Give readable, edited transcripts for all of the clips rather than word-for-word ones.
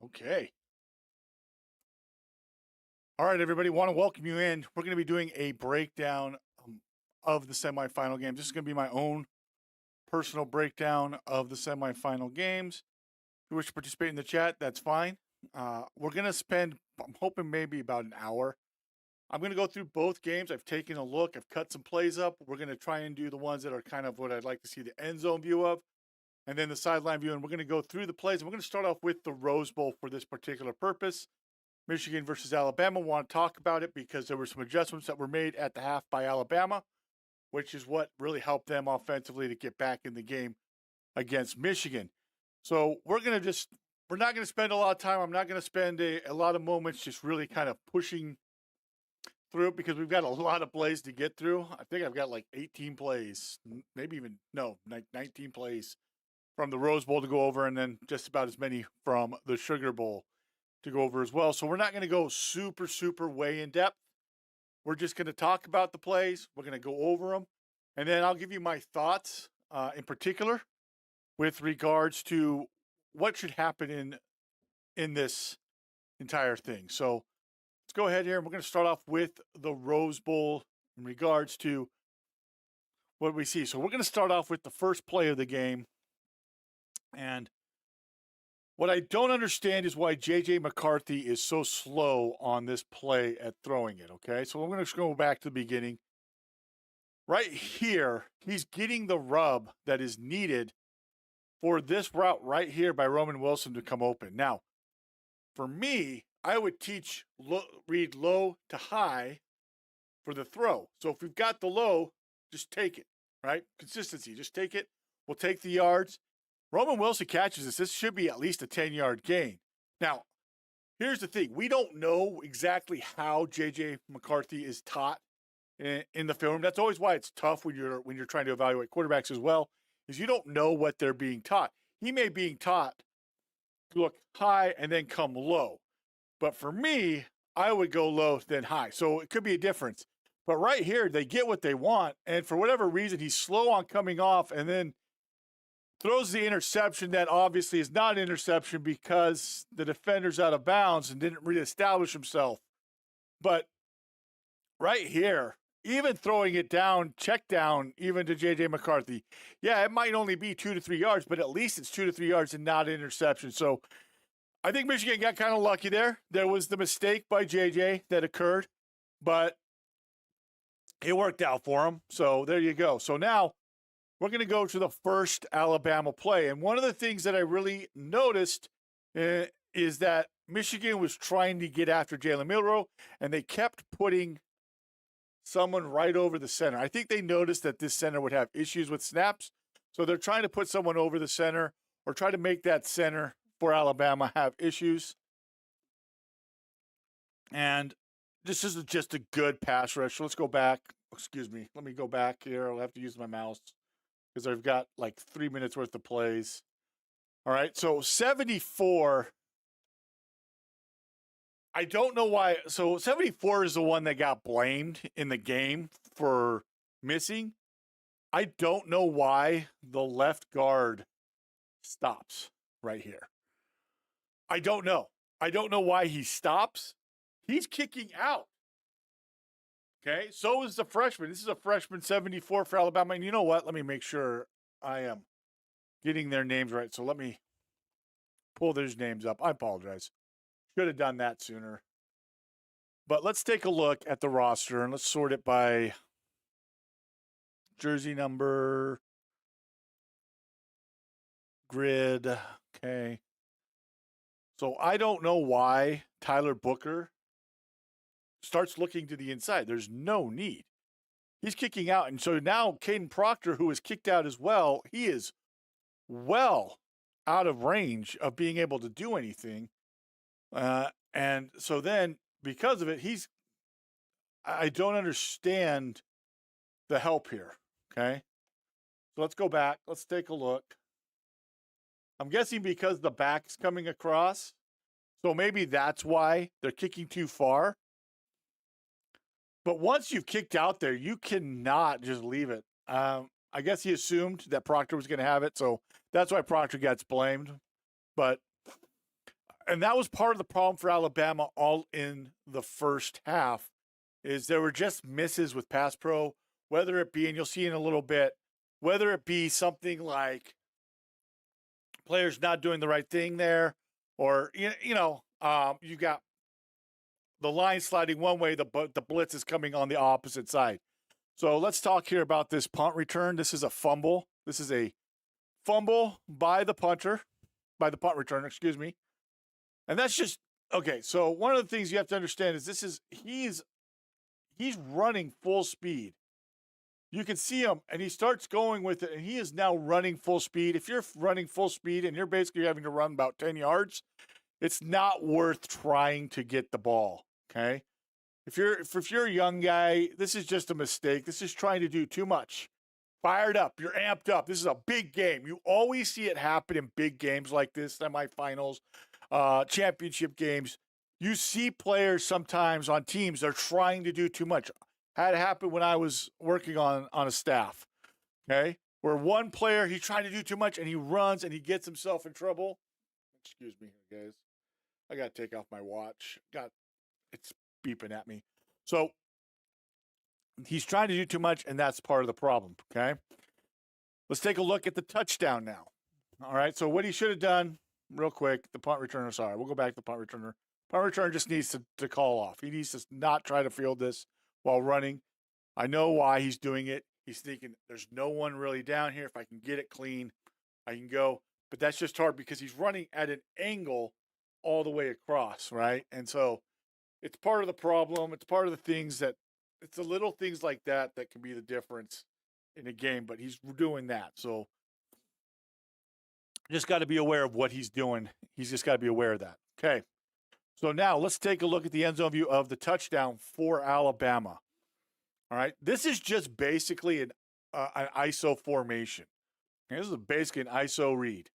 Okay. All right, everybody. Want to welcome you in. We're going to be doing a breakdown of the semifinal games. This is going to be my own personal breakdown of the semifinal games. If you wish to participate in the chat, that's fine. We're going to spend, I'm hoping, maybe about an hour. I'm going to go through both games. I've taken a look. I've cut some plays up. We're going to try and do the ones that are kind of what I'd like to see the end zone view of, and then the sideline view. And we're going to go through the plays. And we're going to start off with the Rose Bowl for this particular purpose. Michigan versus Alabama. Want to talk about it because there were some adjustments that were made at the half by Alabama, which is what really helped them offensively to get back in the game against Michigan. So we're not going to spend a lot of time. I'm not going to spend a lot of moments just really kind of pushing through it because we've got a lot of plays to get through. I think I've got like 18 plays, maybe even, 19 plays from the Rose Bowl to go over, and then just about as many from the Sugar Bowl to go over as well. So we're not going to go super way in depth. We're just going to talk about the plays. We're going to go over them. And then I'll give you my thoughts in particular with regards to what should happen in this entire thing. So let's go ahead here. And we're going to start off with the Rose Bowl in regards to what we see. So we're going to start off with the first play of the game. And what I don't understand is why J.J. McCarthy is so slow on this play at throwing it, okay? So I'm going to go back to the beginning. Right here, he's getting the rub that is needed for this route right here by Roman Wilson to come open. Now, for me, I would read low to high for the throw. So if we've got the low, just take it, right? Consistency, just take it. We'll take the yards. Roman Wilson catches this. This should be at least a 10-yard gain. Now, here's the thing. We don't know exactly how J.J. McCarthy is taught in the film. That's always why it's tough when you're trying to evaluate quarterbacks as well, is you don't know what they're being taught. He may be being taught to look high and then come low. But for me, I would go low then high. So it could be a difference. But right here, they get what they want. And for whatever reason, he's slow on coming off and then throws the interception that obviously is not an interception because the defender's out of bounds and didn't reestablish himself. But right here, even throwing it down, check down, even to J.J. McCarthy, yeah, it might only be 2 to 3 yards, but at least it's 2 to 3 yards and not an interception. So I think Michigan got kind of lucky there. There was the mistake by J.J. that occurred, but it worked out for him. So there you go. So now we're going to go to the first Alabama play. And one of the things that I really noticed is that Michigan was trying to get after Jalen Milroe, and they kept putting someone right over the center. I think they noticed that this center would have issues with snaps, so they're trying to put someone over the center or try to make that center for Alabama have issues. And this is just a good pass rush. So let's go back. Excuse me. Let me go back here. I'll have to use my mouse because I've got like 3 minutes worth of plays. All right, so 74. I don't know why. So 74 is the one that got blamed in the game for missing. I don't know why the left guard stops right here. I don't know. I don't know why he stops. He's kicking out. Okay, so is the freshman. This is a freshman, 74 for Alabama. And you know what? Let me make sure I am getting their names right. So let me pull those names up. I apologize. Should have done that sooner. But let's take a look at the roster and let's sort it by jersey number, grid. Okay. So I don't know why Tyler Booker starts looking to the inside. There's no need. He's kicking out. And so now Caden Proctor, who is kicked out as well, he is well out of range of being able to do anything. And so then because of it, I don't understand the help here. Okay. So let's go back. Let's take a look. I'm guessing because the back's coming across. So maybe that's why they're kicking too far. But once you've kicked out there, you cannot just leave it. I guess he assumed that Proctor was going to have it, so that's why Proctor gets blamed. But And that was part of the problem for Alabama all in the first half is there were just misses with pass pro, whether it be, and you'll see in a little bit, whether it be something like players not doing the right thing there, or, you got the line sliding one way, the blitz is coming on the opposite side. So let's talk here about this punt return. This is a fumble. This is a fumble by the punt returner, excuse me. And that's just okay. So one of the things you have to understand is he's running full speed. You can see him, and he starts going with it, and he is now running full speed. If you're running full speed and you're basically having to run about 10 yards, it's not worth trying to get the ball. Okay. If you're a young guy, this is just a mistake. This is trying to do too much. Fired up, you're amped up. This is a big game. You always see it happen in big games like this, semifinals, championship games. You see players sometimes on teams, they're trying to do too much. Had it happen when I was working on a staff, okay? Where one player, he's trying to do too much and he runs and he gets himself in trouble. Excuse me, guys. I got to take off my watch. It's beeping at me. So he's trying to do too much, and that's part of the problem, okay? Let's take a look at the touchdown now. All right, so what he should have done, real quick, the punt returner, sorry, we'll go back to the punt returner. Punt returner just needs to call off. He needs to not try to field this while running. I know why he's doing it. He's thinking, there's no one really down here. If I can get it clean, I can go. But that's just hard because he's running at an angle all the way across, right? And so it's part of the problem. It's part of the things it's the little things like that that can be the difference in a game, but he's doing that. So just got to be aware of what he's doing. He's just got to be aware of that. Okay. So now let's take a look at the end zone view of the touchdown for Alabama. All right. This is just basically an ISO formation. Okay, this is basically an ISO read.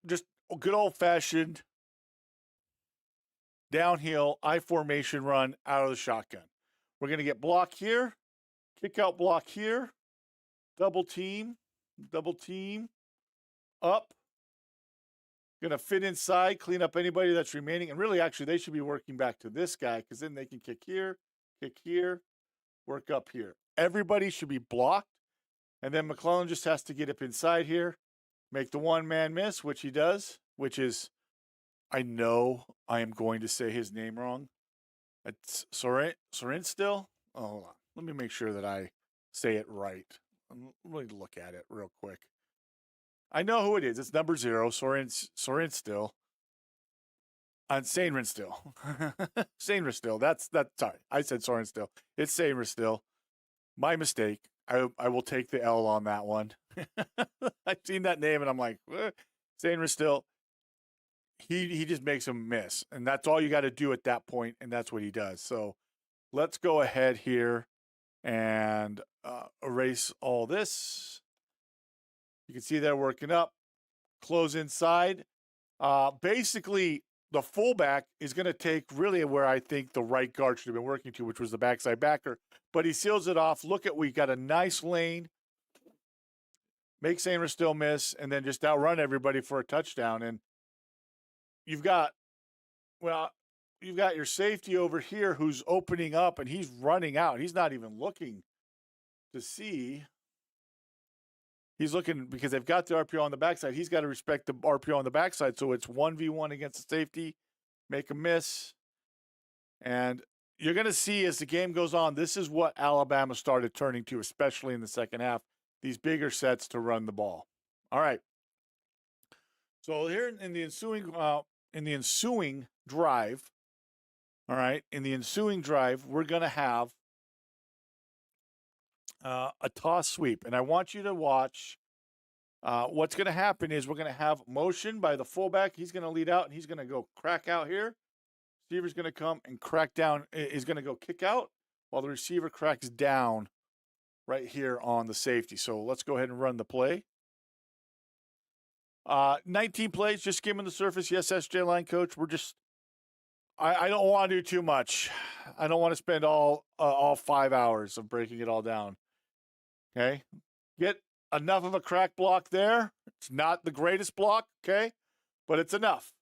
Just good old-fashioned downhill I formation run out of the shotgun. We're going to get block here, kick out block here, double team, up. Going to fit inside, clean up anybody that's remaining. And really, actually, they should be working back to this guy because then they can kick here, work up here. Everybody should be blocked. And then McClellan just has to get up inside here, make the one-man miss, which he does, which is, I know I am going to say his name wrong. It's Sorin still? Oh, hold on. Let me make sure that I say it right. Let me look at it real quick. I know who it is. It's number 0, Sorin still. On Sainrin still. Sainrin still. That's sorry. I said Sorin still. It's Sainrin still. My mistake. I will take the L on that one. I've seen that name and I'm like, Sainrin still. He just makes him miss. And that's all you got to do at that point, and that's what he does. So let's go ahead here and erase all this. You can see they're working up. Close inside. Basically, the fullback is going to take really where I think the right guard should have been working to, which was the backside backer. But he seals it off. Look at, we got a nice lane. Make Sainris still miss, and then just outrun everybody for a touchdown. And you've got your safety over here who's opening up, and he's running out. He's not even looking to see. He's looking because they've got the RPO on the backside. He's got to respect the RPO on the backside. So it's 1v1 against the safety, make a miss. And you're going to see as the game goes on, this is what Alabama started turning to, especially in the second half, these bigger sets to run the ball. All right. So here in the ensuing drive, all right, we're going to have a toss sweep. And I want you to watch what's going to happen is we're going to have motion by the fullback. He's going to lead out, and he's going to go crack out here. Receiver's going to come and crack down. He's going to go kick out while the receiver cracks down right here on the safety. So let's go ahead and run the play. 19 plays, just skimming the surface. Yes, SJ line coach. I don't want to do too much. I don't want to spend all 5 hours of breaking it all down. Okay. Get enough of a crack block there. It's not the greatest block, okay? But it's enough.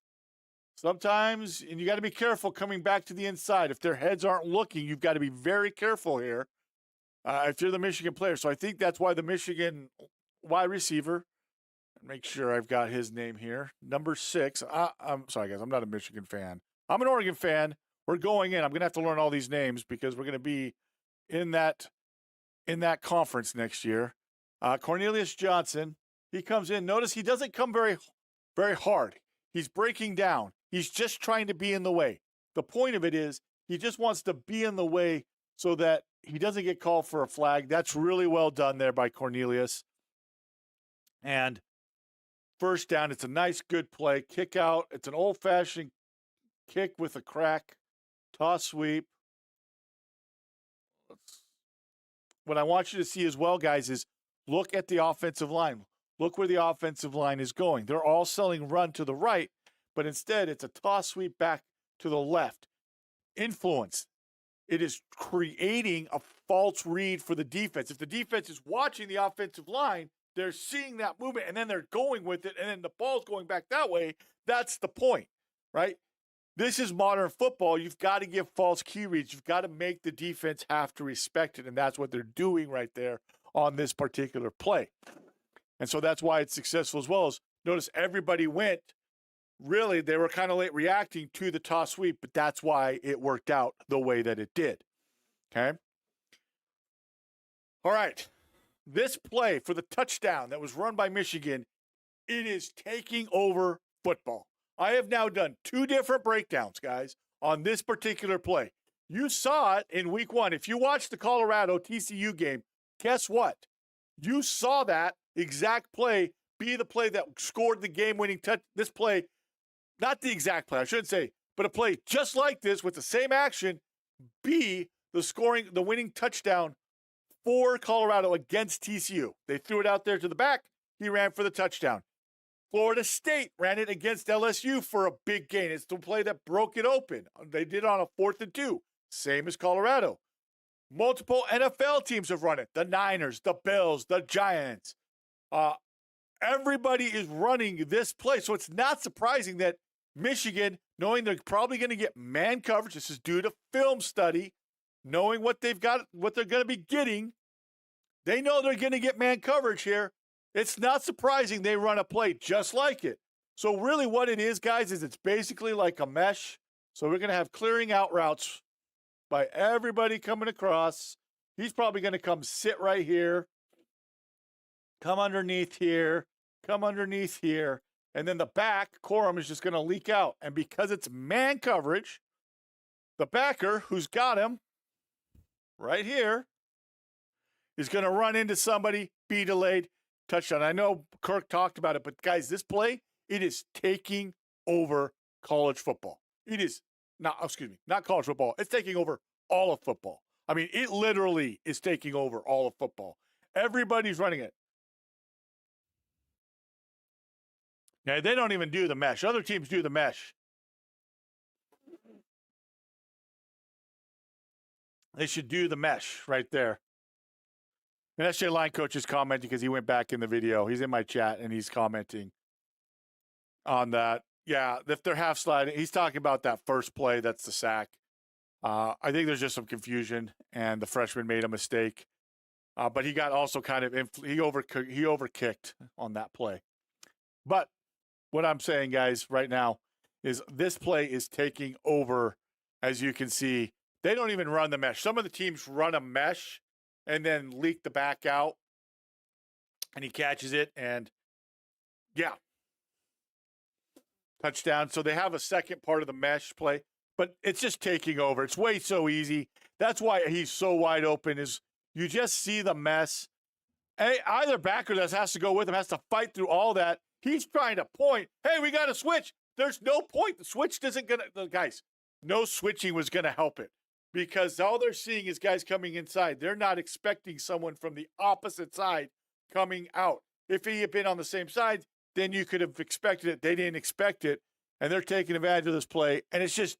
Sometimes, and you got to be careful coming back to the inside. If their heads aren't looking, you've got to be very careful here if you're the Michigan player. So I think that's why the Michigan wide receiver, make sure I've got his name here, number 6. I'm sorry, guys, I'm not a Michigan fan. I'm an Oregon fan. We're going in. I'm going to have to learn all these names because we're going to be in that conference next year. Cornelius Johnson, he comes in. Notice he doesn't come very, very hard. He's breaking down. He's just trying to be in the way. The point of it is he just wants to be in the way so that he doesn't get called for a flag. That's really well done there by Cornelius. And first down, it's a nice, good play. Kick out. It's an old-fashioned kick with a crack. Toss sweep. What I want you to see as well, guys, is look at the offensive line. Look where the offensive line is going. They're all selling run to the right, but instead it's a toss sweep back to the left. Influence. It is creating a false read for the defense. If the defense is watching the offensive line, they're seeing that movement, and then they're going with it, and then the ball's going back that way. That's the point, right? This is modern football. You've got to give false key reads. You've got to make the defense have to respect it, and that's what they're doing right there on this particular play. And so that's why it's successful as well. As notice everybody went, really, they were kind of late reacting to the toss sweep, but that's why it worked out the way that it did. Okay? All right. This play for the touchdown that was run by Michigan, it is taking over football. I have now done 2 different breakdowns, guys, on this particular play. You saw it in week 1. If you watched the Colorado TCU game, guess what? You saw that exact play be the play that scored the game-winning touch. This play, not the exact play, I shouldn't say, but a play just like this with the same action, be the winning touchdown for Colorado against TCU. They threw it out there to the back. He ran for the touchdown. Florida State ran it against LSU for a big gain. It's the play that broke it open. They did it on a 4th and 2. Same as Colorado. Multiple NFL teams have run it. The Niners, the Bills, the Giants. Everybody is running this play. So it's not surprising that Michigan, knowing they're probably going to get man coverage, this is due to film study, knowing what they've got, what they're going to be getting, they know they're going to get man coverage here. It's not surprising they run a play just like it. So really what it is, guys, is it's basically like a mesh. So we're going to have clearing out routes by everybody coming across. He's probably going to come sit right here, come underneath here, come underneath here, and then the back, Corum, is just going to leak out. And because it's man coverage, the backer, who's got him right here, is going to run into somebody, be delayed, touchdown. I know Kirk talked about it, but guys, this play, it is taking over college football. It is not college football. It's taking over all of football. I mean, it literally is taking over all of football. Everybody's running it. Now, they don't even do the mesh. Other teams do the mesh. They should do the mesh right there. And SJ line coach is commenting because he went back in the video. He's in my chat and he's commenting on that. Yeah, if they're half sliding, he's talking about that first play. That's the sack. I think there's just some confusion, and the freshman made a mistake. But he got also kind of he overkicked on that play. But what I'm saying, guys, right now is this play is taking over. As you can see, they don't even run the mesh. Some of the teams run a mesh and then leak the back out, and he catches it, and yeah, touchdown. So they have a second part of the mesh play, but it's just taking over. It's way so easy. That's why he's so wide open, is you just see the mess. Either backer that has to go with him has to fight through all that. He's trying to point, hey, we got to switch. There's no point. The switch isn't going to, guys, no switching was going to help it. Because all they're seeing is guys coming inside. They're not expecting someone from the opposite side coming out. If he had been on the same side, then you could have expected it. They didn't expect it, and they're taking advantage of this play. And it's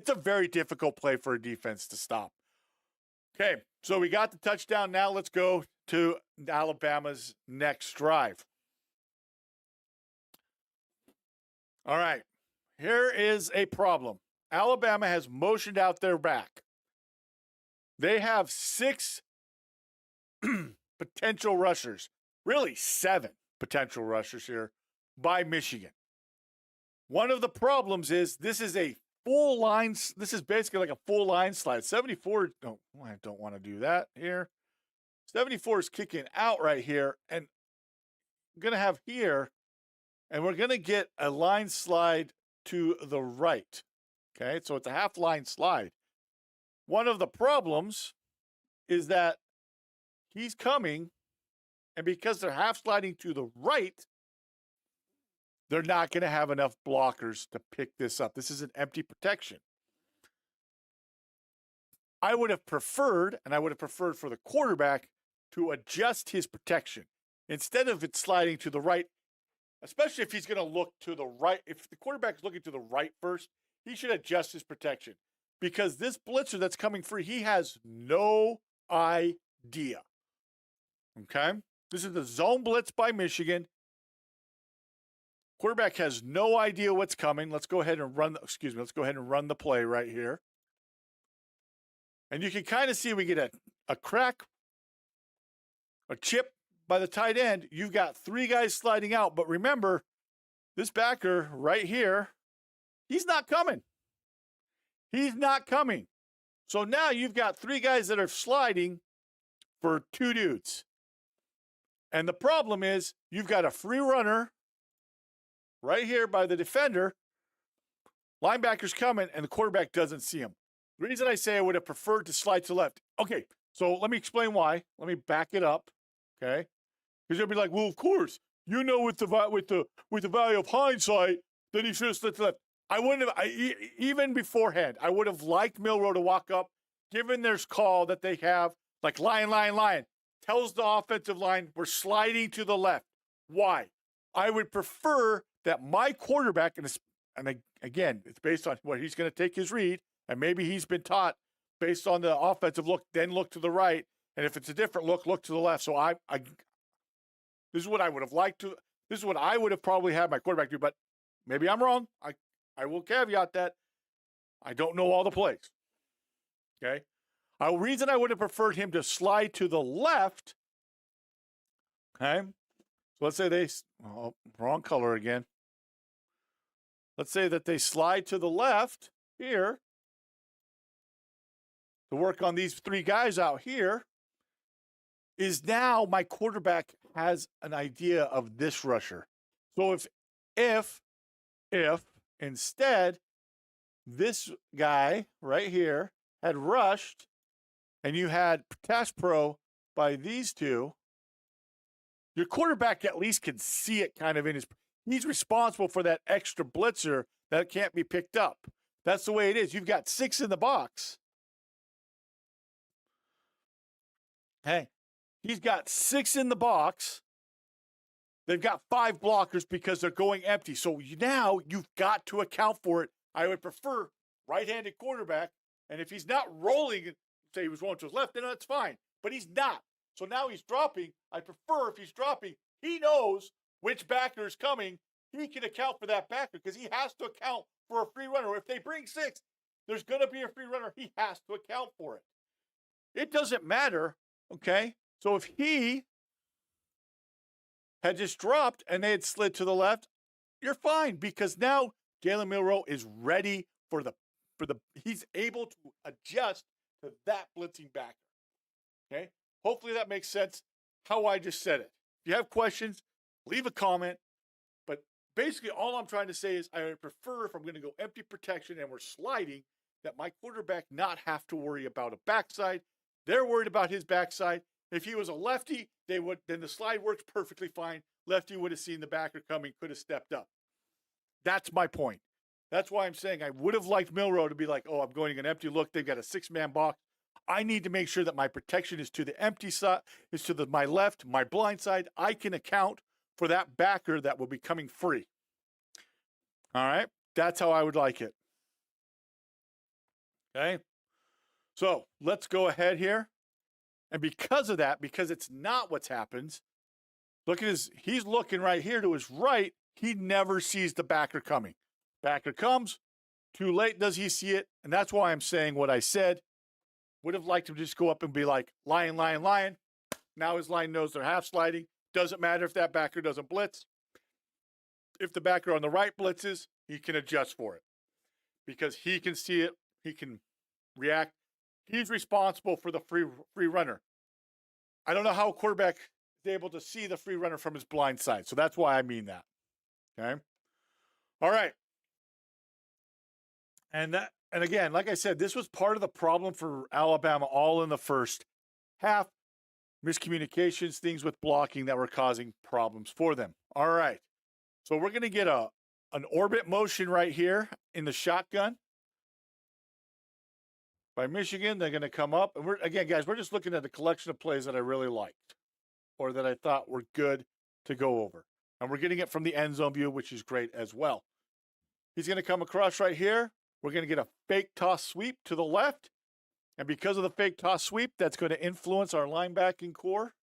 a very difficult play for a defense to stop. Okay, so we got the touchdown. Now let's go to Alabama's next drive. All right, here is a problem. Alabama has motioned out their back. They have 6 potential rushers, really 7 potential rushers here by Michigan. One of the problems is this is a full line. This is basically like a full line slide. 74, oh, I don't want to do that here. 74 is kicking out right here, and I'm going to have here, and we're going to get a line slide to the right. Okay, so it's a half line slide. One of the problems is that he's coming, and because they're half sliding to the right, they're not going to have enough blockers to pick this up. This is an empty protection. I would have preferred, and I would have preferred for the quarterback to adjust his protection. Instead of it sliding to the right, especially if he's going to look to the right, if the quarterback is looking to the right first, he should adjust his protection. Because this blitzer that's coming free, he has no idea. Okay? This is the zone blitz by Michigan. Quarterback has no idea what's coming. Let's go ahead and run the play right here. And you can kind of see we get a crack, a chip by the tight end. You've got 3 guys sliding out. But remember, this backer right here, he's not coming. He's not coming. So now you've got 3 guys that are sliding for 2 dudes. And the problem is you've got a free runner right here by the defender. Linebacker's coming, and the quarterback doesn't see him. The reason I say I would have preferred to slide to the left. Okay, so let me explain why. Let me back it up, okay? Because you'll be like, well, of course, you know, with the value of hindsight, that he should have slid to the left. I wouldn't have, even beforehand, I would have liked Milroe to walk up, given there's call that they have, like lion, tells the offensive line, we're sliding to the left. Why? I would prefer that my quarterback, and again, it's based on what he's going to take his read, and maybe he's been taught based on the offensive look, then look to the right, and if it's a different look to the left. So this is what I would have liked to, this is what I would have probably had my quarterback do, but maybe I'm wrong. I will caveat that I don't know all the plays. Okay? A reason I would have preferred him to slide to the left, okay? So let's say wrong color again. Let's say that they slide to the left here to work on these 3 guys out here. Is now my quarterback has an idea of this rusher. So if instead this guy right here had rushed and you had pass pro by these 2, your quarterback at least can see it kind of in he's responsible for that extra blitzer that can't be picked up. That's the way it is. You've got 6 in the box. Hey, he's got 6 in the box. They've got 5 blockers because they're going empty. So now you've got to account for it. I would prefer right-handed quarterback. And if he's not rolling, say he was rolling to his left, then that's fine. But he's not. So now he's dropping. I prefer if he's dropping, he knows which backer is coming. He can account for that backer because he has to account for a free runner. If they bring 6, there's going to be a free runner. He has to account for it. It doesn't matter, okay? So if he had just dropped and they had slid to the left, you're fine because now Jalen Milroe is ready for the he's able to adjust to that blitzing backer. Okay? Hopefully that makes sense how I just said it. If you have questions, leave a comment. But basically all I'm trying to say is I would prefer if I'm going to go empty protection and we're sliding that my quarterback not have to worry about a backside. They're worried about his backside. If he was a lefty, then the slide works perfectly fine. Lefty would have seen the backer coming, could have stepped up. That's my point. That's why I'm saying I would have liked Milroe to be like, oh, I'm going an empty look. They've got a 6-man box. I need to make sure that my protection is to the empty side, is to my left, my blind side. I can account for that backer that will be coming free. All right? That's how I would like it. Okay? So let's go ahead here. And because of that, because it's not what's happens, look at he's looking right here to his right. He never sees the backer coming. Backer comes. Too late does he see it. And that's why I'm saying what I said. Would have liked him to just go up and be like, lion, lion, lion. Now his line knows they're half sliding. Doesn't matter if that backer doesn't blitz. If the backer on the right blitzes, he can adjust for it because he can see it. He can react. He's responsible for the free runner. I don't know how a quarterback is able to see the free runner from his blind side. So that's why I mean that. Okay. All right. And again, like I said, this was part of the problem for Alabama all in the first half. Miscommunications, things with blocking that were causing problems for them. All right. So we're going to get an orbit motion right here in the shotgun by Michigan. They're going to come up. And we're just looking at a collection of plays that I really liked or that I thought were good to go over. And we're getting it from the end zone view, which is great as well. He's going to come across right here. We're going to get a fake toss sweep to the left. And because of the fake toss sweep, that's going to influence our linebacking core.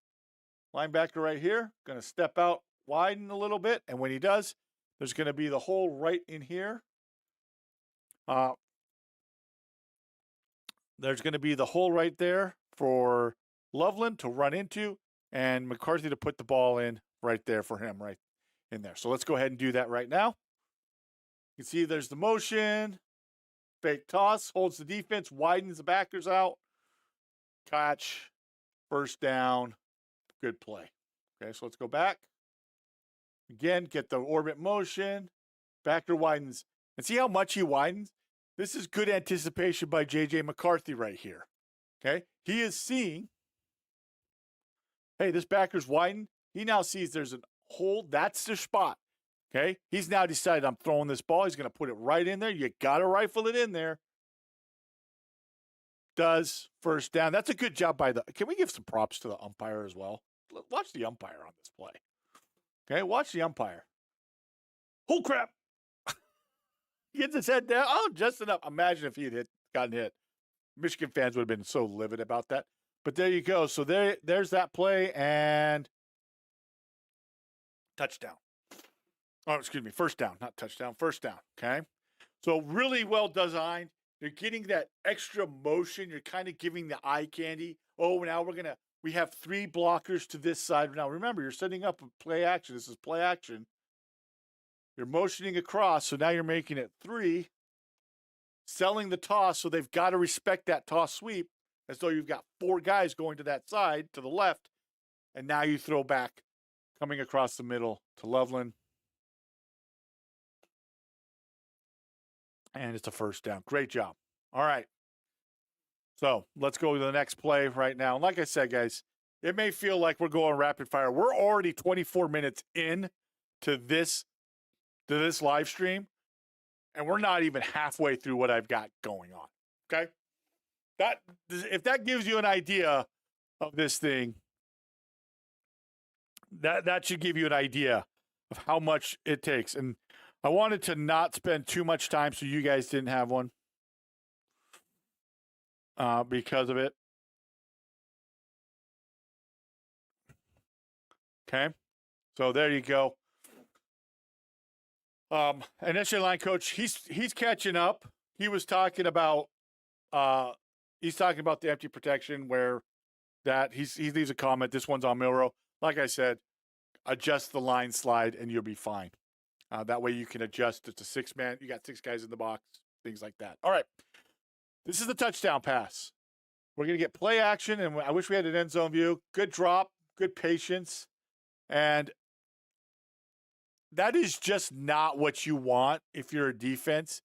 Linebacker right here, going to step out, widen a little bit. And when he does, there's going to be the hole right in here. There's going to be the hole right there for Loveland to run into and McCarthy to put the ball in right there for him right in there. So let's go ahead and do that right now. You can see there's the motion. Fake toss, holds the defense, widens the backers out. Catch, first down, good play. Okay, so let's go back. Again, get the orbit motion. Backer widens. And see how much he widens? This is good anticipation by J.J. McCarthy right here. Okay, he is seeing, hey, this backer's widened. He now sees there's a hole. That's the spot. Okay, he's now decided I'm throwing this ball. He's going to put it right in there. You got to rifle it in there. Does first down. That's a good job by can we give some props to the umpire as well? Watch the umpire on this play. Okay, watch the umpire. Oh, crap. He gets his head down. Oh, just enough. Imagine if he had gotten hit. Michigan fans would have been so livid about that. But there you go. So there's that play and touchdown. Oh, excuse me, first down, not touchdown, first down, okay? So really well designed. You're getting that extra motion. You're kind of giving the eye candy. Oh, now we have 3 blockers to this side. Now, remember, you're setting up a play action. This is play action. You're motioning across, so now you're making it 3. Selling the toss, so they've got to respect that toss sweep as though you've got 4 guys going to that side, to the left, and now you throw back, coming across the middle to Loveland. And it's a first down. Great job. All right. So let's go to the next play right now. And like I said, guys, it may feel like we're going rapid fire. We're already 24 minutes in to this live stream, and we're not even halfway through what I've got going on. Okay? If that gives you an idea of this thing, that should give you an idea of how much it takes. And I wanted to not spend too much time so you guys didn't have one because of it. Okay. So there you go. And SJ line coach, he's catching up. He was talking about the empty protection where that he leaves a comment. This one's on Milrow. Like I said, adjust the line slide and you'll be fine. That way you can adjust. It's a 6-man. You got 6 guys in the box, things like that. All right. This is the touchdown pass. We're going to get play action, and I wish we had an end zone view. Good drop, good patience. And that is just not what you want if you're a defense.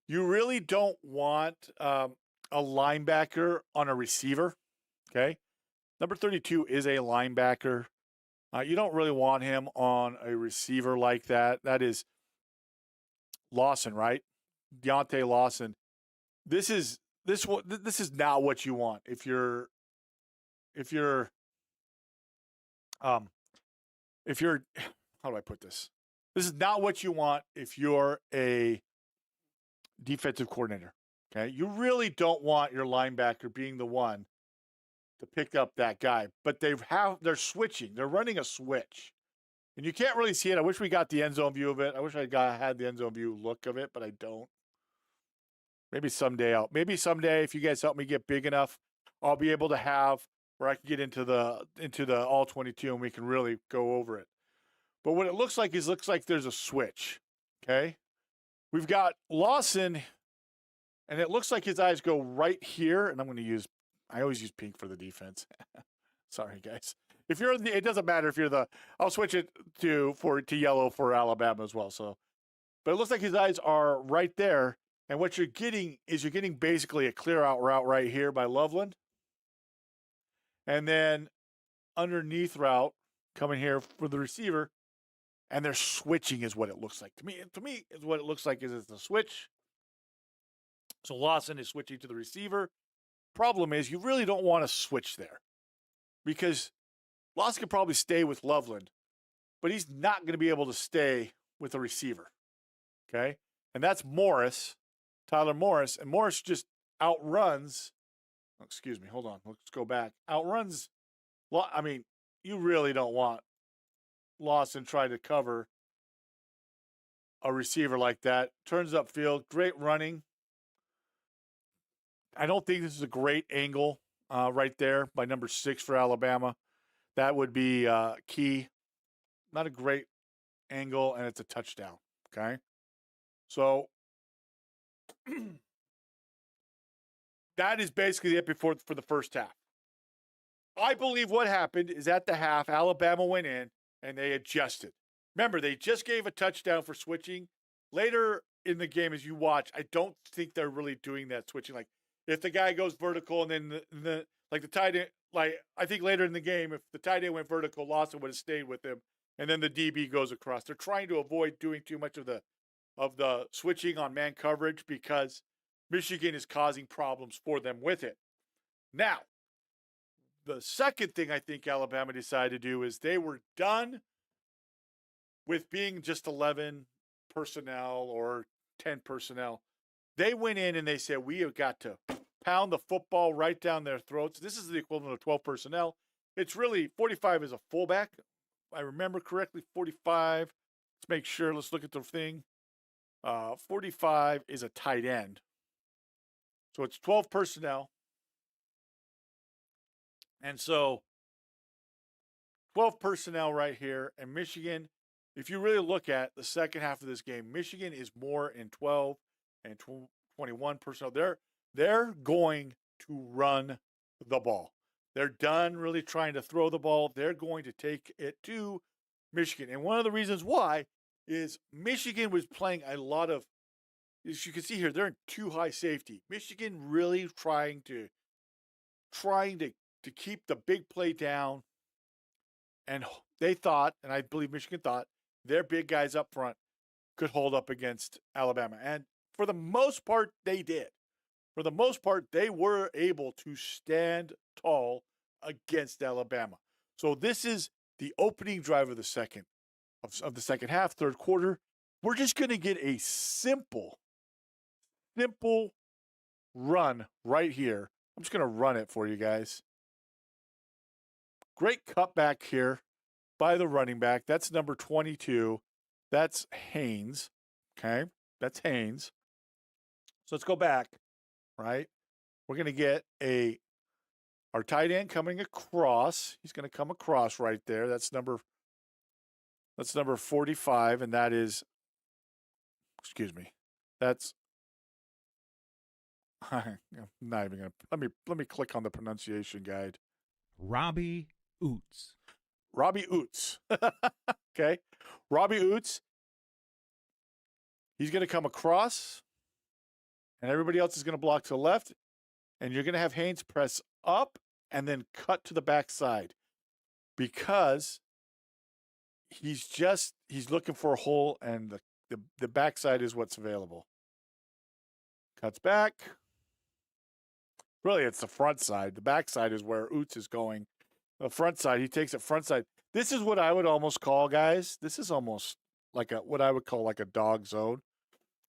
You really don't want a linebacker on a receiver, okay? Number 32 is a linebacker. You don't really want him on a receiver like that. That is Lawson, right? Deontay Lawson. This is not what you want if you're how do I put this? This is not what you want if you're a defensive coordinator. Okay, you really don't want your linebacker being the one to pick up that guy, but they're switching. They're running a switch And you can't really see it. I wish we got the end zone view of it. I wish I had the end zone view look of it, but I don't. Maybe someday if you guys help me get big enough, I'll be able to have where I can get into the all 22 and we can really go over it. But what it looks like there's a switch. Okay. We've got Lawson, and it looks like his eyes go right here. And I always use pink for the defense. Sorry, guys. It doesn't matter if you're I'll switch it to yellow for Alabama as well. So, but it looks like his eyes are right there. And what you're getting basically a clear out route right here by Loveland. And then underneath route coming here for the receiver. And they're switching is what it looks like. To me, is what it looks like is it's a switch. So Lawson is switching to the receiver. Problem is you really don't want to switch there because Lawson could probably stay with Loveland, but he's not going to be able to stay with the receiver. Okay. And that's Tyler Morris. And Morris just outruns. Oh, excuse me. Hold on. Let's go back. Outruns. I mean, you really don't want Lawson trying to cover a receiver like that. Turns upfield. Great running. I don't think this is a great angle right there by number 6 for Alabama. That would be key. Not a great angle, and it's a touchdown. Okay. So that is basically it for the first half. I believe what happened is at the half, Alabama went in and they adjusted. Remember, they just gave a touchdown for switching. Later in the game, as you watch, I don't think they're really doing that switching. Like if the guy goes vertical and then the tight end, I think later in the game, if the tight end went vertical, Lawson would have stayed with him, and then the DB goes across. They're trying to avoid doing too much of the switching on man coverage because Michigan is causing problems for them with it. Now, the second thing I think Alabama decided to do is they were done with being just 11 personnel or 10 personnel. They went in and they said, we have got to pound the football right down their throats. This is the equivalent of 12 personnel. It's really 45 is a fullback. I remember correctly, 45. Let's make sure. Let's look at the thing. 45 is a tight end. So it's 12 personnel. And so 12 personnel right here. And Michigan, if you really look at the second half of this game, Michigan is more in 12 and 21 personnel. They're going to run the ball. They're done really trying to throw the ball. They're going to take it to Michigan. And one of the reasons why is Michigan was playing a lot of, as you can see here, they're in too high safety. Michigan really trying to keep the big play down. And they thought, and I believe Michigan thought, their big guys up front could hold up against Alabama. And for the most part, they did. For the most part, they were able to stand tall against Alabama. So this is the opening drive of the second half, third quarter. We're just going to get a simple run right here. I'm just going to run it for you guys. Great cutback here by the running back. That's number 22. That's Haynes. Okay, that's Haynes. So let's go back, right? We're going to get our tight end coming across. He's going to come across right there. That's number 45, and that is, excuse me, that's, I'm not even going to, let me click on the pronunciation guide. Robbie Oots. Okay. Robbie Oots. He's going to come across, and everybody else is going to block to the left, and you're going to have Haynes press up and then cut to the backside because he's looking for a hole, and the backside is what's available. Cuts back. Really, it's the front side. The backside is where Oots is going. The front side, he takes it front side. This is what I would almost call, guys. This is almost like what I would call like a dog zone.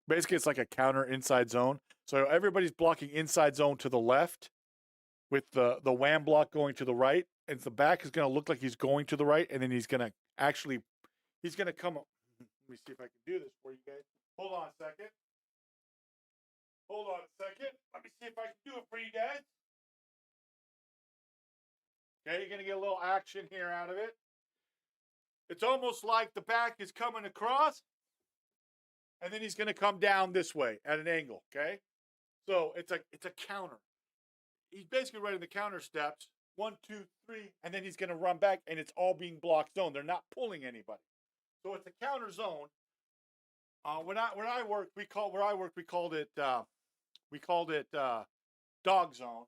Basically, it's like a counter inside zone. So everybody's blocking inside zone to the left with the wham block going to the right. And the back is going to look like he's going to the right. And then he's going to actually He's going to come up. Let me see if I can do this for you guys. Hold on a second. Let me see if I can do it for you guys. Okay, you're going to get a little action here out of it. It's almost like the back is coming across, and then he's going to come down this way at an angle, okay? So it's a counter. He's basically running the counter steps, 1, 2, 3, and then he's going to run back, and it's all being block zone. They're not pulling anybody. So it's a counter zone. Where I worked, we called it dog zone.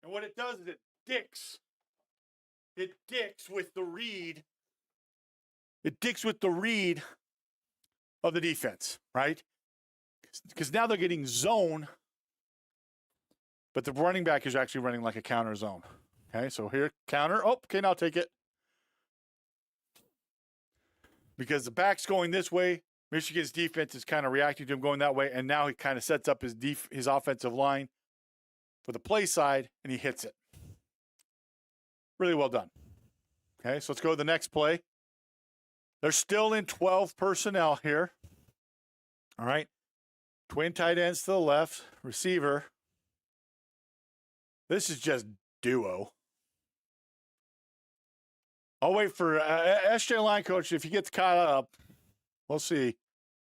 And what it does is it dicks with the read. It dicks with the read of the defense, right? Because now they're getting zone, but the running back is actually running like a counter zone. Okay, so here, counter. Oh, okay, now take it. Because the back's going this way, Michigan's defense is kind of reacting to him going that way, and now he kind of sets up his offensive line for the play side, and he hits it. Really well done. Okay, so let's go to the next play. They're still in 12 personnel here. All right. Twin tight ends to the left, receiver. This is just duo. I'll wait for SJ line coach. If he gets caught up, we'll see.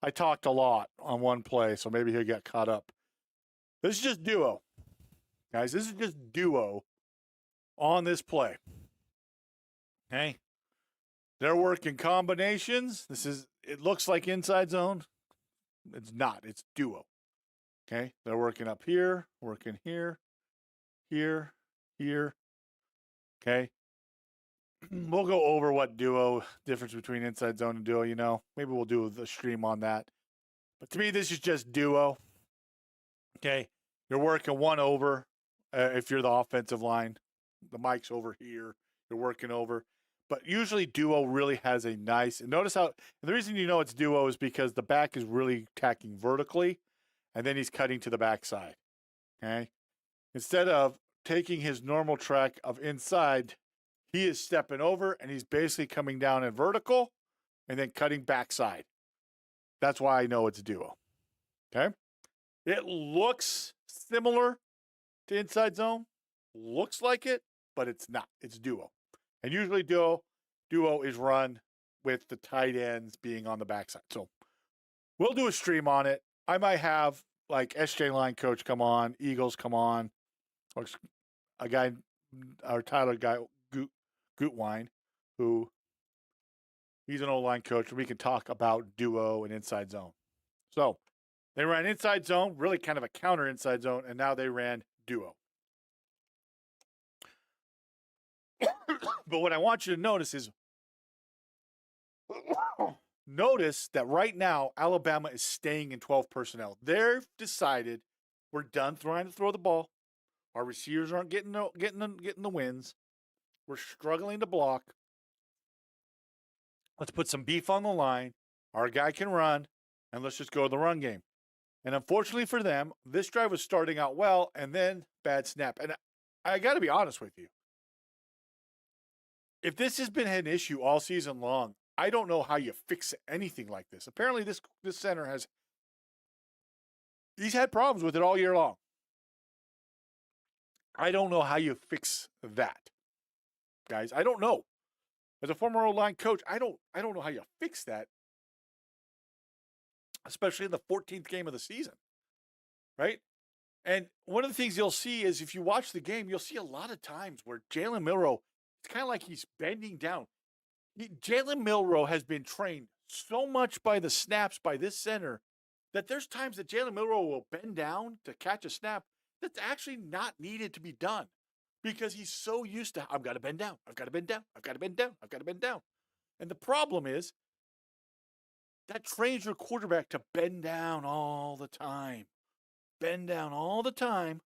I talked a lot on one play, so maybe he'll get caught up. This is just duo. Guys, this is just duo on this play. Okay. They're working combinations. It looks like inside zone. It's not. It's duo. Okay. They're working up here, working here, here. Okay. We'll go over what duo, difference between inside zone and duo, Maybe we'll do the stream on that. But to me, this is just duo. Okay. You're working one over if you're the offensive line. The mic's over here. You're working over. But usually duo really has a nice, and notice how, and the reason you know it's duo is because the back is really tacking vertically, and then he's cutting to the backside. Okay. Instead of taking his normal track of inside, he is stepping over and he's basically coming down in vertical and then cutting backside. That's why I know it's duo. Okay. It looks similar to inside zone. Looks like it, but it's not. It's duo. And usually duo is run with the tight ends being on the backside. So we'll do a stream on it. I might have like SJ line coach come on, Eagles come on, or a guy, our Tyler guy, Gutwine, who he's an old line coach. We can talk about duo and inside zone. So they ran inside zone, really kind of a counter inside zone, and now they ran duo. But what I want you to notice is that right now Alabama is staying in 12 personnel. They've decided we're done trying to throw the ball. Our receivers aren't getting the wins. We're struggling to block. Let's put some beef on the line. Our guy can run, and let's just go to the run game. And unfortunately for them, this drive was starting out well, and then bad snap. And I got to be honest with you. If this has been an issue all season long, I don't know how you fix anything like this. Apparently, this center he's had problems with it all year long. I don't know how you fix that, guys. I don't know. As a former O-line coach, I don't know how you fix that, especially in the 14th game of the season, right? And one of the things you'll see is if you watch the game, you'll see a lot of times where Jalen Milroe, it's kind of like he's bending down. Jalen Milroe has been trained so much by the snaps by this center that there's times that Jalen Milroe will bend down to catch a snap that's actually not needed to be done because he's so used to, I've got to bend down, I've got to bend down, I've got to bend down, I've got to bend down. And the problem is that trains your quarterback to bend down all the time. Bend down all the time.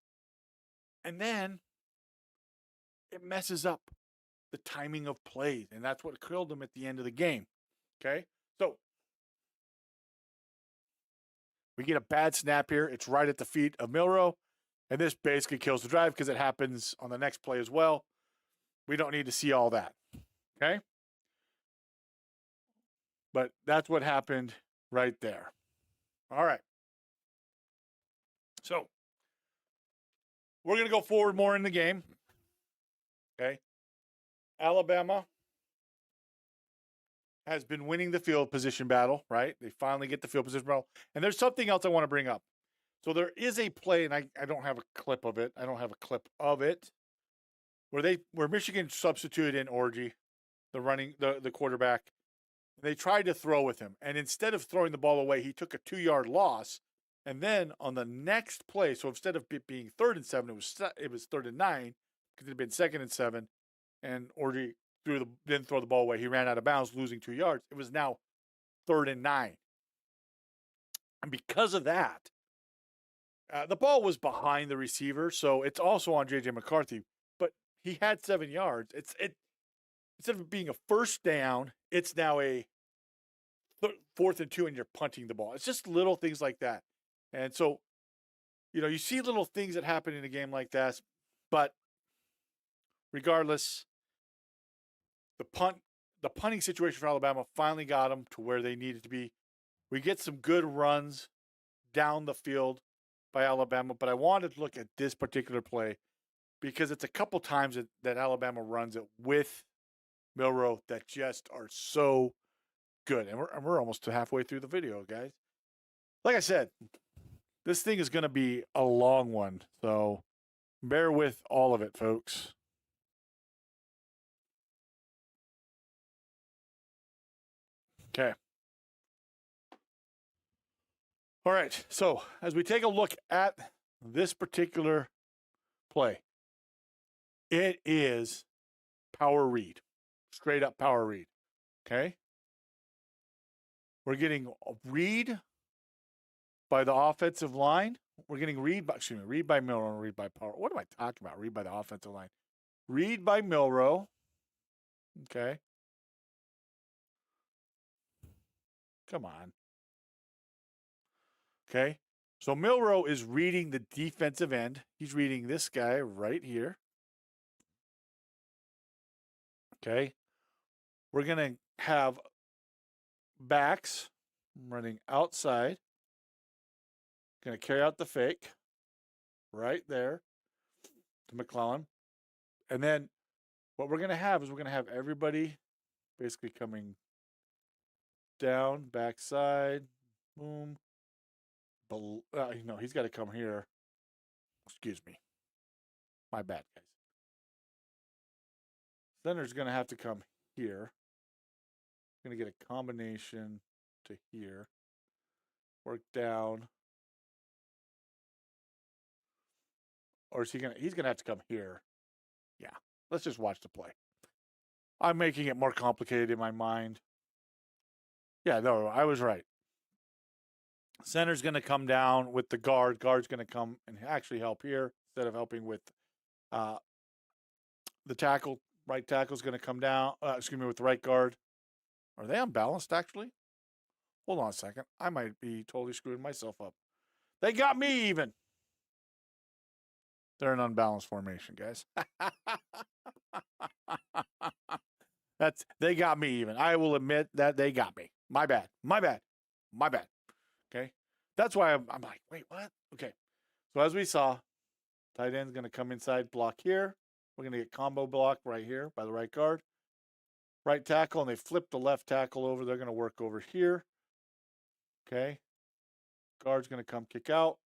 And then it messes up the timing of plays. And that's what killed him at the end of the game. Okay? So we get a bad snap here. It's right at the feet of Milroe. And this basically kills the drive because it happens on the next play as well. We don't need to see all that. Okay? But that's what happened right there. All right. So we're going to go forward more in the game. Okay. Alabama has been winning the field position battle, right? They finally get the field position battle. And there's something else I want to bring up. So there is a play, and I don't have a clip of it. Where Michigan substituted in Orgy, the quarterback. They tried to throw with him. And instead of throwing the ball away, he took a 2-yard loss. And then on the next play, so instead of it being 3rd and 7, it was 3rd and 9, because it had been 2nd and 7, and Orgy didn't throw the ball away. He ran out of bounds, losing 2 yards. It was now 3rd and 9. And because of that, the ball was behind the receiver, so it's also on J.J. McCarthy. But he had 7 yards. Instead of being a first down, it's now a 4th and 2, and you're punting the ball. It's just little things like that. And so, you see little things that happen in a game like that. But regardless, the punting situation for Alabama finally got them to where they needed to be. We get some good runs down the field by Alabama, but I wanted to look at this particular play because it's a couple times that Alabama runs it with Milroe that just are so good. And we're almost halfway through the video, guys. Like I said, this thing is going to be a long one, so bear with all of it, folks. Okay. All right, so as we take a look at this particular play, it is power read, straight up power read, okay? We're getting a read by the offensive line. We're getting read by Milroe and read by power. What am I talking about? Read by the offensive line. Read by Milroe, okay? Come on. Okay, so Milroe is reading the defensive end. He's reading this guy right here. Okay, we're going to have backs running outside. Going to carry out the fake right there to McClellan. And then what we're going to have is we're going to have everybody basically coming down, backside, boom. He's got to come here. Excuse me. My bad, guys. Center's going to have to come here. Going to get a combination to here. Work down. Or is he's going to have to come here. Yeah. Let's just watch the play. I'm making it more complicated in my mind. Yeah, no, I was right. Center's going to come down with the guard. Guard's going to come and actually help here instead of helping with the tackle. Right tackle's going to come down. With the right guard. Are they unbalanced, actually? Hold on a second. I might be totally screwing myself up. They got me even. They're an unbalanced formation, guys. They got me even. I will admit that they got me. My bad. Okay. That's why I'm like, wait, what? Okay. So as we saw, tight end's going to come inside, block here. We're going to get combo block right here by the right guard. Right tackle, and they flip the left tackle over. They're going to work over here. Okay. Guard's going to come kick out.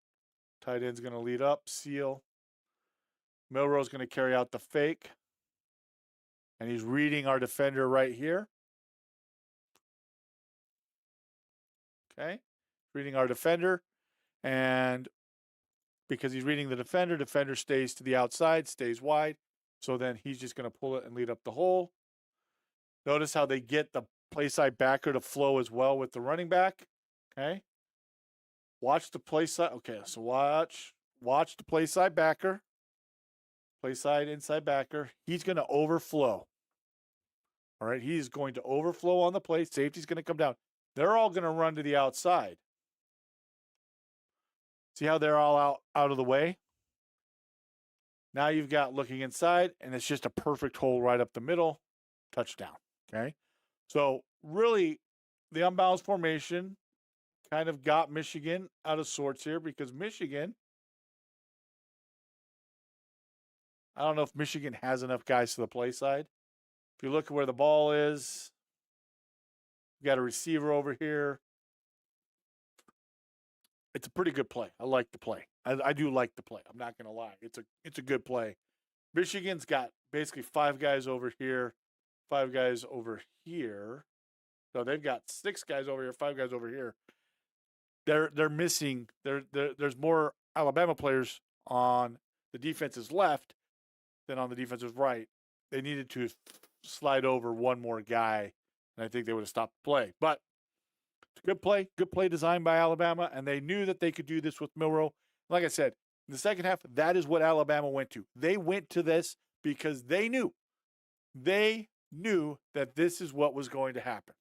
Tight end's going to lead up, seal. Milroe's going to carry out the fake. And he's reading our defender right here. Okay. Reading our defender. And because he's reading the defender stays to the outside, stays wide. So then he's just going to pull it and lead up the hole. Notice how they get the play side backer to flow as well with the running back. Okay. Watch the play side. Okay, so watch the play side backer. Play side inside backer. He's going to overflow. All right, he's going to overflow on the play. Safety's going to come down. They're all going to run to the outside. See how they're all out of the way? Now you've got looking inside, and it's just a perfect hole right up the middle. Touchdown. Okay? So really, the unbalanced formation kind of got Michigan out of sorts here because Michigan, I don't know if Michigan has enough guys to the play side. If you look at where the ball is, you got a receiver over here. It's a pretty good play. I like the play. I do like the play. I'm not going to lie. It's a good play. Michigan's got basically 5 guys over here, 5 guys over here. So they've got 6 guys over here, 5 guys over here. They're missing. There's more Alabama players on the defense's left than on the defense's right. They needed to slide over one more guy, and I think they would have stopped the play. But it's a good play designed by Alabama, and they knew that they could do this with Milroe. Like I said, in the second half, that is what Alabama went to. They went to this because they knew that this is what was going to happen.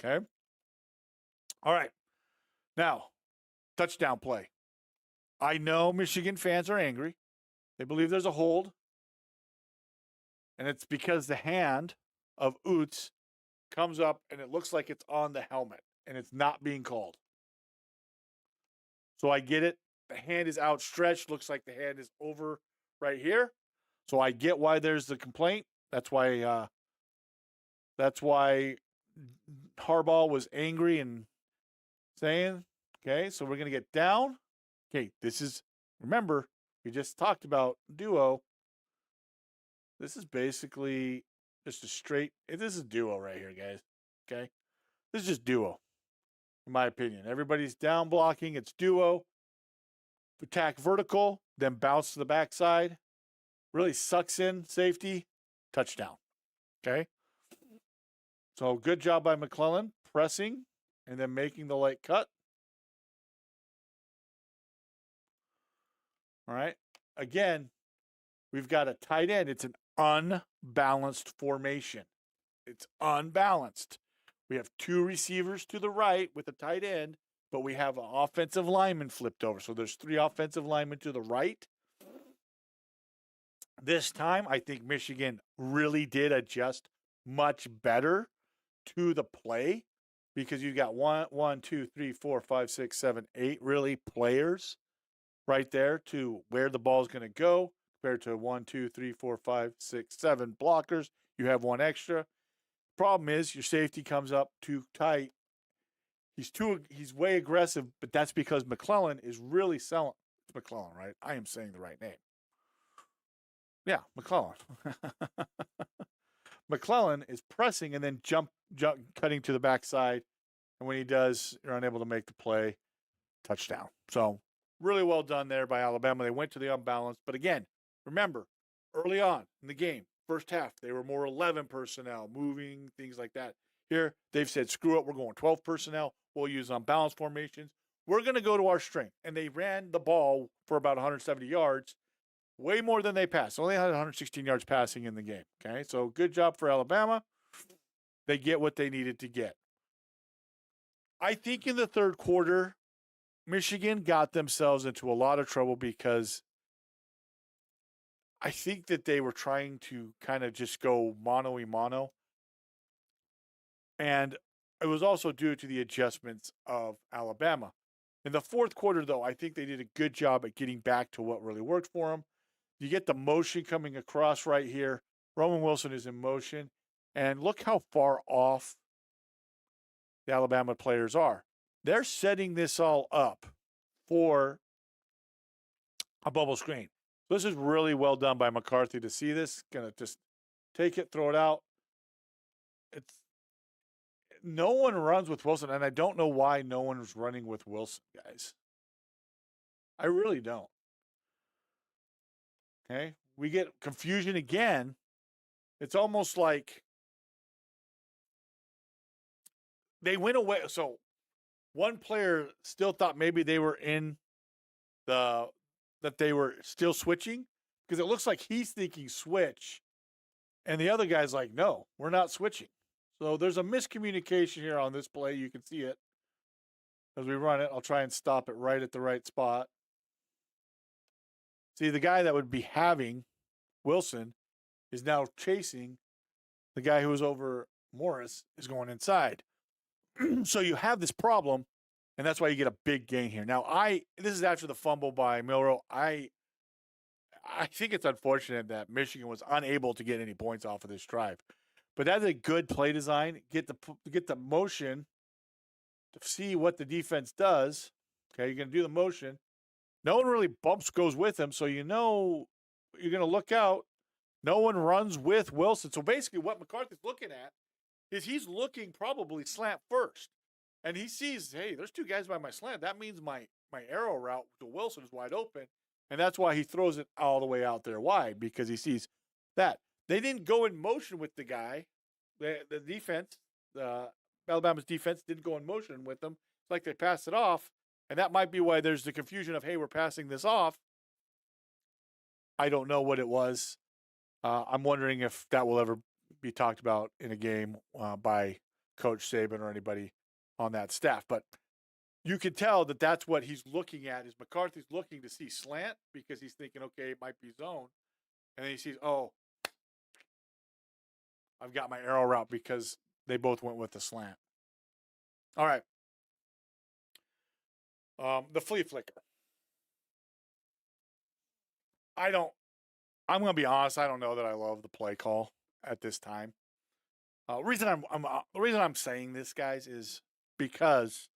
Okay? All right. Now, touchdown play. I know Michigan fans are angry. They believe there's a hold. And it's because the hand of Oots comes up and it looks like it's on the helmet and it's not being called. So I get it. The hand is outstretched. Looks like the hand is over right here. So I get why there's the complaint. That's why Harbaugh was angry and saying, okay, so we're going to get down. Okay, remember, we just talked about duo. This is basically just this is duo right here, guys. Okay? This is just duo, in my opinion. Everybody's down blocking. It's duo. Attack vertical, then bounce to the backside. Really sucks in safety. Touchdown. Okay? So good job by McClellan, pressing and then making the late cut. All right. Again, we've got a tight end. It's an unbalanced formation. It's unbalanced. We have 2 receivers to the right with a tight end, but we have an offensive lineman flipped over. So there's 3 offensive linemen to the right. This time, I think Michigan really did adjust much better to the play because you've got 1, 2, 3, 4, 5, 6, 7, 8 really players right there to where the ball is going to go compared to 1, 2, 3, 4, 5, 6, 7 blockers. You have 1 extra. Problem is your safety comes up too tight. He's way aggressive, but that's because McClellan is really selling. It's McClellan, right? I am saying the right name. Yeah, McClellan. McClellan is pressing and then jump cutting to the backside. And when he does, you're unable to make the play. Touchdown. So really well done there by Alabama. They went to the unbalanced. But again, remember, early on in the game, first half, they were more 11 personnel, moving, things like that. Here, they've said, screw it, we're going 12 personnel. We'll use unbalanced formations. We're going to go to our strength. And they ran the ball for about 170 yards, way more than they passed. Only had 116 yards passing in the game. Okay, so good job for Alabama. They get what they needed to get. I think in the third quarter, Michigan got themselves into a lot of trouble because I think that they were trying to kind of just go mano-a-mano. And it was also due to the adjustments of Alabama. In the fourth quarter, though, I think they did a good job at getting back to what really worked for them. You get the motion coming across right here. Roman Wilson is in motion. And look how far off the Alabama players are. They're setting this all up for a bubble screen. So this is really well done by McCarthy to see this. Gonna just take it, throw it out. No one runs with Wilson, and I don't know why no one is running with Wilson, guys. I really don't. Okay? We get confusion again. It's almost like they went away. So one player still thought maybe they were that they were still switching because it looks like he's thinking switch. And the other guy's like, no, we're not switching. So there's a miscommunication here on this play. You can see it as we run it. I'll try and stop it right at the right spot. See, the guy that would be having Wilson is now chasing the guy who was over Morris is going inside. So you have this problem, and that's why you get a big gain here. Now, this is after the fumble by Milroe. I think it's unfortunate that Michigan was unable to get any points off of this drive, but that's a good play design. Get the motion to see what the defense does. Okay, you're going to do the motion. No one really goes with him, so you know you're going to look out. No one runs with Wilson. So basically, what McCarthy's looking at is he's looking probably slant first, and he sees, hey, there's two guys by my slant. That means my arrow route to Wilson is wide open, and that's why he throws it all the way out there wide, because he sees that. They didn't go in motion with the guy. The defense, Alabama's defense didn't go in motion with them. It's like they passed it off, and that might be why there's the confusion of, hey, we're passing this off. I don't know what it was. I'm wondering if that will ever be talked about in a game by Coach Saban or anybody on that staff. But you can tell that that's what he's looking at. Is McCarthy's looking to see slant because he's thinking, okay, it might be zone. And then he sees, oh, I've got my arrow route because they both went with the slant. All right. The flea flicker. I'm going to be honest. I don't know that I love the play call at this time. The reason I'm saying this, guys, is because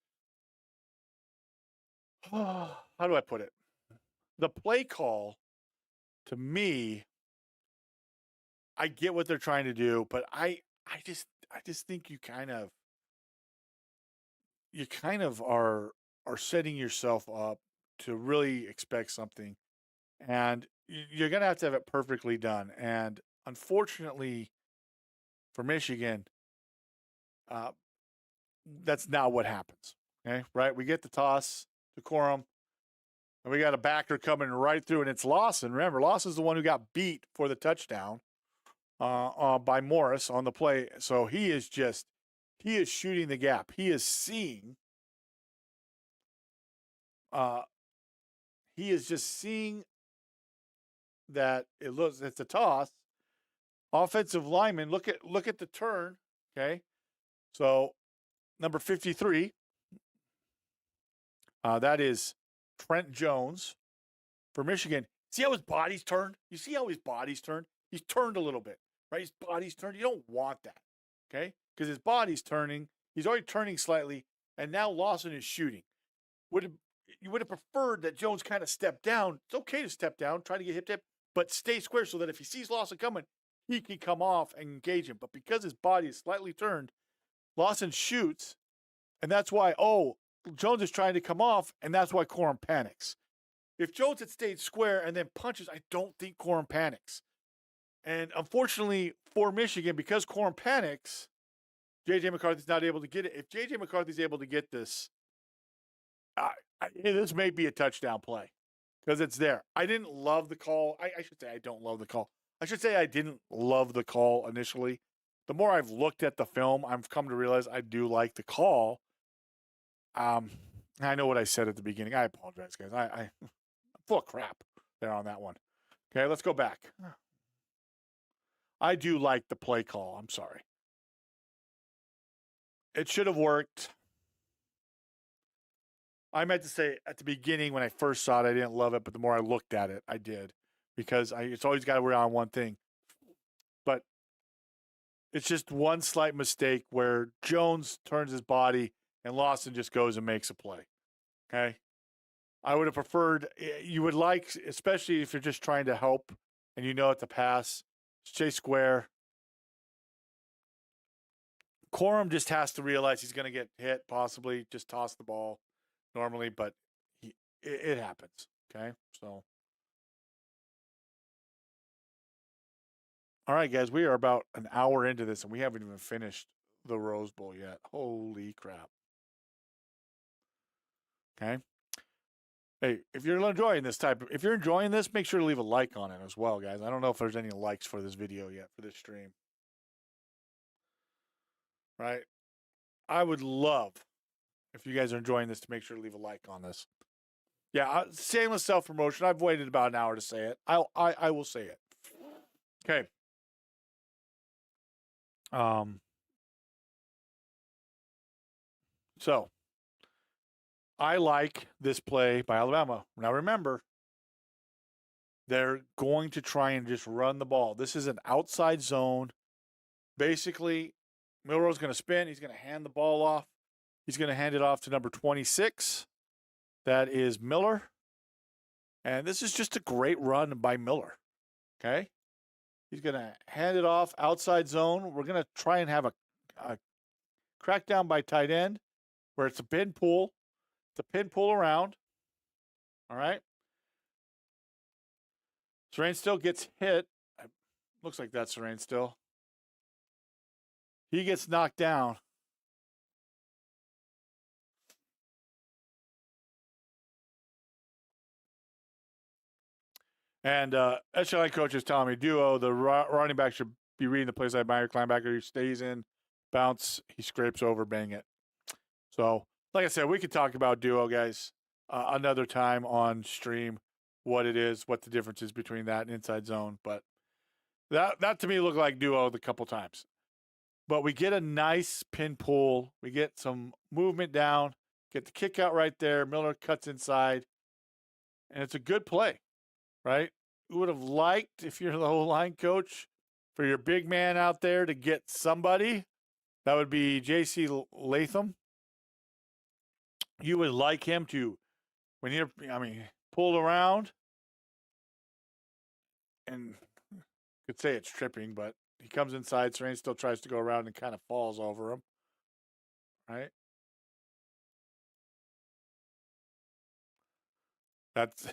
how do I put it? The play call, to me, I get what they're trying to do, but I just think you kind of are setting yourself up to really expect something, and you're gonna have to have it perfectly done. And unfortunately for Michigan, that's not what happens. Okay, right? We get the toss to Corum, and we got a backer coming right through, and it's Lawson. Remember, Lawson's the one who got beat for the touchdown by Morris on the play. So he is shooting the gap. He is seeing. He is just seeing that it's a toss. Offensive lineman, look at the turn. Okay, so number 53. That is Trent Jones for Michigan. See how his body's turned? You see how his body's turned? He's turned a little bit, right? His body's turned. You don't want that, okay? Because his body's turning. He's already turning slightly, and now Lawson is shooting. You would have preferred that Jones kind of step down. It's okay to step down, try to get hip to hip, but stay square so that if he sees Lawson coming, he can come off and engage him. But because his body is slightly turned, Lawson shoots, and that's why, Jones is trying to come off, and that's why Corum panics. If Jones had stayed square and then punches, I don't think Corum panics. And unfortunately for Michigan, because Corum panics, J.J. McCarthy's not able to get it. If J.J. McCarthy's able to get this, this may be a touchdown play because it's there. I didn't love the call. I should say I don't love the call. I should say I didn't love the call initially. The more I've looked at the film, I've come to realize I do like the call. I know what I said at the beginning. I apologize, guys. I'm full of crap there on that one. Okay, let's go back. I do like the play call. I'm sorry. It should have worked. I meant to say at the beginning when I first saw it, I didn't love it, but the more I looked at it, I did. Because it's always got to work on one thing. But it's just one slight mistake where Jones turns his body and Lawson just goes and makes a play. Okay? I would have preferred, you would like, especially if you're just trying to help and you know it's a pass, stay square. Corum just has to realize he's going to get hit, possibly just toss the ball normally, but it happens. Okay, so. All right, guys, we are about an hour into this, and we haven't even finished the Rose Bowl yet. Holy crap. Okay. Hey, if you're enjoying this, make sure to leave a like on it as well, guys. I don't know if there's any likes for this video yet, for this stream. Right? I would love, if you guys are enjoying this, to make sure to leave a like on this. Yeah, shameless self-promotion. I've waited about an hour to say it. I will say it. Okay. So I like this play by Alabama. Now remember, they're going to try and just run the ball. This is an outside zone. Basically, Milroe's going to spin. He's going to hand the ball off. He's going to hand it off to number 26. That is Miller. And this is just a great run by Miller. Okay? He's going to hand it off outside zone. We're going to try and have a crackdown by tight end where it's a pin pull. It's a pin pull around. All right? Serene still gets hit. Looks like that's Serene still. He gets knocked down. And SLI coach is telling me, duo, the running back should be reading the plays by your linebacker. He stays in, bounce, he scrapes over, bang it. So, like I said, we could talk about duo, guys, another time on stream, what it is, what the difference is between that and inside zone. But that to me looked like duo a couple times. But we get a nice pin pull. We get some movement down, get the kick out right there. Miller cuts inside, and it's a good play. Right? You would have liked, if you're the whole line coach, for your big man out there to get somebody. That would be J.C. Latham. You would like him to, when you're, pull around, and could say it's tripping, but he comes inside. Serene still tries to go around and kind of falls over him. Right? That's.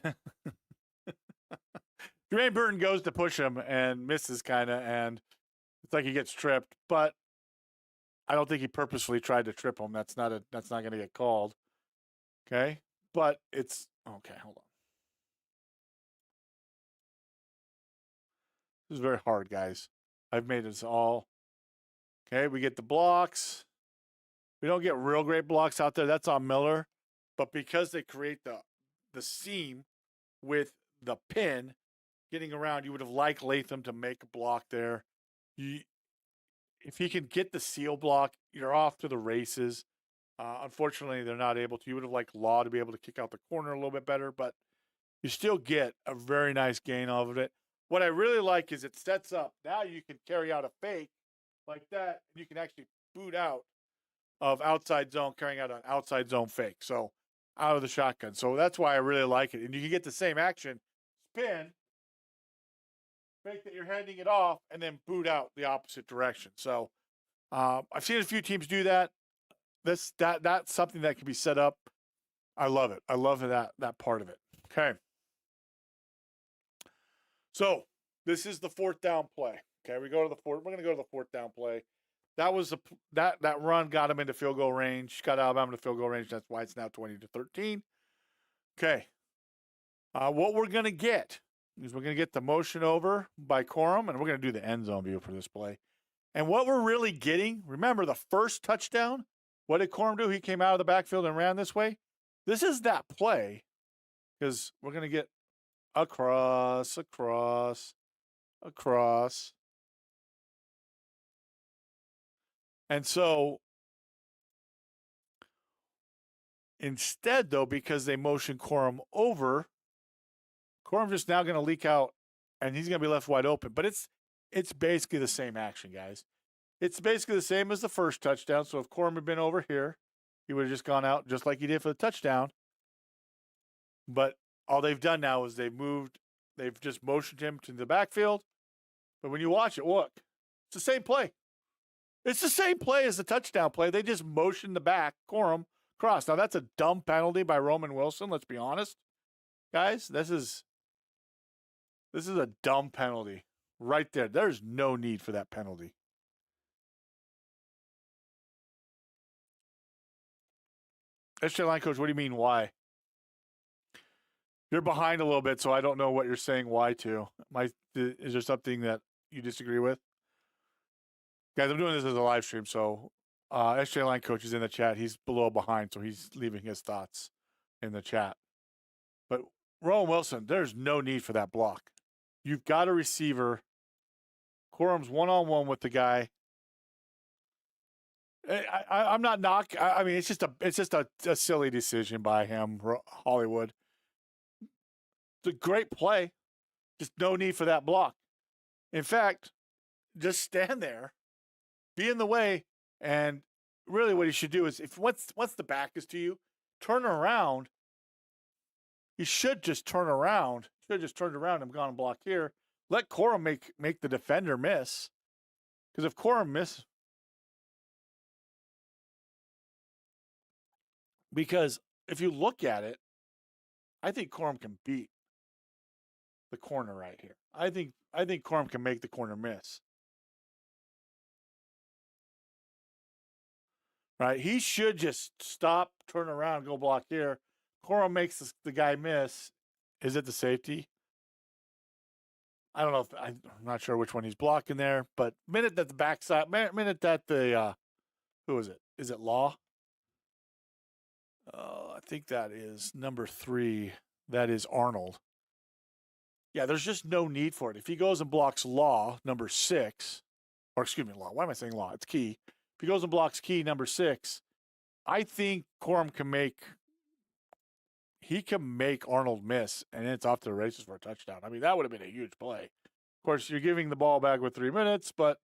Jermaine Burton goes to push him and misses kind of, and it's like he gets tripped. But I don't think he purposely tried to trip him. That's not going to get called. Okay, but it's okay. Hold on. This is very hard, guys. I've made this all. Okay, we get the blocks. We don't get real great blocks out there. That's on Miller, but because they create the seam with the pin getting around, you would have liked Latham to make a block there. If he can get the seal block, you're off to the races. Unfortunately, they're not able to. You would have liked Law to be able to kick out the corner a little bit better, but you still get a very nice gain off of it. What I really like is it sets up. Now you can carry out a fake like that, and you can actually boot out of outside zone, carrying out an outside zone fake. So out of the shotgun. So that's why I really like it. And you can get the same action, spin, fake that you're handing it off, and then boot out the opposite direction. So I've seen a few teams do that. That's something that can be set up. I love it. I love that part of it. Okay. So this is the fourth down play. Okay, we're going to go to the fourth down play. That was that run got him into field goal range. Got Alabama to field goal range. That's why it's now 20-13. Okay. What we're gonna get is we're gonna get the motion over by Corum, and we're gonna do the end zone view for this play. And what we're really getting, remember the first touchdown. What did Corum do? He came out of the backfield and ran this way. This is that play because we're gonna get across. And so instead, though, because they motion Corum over, Corum's just now going to leak out, and he's going to be left wide open. But it's basically the same action, guys. It's basically the same as the first touchdown. So if Corum had been over here, he would have just gone out just like he did for the touchdown. But all they've done now is they've just motioned him to the backfield. But when you watch it, look, it's the same play. It's the same play as the touchdown play. They just motioned the back, Corum, cross. Now, that's a dumb penalty by Roman Wilson, let's be honest. Guys, this is a dumb penalty right there. There's no need for that penalty. SJ line coach, what do you mean, why? You're behind a little bit, so I don't know what you're saying why to. Is there something that you disagree with? Guys, I'm doing this as a live stream, so SJ line coach is in the chat. He's behind, so he's leaving his thoughts in the chat. But Rowan Wilson, there's no need for that block. You've got a receiver. Corum's one-on-one with the guy. I'm not I mean, it's just a silly decision by him, Hollywood. It's a great play, just no need for that block. In fact, just stand there, be in the way, and really what he should do is if once the back is to you, turn around. He should just turn around. Should have just turned around and gone and block here. Let Corum make the defender miss. Because if Corum miss, because if you look at it, I think Corum can beat the corner right here. I think Corum can make the corner miss. Right? He should just stop, turn around, go block here. Corum makes the guy miss. Is it the safety? I don't know if I'm not sure which one he's blocking there, but minute that the backside, minute that the who is it? Is it Law? I think that is number 3. That is Arnold. Yeah, there's just no need for it. If he goes and blocks Law, number 6, or excuse me, Law. Why am I saying Law? It's Key. If he goes and blocks Key, number 6, I think Corum can make Arnold miss, and it's off to the races for a touchdown. I mean, that would have been a huge play. Of course, you're giving the ball back with 3 minutes, but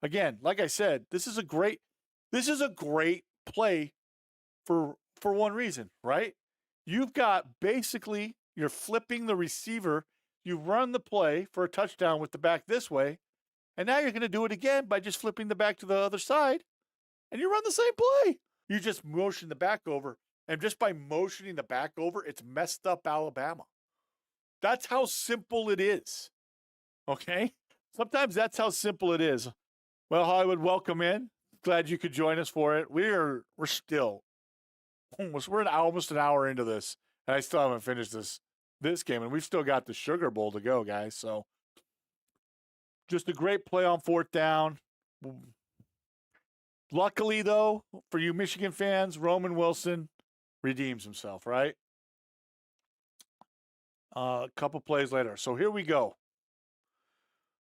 again, like I said, this is a great play for one reason, right? You've got basically you're flipping the receiver. You run the play for a touchdown with the back this way, and now you're going to do it again by just flipping the back to the other side, and you run the same play. You just motion the back over, and just by motioning the back over, it's messed up Alabama. That's how simple it is. Okay? Sometimes that's how simple it is. Well, Hollywood, welcome in. Glad you could join us for it. We're still almost an hour into this, and I still haven't finished this game, and we've still got the Sugar Bowl to go, guys. So just a great play on 4th down. Luckily, though, for you Michigan fans, Roman Wilson redeems himself, right? A couple plays later. So here we go.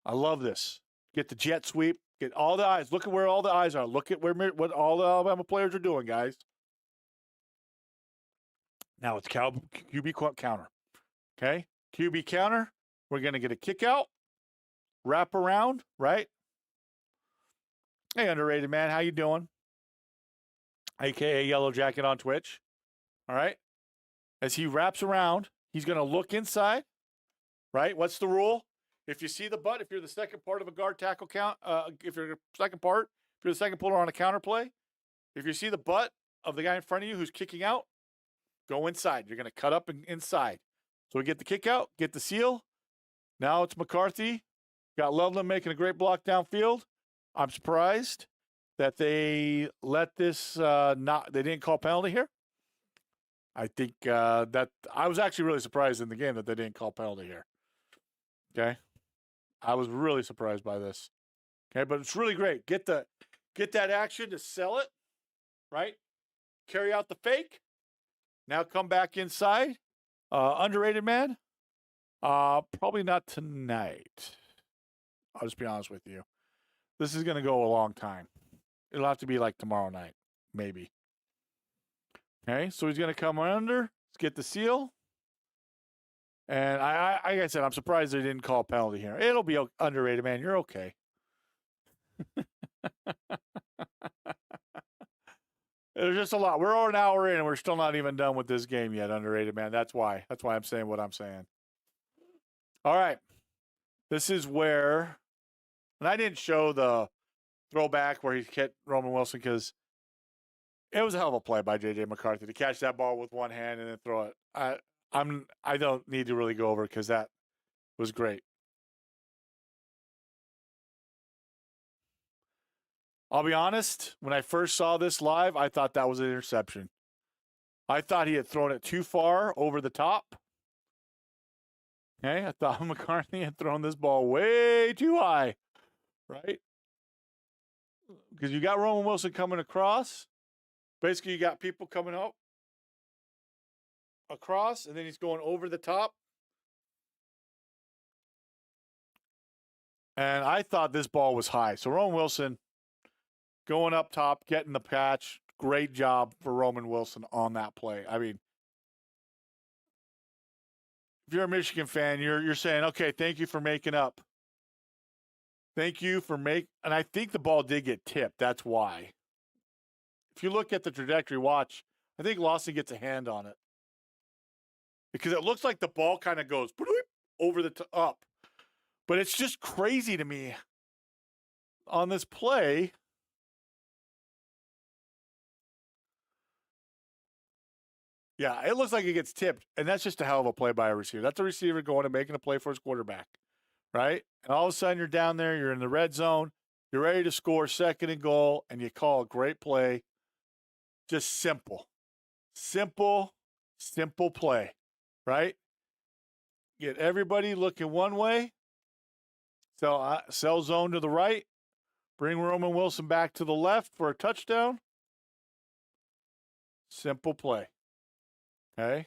I love this. Get the jet sweep. Get all the eyes. Look at where all the eyes are. Look at what all the Alabama players are doing, guys. Now it's QB counter. Okay? QB counter. We're going to get a kick out. Wrap around, right? Hey, underrated man. How you doing? AKA Yellow Jacket on Twitch. All right? As he wraps around, he's going to look inside, right? What's the rule? If you see the butt, if you're the second part of a guard tackle count, if you're the second puller on a counter play, if you see the butt of the guy in front of you who's kicking out, go inside. You're going to cut up inside. So we get the kick out, get the seal. Now it's McCarthy. Got Loveland making a great block downfield. I'm surprised that they let this they didn't call penalty here. I think that I was actually really surprised in the game that they didn't call penalty here. Okay. I was really surprised by this. Okay, but it's really great. Get that action to sell it, right? Carry out the fake. Now come back inside. Underrated man? Probably not tonight. I'll just be honest with you. This is going to go a long time. It'll have to be like tomorrow night, maybe. Okay, so he's going to come under. Let's get the seal. And like I said, I'm surprised they didn't call penalty here. It'll be underrated, man. You're okay. There's just a lot. We're an hour in, and we're still not even done with this game yet, underrated, man. That's why I'm saying what I'm saying. All right. This is where, and I didn't show the throwback where he hit Roman Wilson because it was a hell of a play by J.J. McCarthy to catch that ball with one hand and then throw it. I don't need to really go over because that was great. I'll be honest, when I first saw this live, I thought that was an interception. I thought he had thrown it too far over the top. Okay, I thought McCarthy had thrown this ball way too high, right? Because you got Roman Wilson coming across. Basically, you got people coming up across, and then he's going over the top. And I thought this ball was high. So Roman Wilson, going up top, getting the catch. Great job for Roman Wilson on that play. I mean, if you're a Michigan fan, you're saying, okay, thank you for making up. Thank you for and I think the ball did get tipped. That's why. If you look at the trajectory, watch, I think Lawson gets a hand on it. Because it looks like the ball kind of goes over the up. But it's just crazy to me on this play. Yeah, it looks like it gets tipped, and that's just a hell of a play by a receiver. That's a receiver going and making a play for his quarterback, right? And all of a sudden you're down there, you're in the red zone, you're ready to score 2nd and goal, and you call a great play. Just simple play, right? Get everybody looking one way, sell zone to the right, bring Roman Wilson back to the left for a touchdown. Simple play. Okay.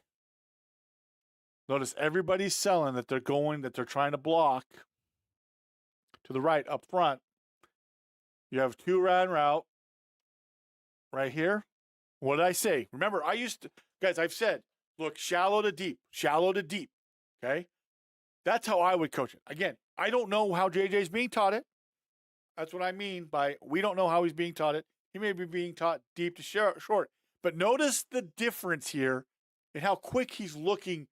Notice everybody's selling that they're trying to block to the right up front. You have 2-round route right here. What did I say? Remember, guys, I've said, look, shallow to deep. Okay. That's how I would coach it. Again, I don't know how JJ's being taught it. That's what I mean by we don't know how he's being taught it. He may be being taught deep to short. But notice the difference here in how quick he's looking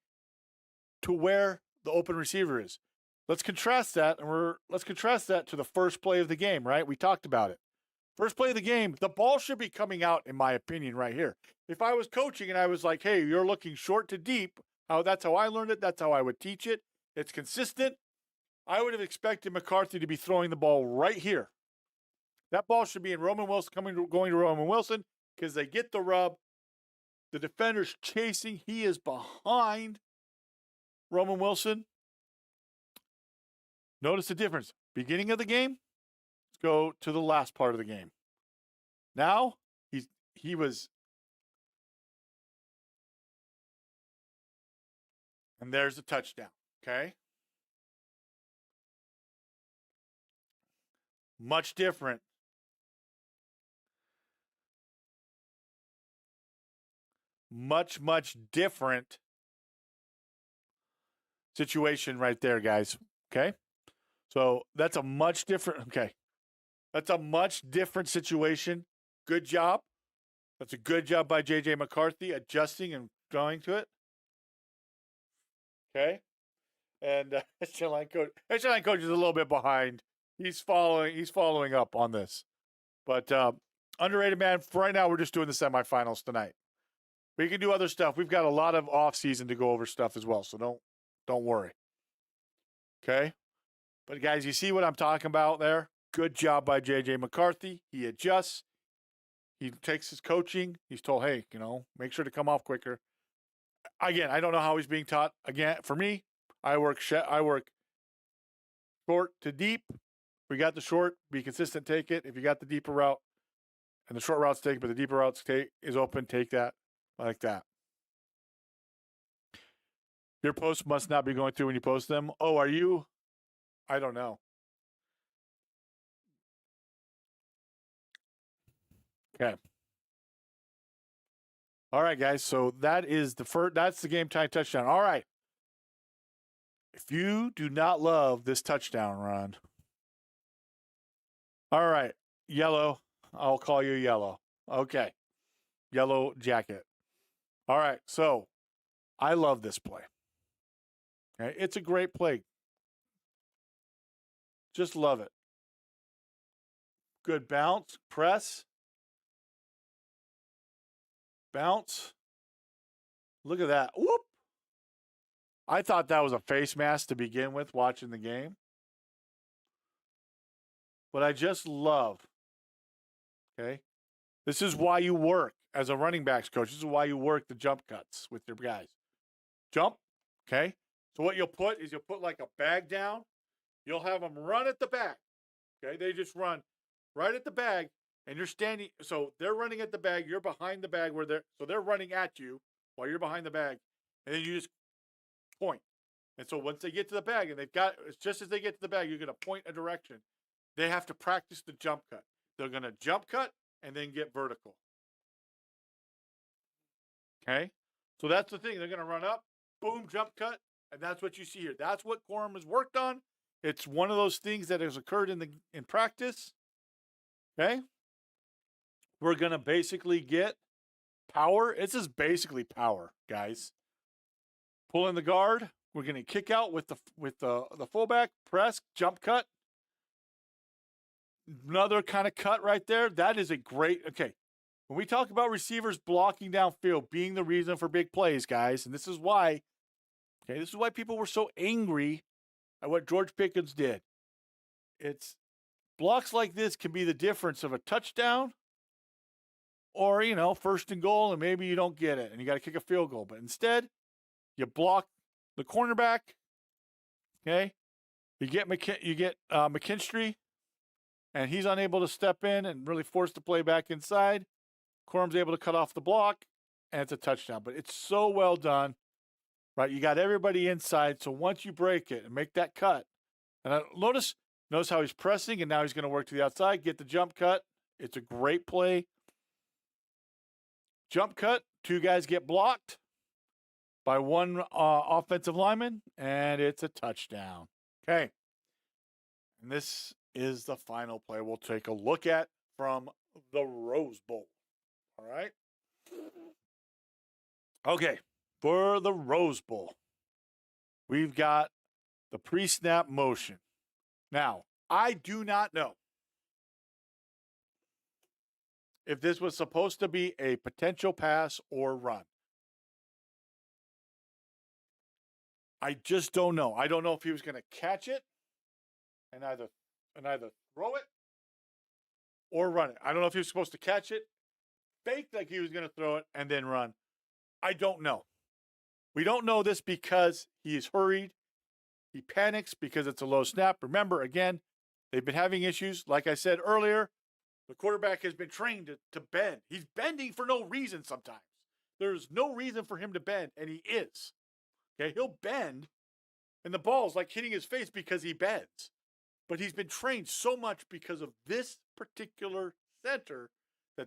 to where the open receiver is. Let's contrast that to the first play of the game, right? We talked about it. First play of the game, the ball should be coming out, in my opinion, right here. If I was coaching and I was like, hey, you're looking short to deep, that's how I learned it. That's how I would teach it. It's consistent. I would have expected McCarthy to be throwing the ball right here. That ball should be in Roman Wilson, going to Roman Wilson, because they get the rub. The defender's chasing. He is behind Roman Wilson. Notice the difference. Beginning of the game, let's go to the last part of the game. Now, he was, and there's the touchdown, okay? Much different. Much different situation right there, guys. Okay? So that's a much different situation. Good job. That's a good job by JJ McCarthy adjusting and going to it. Okay? And Line coach is a little bit behind. He's following up on this. But underrated, man. For right now, we're just doing the semifinals tonight. We can do other stuff. We've got a lot of off season to go over stuff as well, so don't worry. Okay? But guys, you see what I'm talking about there? Good job by JJ McCarthy. He adjusts. He takes his coaching. He's told, hey, make sure to come off quicker. Again, I don't know how he's being taught. Again, for me, I work short to deep. If we got the short, be consistent, take it. If you got the deeper route, and the short route's take, but the deeper route is open, take that. Like that. Your posts must not be going through when you post them. Oh, are you? I don't know. Okay. All right, guys. So that is that's the game time touchdown. All right. If you do not love this touchdown run, all right, yellow. I'll call you yellow. Okay. Yellow jacket. All right. So I love this play. Okay. It's a great play. Just love it. Good bounce, press. Bounce. Look at that. Whoop. I thought that was a face mask to begin with watching the game. But I just love, okay? This is why you work as a running backs coach. This is why you work the jump cuts with your guys. Jump, okay? So what you'll put like a bag down. You'll have them run at the bag, okay? They just run right at the bag, and you're standing. So they're running at the bag. You're behind the bag so they're running at you while you're behind the bag, and then you just point. And so once they get to the bag, and just as they get to the bag, you're going to point a direction. They have to practice the jump cut. they're going to jump cut and then get vertical. Okay? So that's the thing. They're going to run up, boom, jump cut, and that's what you see here. That's what Corum has worked on. It's one of those things that has occurred in practice. Okay? We're going to basically get power. This is basically power, guys. Pull in the guard. We're going to kick out with the fullback, press, jump cut. Another kind of cut right there. That is a great, okay. When we talk about receivers blocking downfield being the reason for big plays, guys, and this is why people were so angry at what George Pickens did. It's blocks like this can be the difference of a touchdown or, first and goal, and maybe you don't get it and you got to kick a field goal. But instead, you block the cornerback, okay? You get McKinstry, and he's unable to step in and really force the play back inside. Corum's able to cut off the block, and it's a touchdown. But it's so well done, right? You got everybody inside, so once you break it and make that cut, and notice how he's pressing, and now he's going to work to the outside, get the jump cut. It's a great play. Jump cut, two guys get blocked by one offensive lineman, and it's a touchdown. Okay. And this is the final play we'll take a look at from the Rose Bowl. All right. Okay. For the Rose Bowl, we've got the pre-snap motion. Now, I do not know if this was supposed to be a potential pass or run. I just don't know. I don't know if he was going to catch it and either throw it or run it. I don't know if he was supposed to catch it, fake like he was going to throw it, and then run. I don't know. We don't know this because he is hurried. He panics because it's a low snap. Remember, again, they've been having issues. Like I said earlier, the quarterback has been trained to bend. He's bending for no reason sometimes. There's no reason for him to bend, and he is. Okay, he'll bend, and the ball's like hitting his face because he bends. But he's been trained so much because of this particular center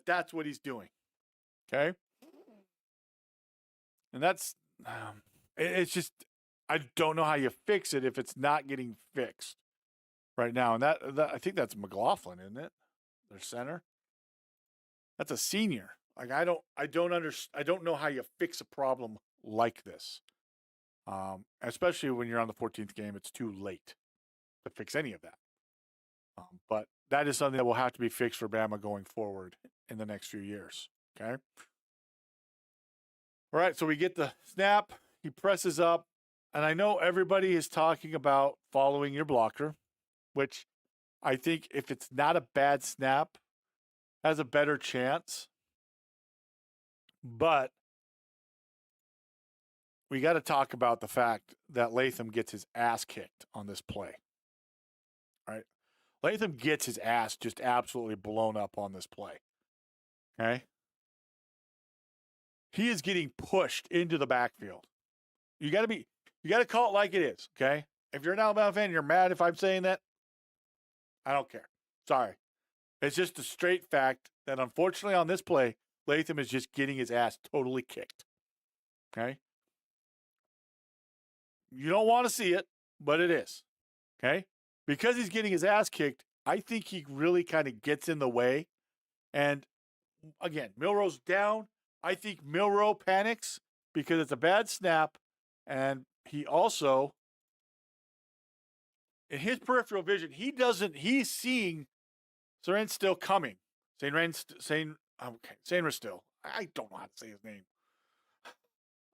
that's what he's doing. Okay? And it's just, I don't know how you fix it if it's not getting fixed right now. And that I think that's McLaughlin, isn't it? Their center. That's a senior. Like I don't know how you fix a problem like this. Especially when you're on the 14th game, it's too late to fix any of that. But that is something that will have to be fixed for Bama going forward in the next few years. Okay. All right. So we get the snap. He presses up. And I know everybody is talking about following your blocker, which I think if it's not a bad snap, has a better chance. But we got to talk about the fact that Latham gets his ass kicked on this play. All right. Latham gets his ass just absolutely blown up on this play. Okay. He is getting pushed into the backfield. You got to call it like it is. Okay. If you're an Alabama fan, you're mad if I'm saying that. I don't care. Sorry. It's just a straight fact that unfortunately on this play, Latham is just getting his ass totally kicked. Okay. You don't want to see it, but it is. Okay. Because he's getting his ass kicked, I think he really kind of gets in the way. And again, Milroe's down. I think Milroe panics because it's a bad snap. And he also, in his peripheral vision, he's seeing Sarin still coming. Sainra still. I don't know how to say his name.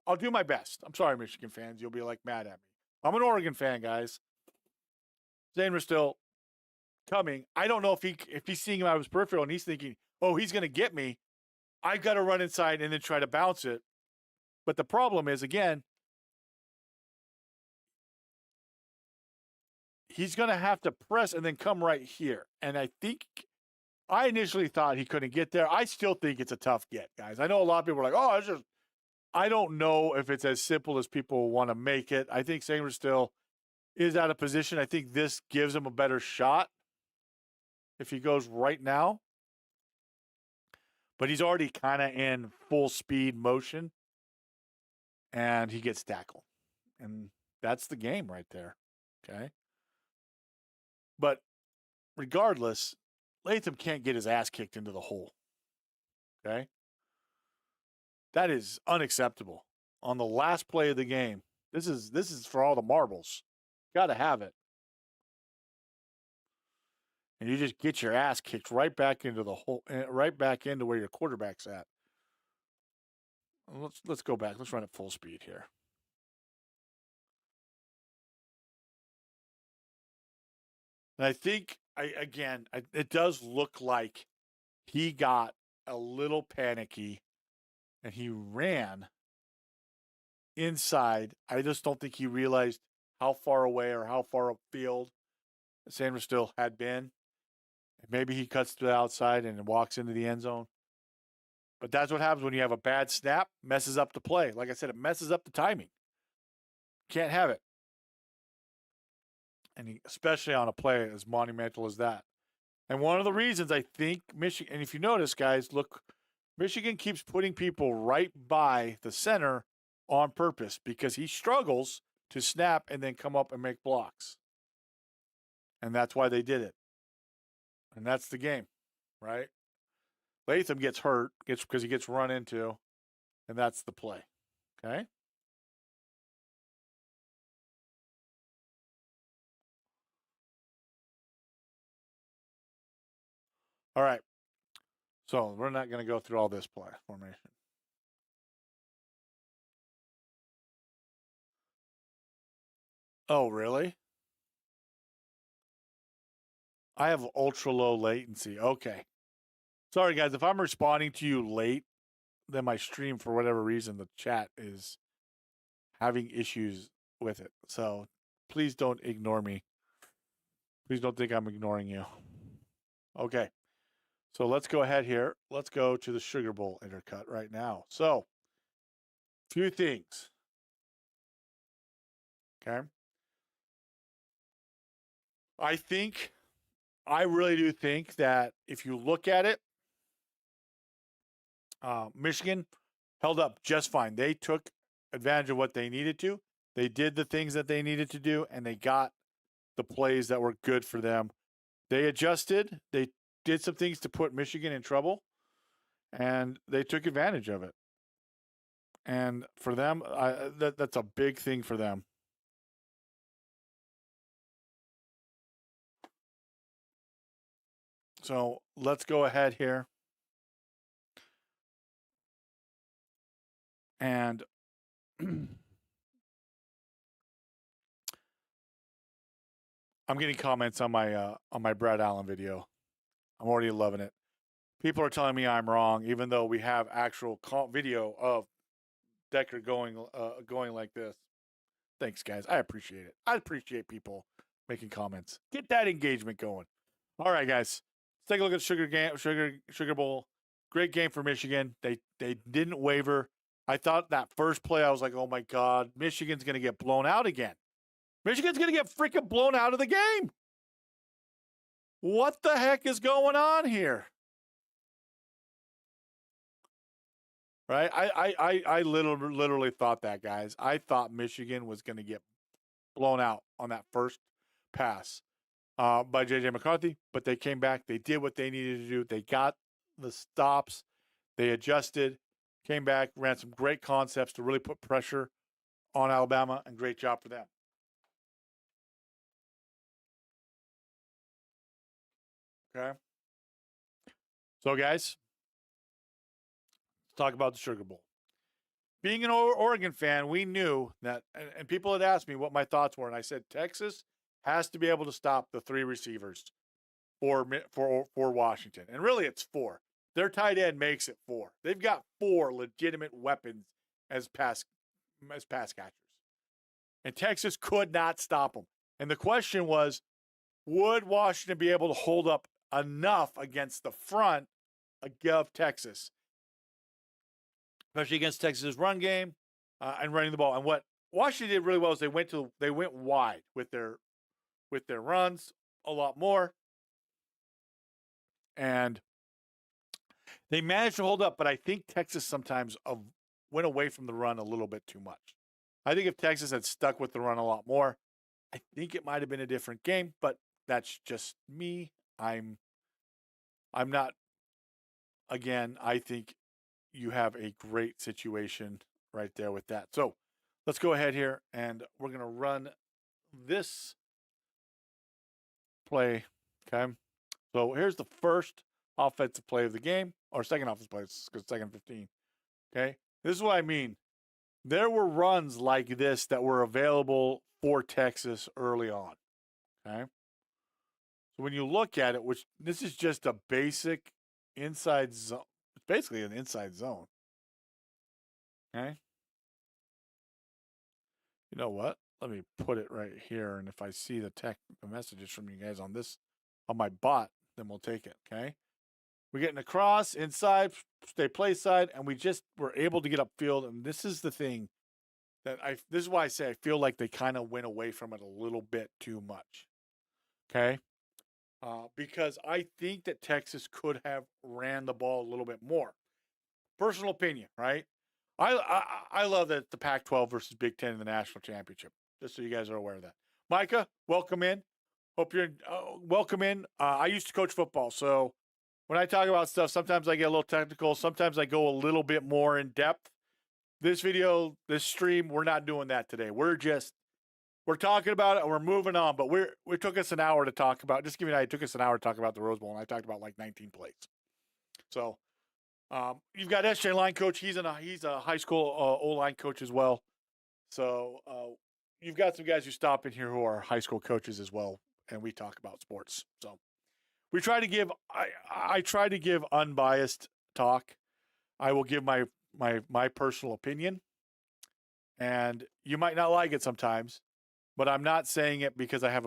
I'll do my best. I'm sorry, Michigan fans. You'll be like mad at me. I'm an Oregon fan, guys. Sainra still coming. I don't know if he's seeing him out of his peripheral and he's thinking, oh, he's going to get me. I've got to run inside and then try to bounce it. But the problem is, again, he's going to have to press and then come right here. And I initially thought he couldn't get there. I still think it's a tough get, guys. I know a lot of people are like, oh, it's just, I don't know if it's as simple as people want to make it. I think Sanger still is out of position. I think this gives him a better shot if he goes right now. but he's already kind of in full speed motion, and he gets tackled. And that's the game right there. Okay. But regardless, Latham can't get his ass kicked into the hole. Okay. That is unacceptable. On the last play of the game, this is for all the marbles. Got to have it. And you just get your ass kicked right back into the hole, right back into where your quarterback's at. Let's go back. Let's run at full speed here. And I think it does look like he got a little panicky and he ran inside. I just don't think he realized how far away or how far upfield Sanders still had been. Maybe he cuts to the outside and walks into the end zone. But that's what happens when you have a bad snap, messes up the play. Like I said, it messes up the timing. Can't have it. And especially on a play as monumental as that. And one of the reasons I think Michigan, and if you notice, guys, look, Michigan keeps putting people right by the center on purpose because he struggles to snap and then come up and make blocks. And that's why they did it. And that's the game, right? Latham gets hurt because he gets run into, and that's the play. Okay? All right. So we're not going to go through all this play formation. Oh, really? I have ultra low latency. Okay. Sorry, guys. If I'm responding to you late, then my stream, for whatever reason, the chat is having issues with it. So please don't ignore me. Please don't think I'm ignoring you. Okay. So let's go ahead here. Let's go to the Sugar Bowl intercut right now. So, few things. Okay. I really do think that if you look at it, Michigan held up just fine. They took advantage of what they needed to. They did the things that they needed to do, and they got the plays that were good for them. They adjusted. They did some things to put Michigan in trouble, and they took advantage of it. And for them, that's a big thing for them. So let's go ahead here. And I'm getting comments on my Brad Allen video. I'm already loving it. People are telling me I'm wrong, even though we have actual video of Decker going like this. Thanks, guys. I appreciate it. I appreciate people making comments. Get that engagement going. All right, guys. Let's take a look at Sugar Bowl. Great game for Michigan. They didn't waver. I thought that first play, I was like, oh my God, Michigan's going to get blown out again. Michigan's going to get freaking blown out of the game. What the heck is going on here? Right? I literally thought that, guys. I thought Michigan was going to get blown out on that first pass by J.J. McCarthy, but they came back. They did what they needed to do. They got the stops. They adjusted, came back, ran some great concepts to really put pressure on Alabama, and great job for them. Okay. So, guys, let's talk about the Sugar Bowl. Being an Oregon fan, we knew that, and people had asked me what my thoughts were, and I said Texas has to be able to stop the three receivers for Washington, and really it's four. Their tight end makes it four. They've got four legitimate weapons as pass catchers, and Texas could not stop them. And the question was, would Washington be able to hold up enough against the front of Texas, especially against Texas' run game and running the ball? And what Washington did really well is they went wide with their runs a lot more, and They managed to hold up, but I think Texas sometimes went away from the run a little bit too much. I think if Texas had stuck with the run a lot more, I think it might have been a different game, but that's just me. I'm not, again, I think you have a great situation right there with that. So let's go ahead here and we're going to run this play. Okay. So here's the first offensive play of the game, or second offensive play, because second 15. Okay. This is what I mean. There were runs like this that were available for Texas early on. Okay. So when you look at it, which this is just a basic inside zone, it's basically an inside zone. Okay. You know what? Let me put it right here. And if I see the messages from you guys on my bot, then we'll take it. Okay. We're getting across inside, stay play side, and we just were able to get upfield. And this is the thing this is why I say I feel like they kind of went away from it a little bit too much. Okay. Because I think that Texas could have ran the ball a little bit more. Personal opinion, right? I love that the Pac-12 versus Big Ten in the national championship. Just so you guys are aware of that. Micah, welcome in. Hope you're welcome in. I used to coach football, so when I talk about stuff, sometimes I get a little technical. Sometimes I go a little bit more in depth. This video, this stream, we're not doing that today. We're talking about it and we're moving on. But it took us an hour to talk about. Just give me an idea. It took us an hour to talk about the Rose Bowl, and I talked about like 19 plays. So you've got SJ line coach. He's a high school O-line coach as well. So you've got some guys who stop in here who are high school coaches as well, and we talk about sports. So we try to give I try to give unbiased talk. I will give my personal opinion, and you might not like it sometimes, but I'm not saying it because I have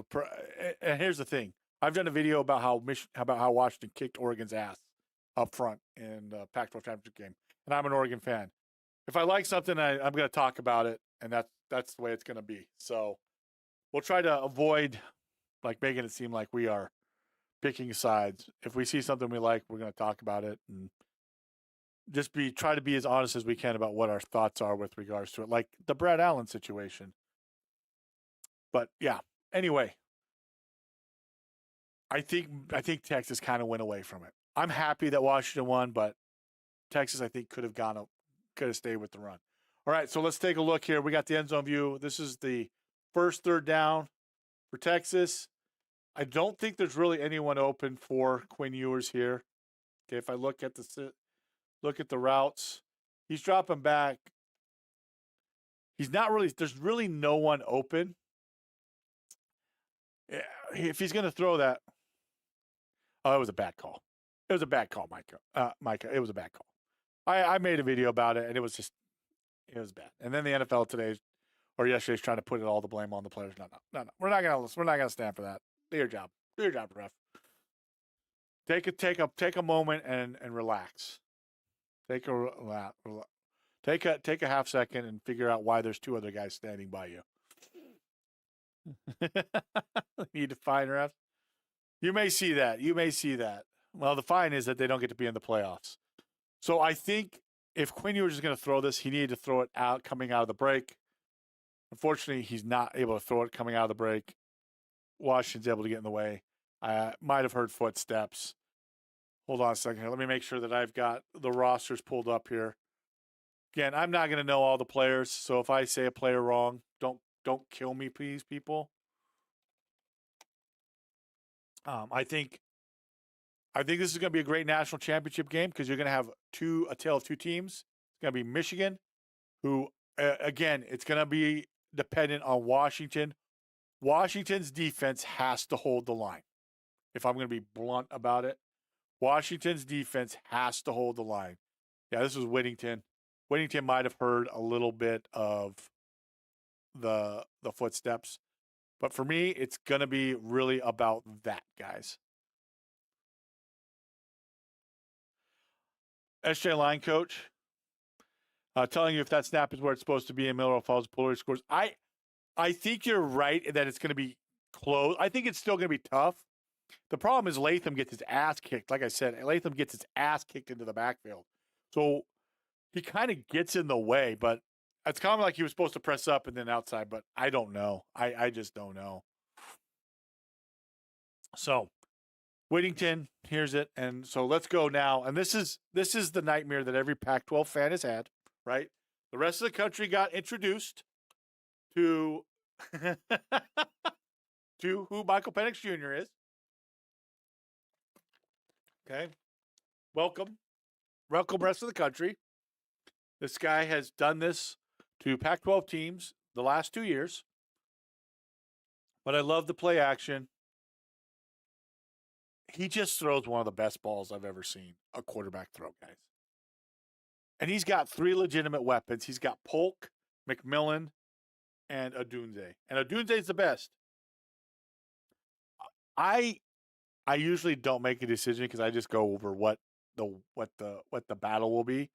and here's the thing. I've done a video about how Washington kicked Oregon's ass up front in the Pac-12 championship game, and I'm an Oregon fan. If I like something, I'm going to talk about it, and that's the way it's going to be. So we'll try to avoid like making it seem like we are picking sides. If we see something we like, we're going to talk about it and just try to be as honest as we can about what our thoughts are with regards to it, like the Brad Allen situation. But yeah, anyway, I think Texas kind of went away from it. I'm happy that Washington won, but Texas, I think, could have stayed with the run. All right, so let's take a look here. We got the end zone view. This is the first third down for Texas. I don't think there's really anyone open for Quinn Ewers here. Okay, if I look at the routes, he's dropping back. He's not really. There's really no one open. If he's going to throw that, it was a bad call. It was a bad call, Micah. Micah, it was a bad call. I made a video about it, and it was bad. And then the NFL today or yesterday's trying to put all the blame on the players. No. We're not gonna stand for that. Do your job. Do your job, ref. Take a moment and relax. Take a half second and figure out why there's two other guys standing by you. Need to fine refs. You may see that. Well, the fine is that they don't get to be in the playoffs. So I think if Quinn Ewers is going to throw this, he needed to throw it out coming out of the break. Unfortunately, he's not able to throw it coming out of the break. Washington's able to get in the way. I might have heard footsteps. Hold on a second here. Let me make sure that I've got the rosters pulled up here. Again, I'm not going to know all the players, so if I say a player wrong, don't kill me, please, people. I think this is going to be a great national championship game because you're going to have a tale of two teams. It's going to be Michigan, who, again, it's going to be dependent on Washington. Washington's defense has to hold the line. If I'm going to be blunt about it, Washington's defense has to hold the line. Yeah, this was Whittington. Whittington might have heard a little bit of the footsteps. But for me, it's going to be really about that, guys. SJ line coach telling you if that snap is where it's supposed to be in Miller Falls Pullery scores. I think you're right that it's going to be close. I think it's still going to be tough. The problem is Latham gets his ass kicked. Like I said, Latham gets his ass kicked into the backfield. So he kind of gets in the way, but it's kind of like he was supposed to press up and then outside, but I don't know. I just don't know. So Whittington hears it, and so let's go now. And this is the nightmare that every Pac-12 fan has had, right? The rest of the country got introduced to to who Michael Penix Jr. is. Okay. Welcome, rest of the country. This guy has done this to Pac-12 teams the last 2 years. But I love the play action. He just throws one of the best balls I've ever seen a quarterback throw, guys. And he's got 3 legitimate weapons. He's got Polk, McMillan, and Odunze. And Odunze's the best. I usually don't make a decision because I just go over what the battle will be.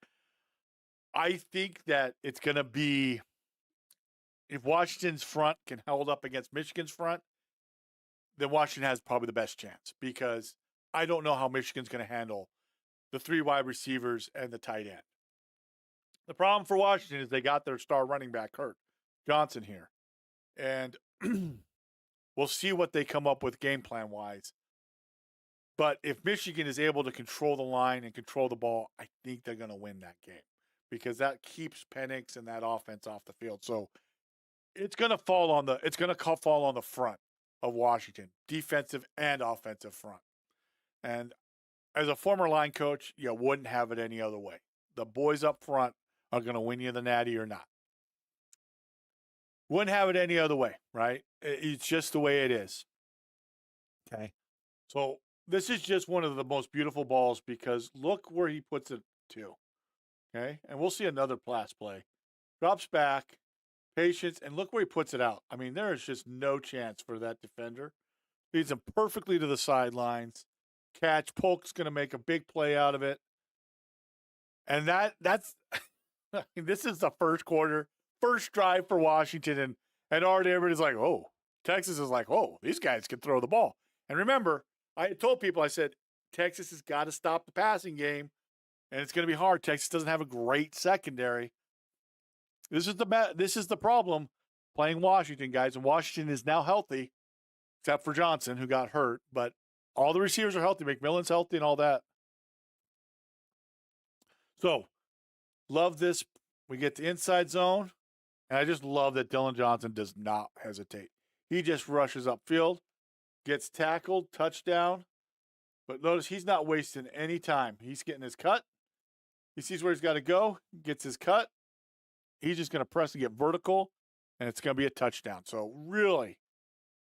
I think that it's going to be, if Washington's front can hold up against Michigan's front, then Washington has probably the best chance, because I don't know how Michigan's going to handle the 3 wide receivers and the tight end. The problem for Washington is they got their star running back hurt, Johnson, here. And we'll see what they come up with game plan wise. But if Michigan is able to control the line and control the ball, I think they're going to win that game, because that keeps Penix and that offense off the field. So it's going to fall on the front of Washington, defensive and offensive front. And as a former line coach, you wouldn't have it any other way. The boys up front are going to win you the natty or not. Wouldn't have it any other way, right? It's just the way it is. Okay. So this is just one of the most beautiful balls, because look where he puts it to. Okay. And we'll see another pass play. Drops back, patience, and look where he puts it out. I mean, there is just no chance for that defender. Leads him perfectly to the sidelines. Catch. Polk's going to make a big play out of it. And that's I mean, this is the first quarter, first drive for Washington, and already everybody's like, oh, Texas is like, oh, these guys can throw the ball. And remember, I told people, I said, Texas has got to stop the passing game, and it's going to be hard. Texas doesn't have a great secondary. This is the problem playing Washington, guys. And Washington is now healthy, except for Johnson, who got hurt. But all the receivers are healthy. McMillan's healthy and all that. So, love this. We get the inside zone, and I just love that Dylan Johnson does not hesitate. He just rushes upfield, gets tackled, touchdown. But notice he's not wasting any time. He's getting his cut. He sees where he's got to go, gets his cut. He's just going to press and get vertical, and it's going to be a touchdown. So really,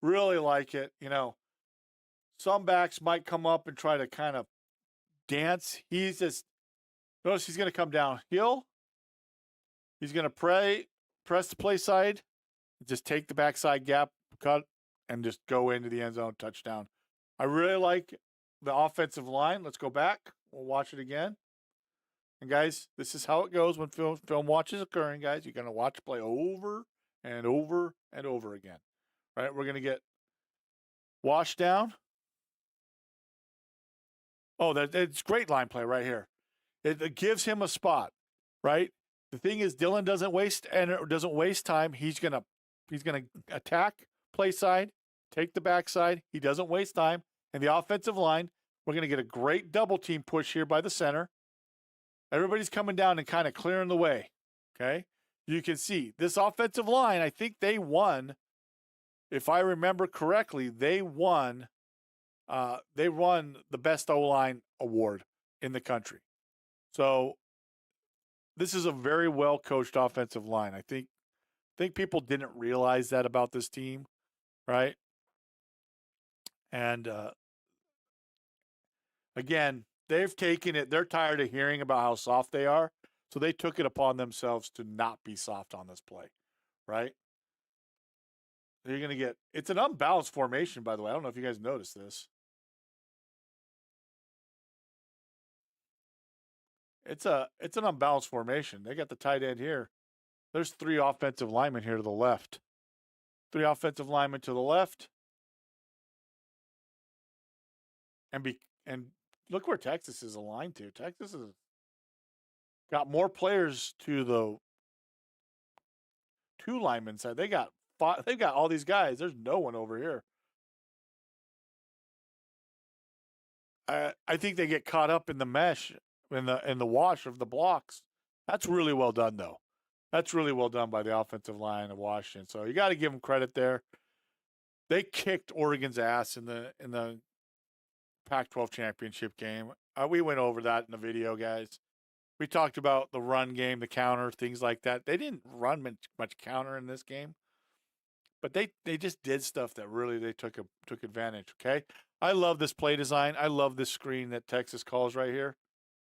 really like it. You know, some backs might come up and try to kind of dance. He's just, notice he's going to come downhill. He's going to press the play side, just take the backside gap cut, and just go into the end zone, touchdown. I really like the offensive line. Let's go back. We'll watch it again. And guys, this is how it goes when film watch is occurring, guys. You're going to watch play over and over and over again. Right? We're going to get washed down. Oh, it's great line play right here. It gives him a spot, right? The thing is, Dylan doesn't waste time. He's gonna attack play side, take the backside. He doesn't waste time. And the offensive line, we're gonna get a great double team push here by the center. Everybody's coming down and kind of clearing the way. Okay, you can see this offensive line. I think they won, if I remember correctly. They won the best O-line award in the country. So this is a very well coached offensive line. I think people didn't realize that about this team, right? And again, they've taken it. They're tired of hearing about how soft they are, so they took it upon themselves to not be soft on this play, right? You're going to get, it's an unbalanced formation, by the way. I don't know if you guys noticed this. It's an unbalanced formation. They got the tight end here. There's 3 offensive linemen here to the left. 3 offensive linemen to the left. and look where Texas is aligned to. Texas has got more players to the two linemen side. They've got all these guys. There's no one over here. I think they get caught up in the mesh in the wash of the blocks. That's really well done though. That's really well done by the offensive line of Washington. So you got to give them credit there. They kicked Oregon's ass in the Pac-12 championship game. We went over that in the video, guys. We talked about the run game, the counter, things like that. They didn't run much counter in this game, but they just did stuff that really they took advantage. Okay, I love this play design. I love this screen that Texas calls right here.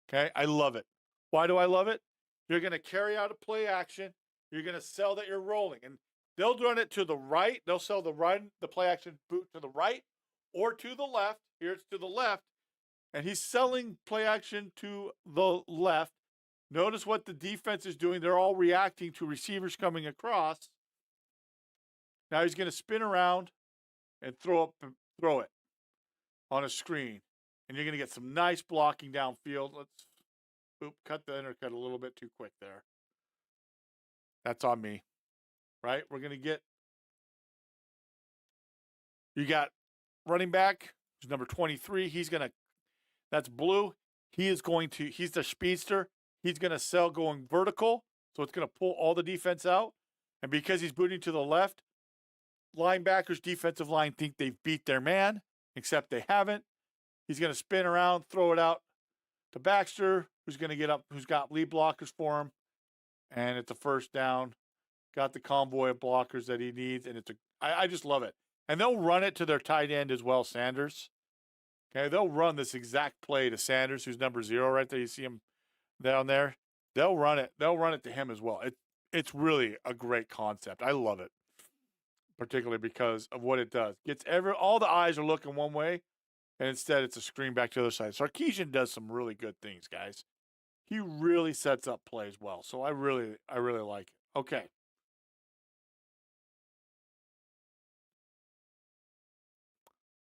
Okay, I love it. Why do I love it? You're going to carry out a play action. You're going to sell that you're rolling, and they'll run it to the right. They'll sell the play action boot to the right or to the left. Here it's to the left, and he's selling play action to the left. Notice what the defense is doing. They're all reacting to receivers coming across. Now he's going to spin around and throw it on a screen, and you're going to get some nice blocking downfield. Cut the intercut a little bit too quick there. That's on me, right? We're going to get, you got running back, who's number 23. That's blue. He's the speedster. He's going to sell going vertical, so it's going to pull all the defense out. And because he's booting to the left, linebackers, defensive line think they've beat their man, except they haven't. He's going to spin around, throw it out to Baxter, who's going to get up, who's got lead blockers for him. And it's a first down. Got the convoy of blockers that he needs. And I just love it. And they'll run it to their tight end as well, Sanders. Okay, they'll run this exact play to Sanders, who's number 0 right there. You see him down there. They'll run it to him as well. It's really a great concept. I love it, particularly because of what it does. All the eyes are looking one way, and instead it's a screen back to the other side. Sarkisian does some really good things, guys. He really sets up plays well. So I really like it. Okay.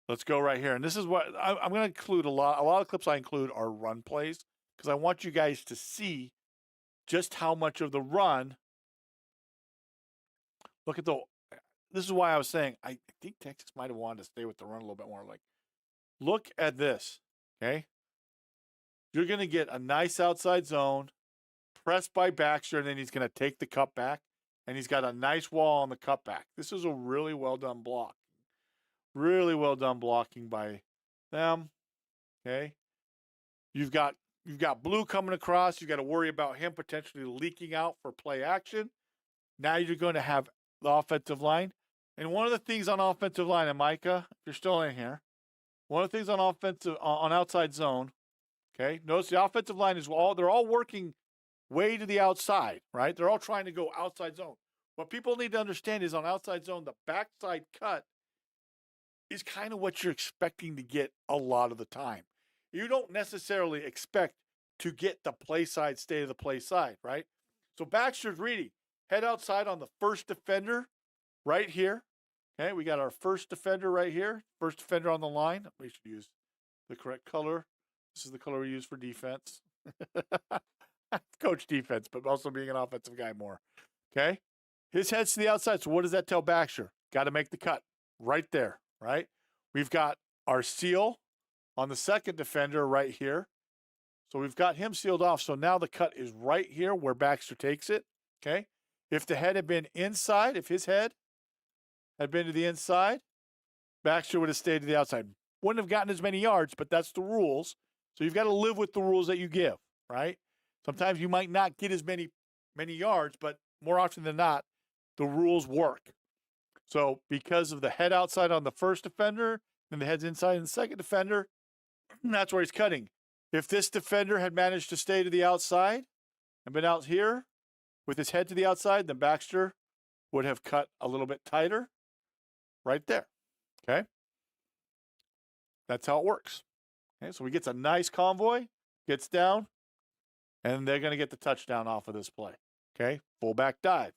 Let's go right here. And this is what I'm going to include a lot of clips I include are run plays because I want you guys to see just how much of the run. This is why I was saying I think Texas might have wanted to stay with the run a little bit more. Like, look at this. Okay. You're going to get a nice outside zone pressed by Baxter, and then he's going to take the cutback, and he's got a nice wall on the cutback. This is a really well done block. Really well done blocking by them. Okay. You've got Blue coming across. You got to worry about him potentially leaking out for play action. Now you're going to have the offensive line. And one of the things on offensive line, and Micah, if you're still in here, one of the things on outside zone, okay, notice the offensive line they're all working way to the outside, right? They're all trying to go outside zone. What people need to understand is on outside zone, the backside cut is kind of what you're expecting to get a lot of the time. You don't necessarily expect to get the play side, stay to the play side, right? So Baxter's reading. Head outside on the first defender right here. Okay, we got our first defender right here. First defender on the line. We should use the correct color. This is the color we use for defense. Coach defense, but also being an offensive guy more. Okay, his head's to the outside. So what does that tell Baxter? Got to make the cut right there, right? We've got our seal on the second defender right here. So we've got him sealed off. So now the cut is right here where Baxter takes it. Okay. If the head had been inside, if his head had been to the inside, Baxter would have stayed to the outside. Wouldn't have gotten as many yards, but that's the rules. So you've got to live with the rules that you give, right? Sometimes you might not get as many yards, but more often than not, the rules work. So because of the head outside on the first defender and the head's inside on the second defender, that's where he's cutting. If this defender had managed to stay to the outside and been out here with his head to the outside, then Baxter would have cut a little bit tighter right there. Okay. That's how it works. Okay. So he gets a nice convoy, gets down, and they're going to get the touchdown off of this play. Okay. Fullback dive.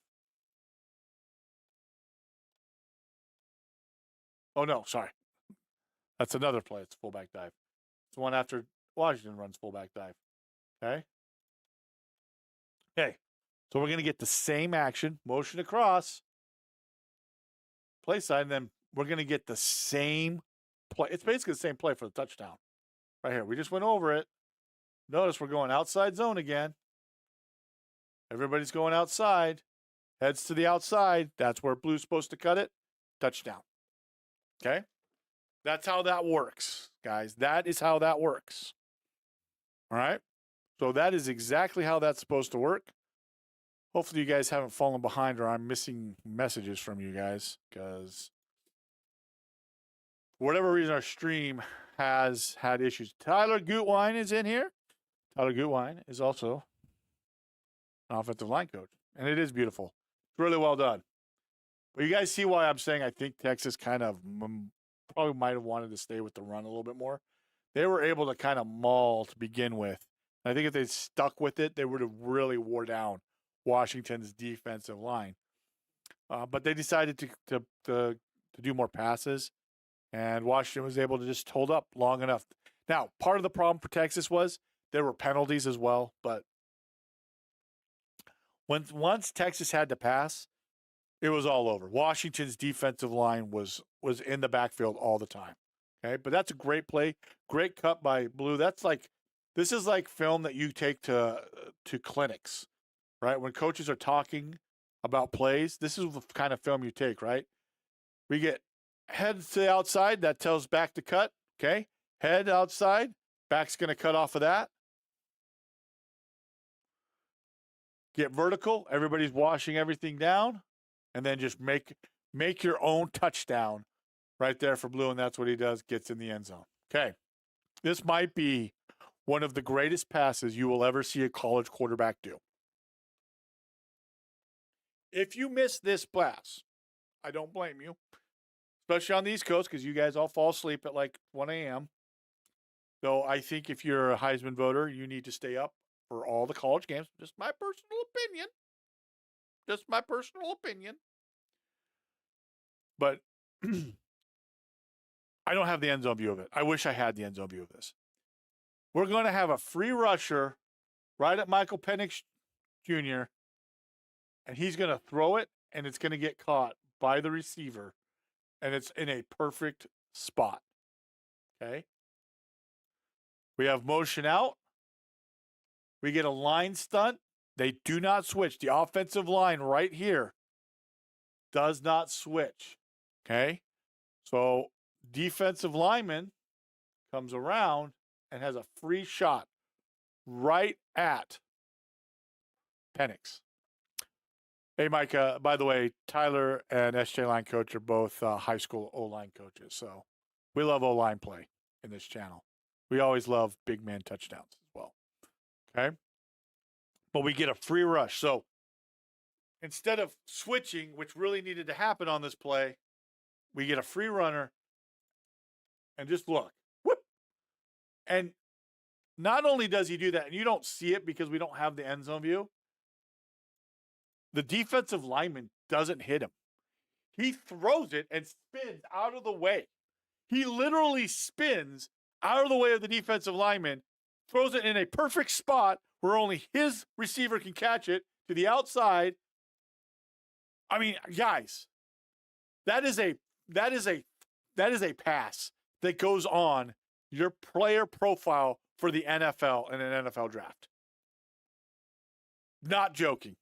Oh, no, sorry. That's another play. It's fullback dive. the one after Washington runs fullback dive. Okay. Okay. So we're going to get the same action, motion across, play side, and then we're going to get the same play. It's basically the same play for the touchdown. Right here. We just went over it. Notice we're going outside zone again. Everybody's going outside. Heads to the outside. That's where blue's supposed to cut it. Touchdown. Okay? That's how that works, guys. That is how that works. All right? So that is exactly how that's supposed to work. Hopefully you guys haven't fallen behind or I'm missing messages from you guys because for whatever reason our stream has had issues. Tyler Gutwine is in here. Tyler Gutwine is also an offensive line coach, and it is beautiful. It's really well done. But you guys see why I'm saying I think Texas kind of probably might have wanted to stay with the run a little bit more. They were able to kind of maul to begin with. And I think if they stuck with it, they would have really wore down Washington's defensive line. But they decided to do more passes, and Washington was able to just hold up long enough. Now, part of the problem for Texas was there were penalties as well, but once Texas had to pass, it was all over. Washington's defensive line was in the backfield all the time. Okay, but that's a great play, great cut by Blue. This is like film that you take to clinics, right? When coaches are talking about plays, this is the kind of film you take, right? We get head to the outside, that tells back to cut. Okay, head outside, back's going to cut off of that. Get vertical, everybody's washing everything down, and then just make your own touchdown right there for Blue, and that's what he does, gets in the end zone. Okay, this might be one of the greatest passes you will ever see a college quarterback do. If you miss this pass, I don't blame you, especially on the East Coast because you guys all fall asleep at like 1 a.m. Though I think if you're a Heisman voter, you need to stay up for all the college games. Just my personal opinion. Just my personal opinion. But I don't have the end zone view of it. I wish I had the end zone view of this. We're going to have a free rusher right at Michael Penix Jr., and he's going to throw it, and it's going to get caught by the receiver, and it's in a perfect spot. Okay? We have motion out. We get a line stunt. They do not switch. The offensive line right here does not switch. Okay? So defensive lineman comes around and has a free shot right at Penix. Hey, Mike, by the way, Tyler and SJ line coach are both high school O-line coaches. So we love O-line play in this channel. We always love big man touchdowns as well. Okay? But we get a free rush. So instead of switching, which really needed to happen on this play, we get a free runner and just look. Whoop! And not only does he do that, and you don't see it because we don't have the end zone view, the defensive lineman doesn't hit him. He throws it and spins out of the way. He literally spins out of the way of the defensive lineman, throws it in a perfect spot where only his receiver can catch it to the outside. I mean, guys, that is a pass that goes on your player profile for the NFL in an NFL draft. Not joking.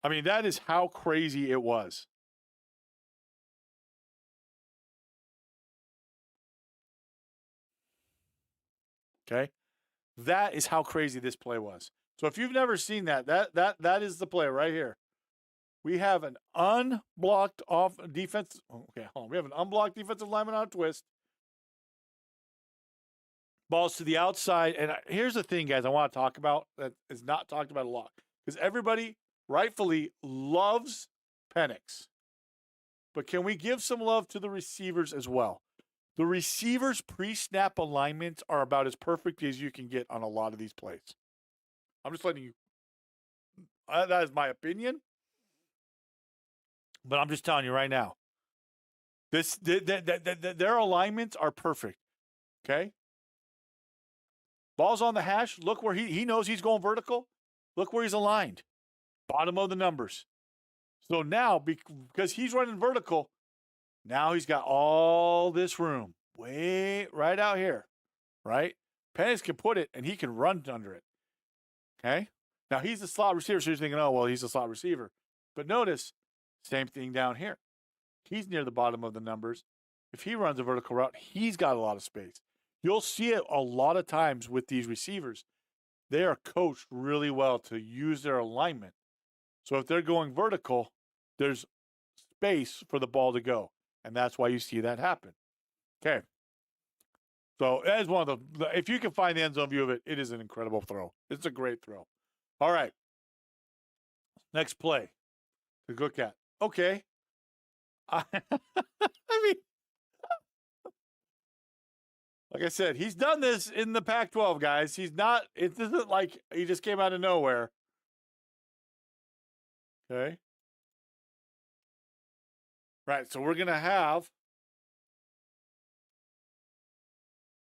I mean, that is how crazy it was. Okay? That is how crazy this play was. So if you've never seen that is the play right here. We have an unblocked off defense. Okay, hold on. We have an unblocked defensive lineman on a twist. Balls to the outside. And here's the thing, guys, I want to talk about that is not talked about a lot. Because everybody rightfully loves Penix. But can we give some love to the receivers as well? The receivers' pre-snap alignments are about as perfect as you can get on a lot of these plays. I'm just letting you. That is my opinion. But I'm just telling you right now. Their alignments are perfect. Okay. Ball's on the hash. Look where he knows he's going vertical. Look where he's aligned. Bottom of the numbers. So now, because he's running vertical, now he's got all this room way right out here, right? Penix can put it, and he can run under it. Okay? Now, he's a slot receiver, so you're thinking, oh, well, he's a slot receiver. But notice, same thing down here. He's near the bottom of the numbers. If he runs a vertical route, he's got a lot of space. You'll see it a lot of times with these receivers. They are coached really well to use their alignment. So if they're going vertical, there's space for the ball to go. And that's why you see that happen. Okay. So that is one of the, if you can find the end zone view of it, it is an incredible throw. It's a great throw. All right. Next play to look at. Okay. I mean, like I said, he's done this in the Pac-12, guys. He's not, it isn't like he just came out of nowhere. Okay. Right. So we're going to have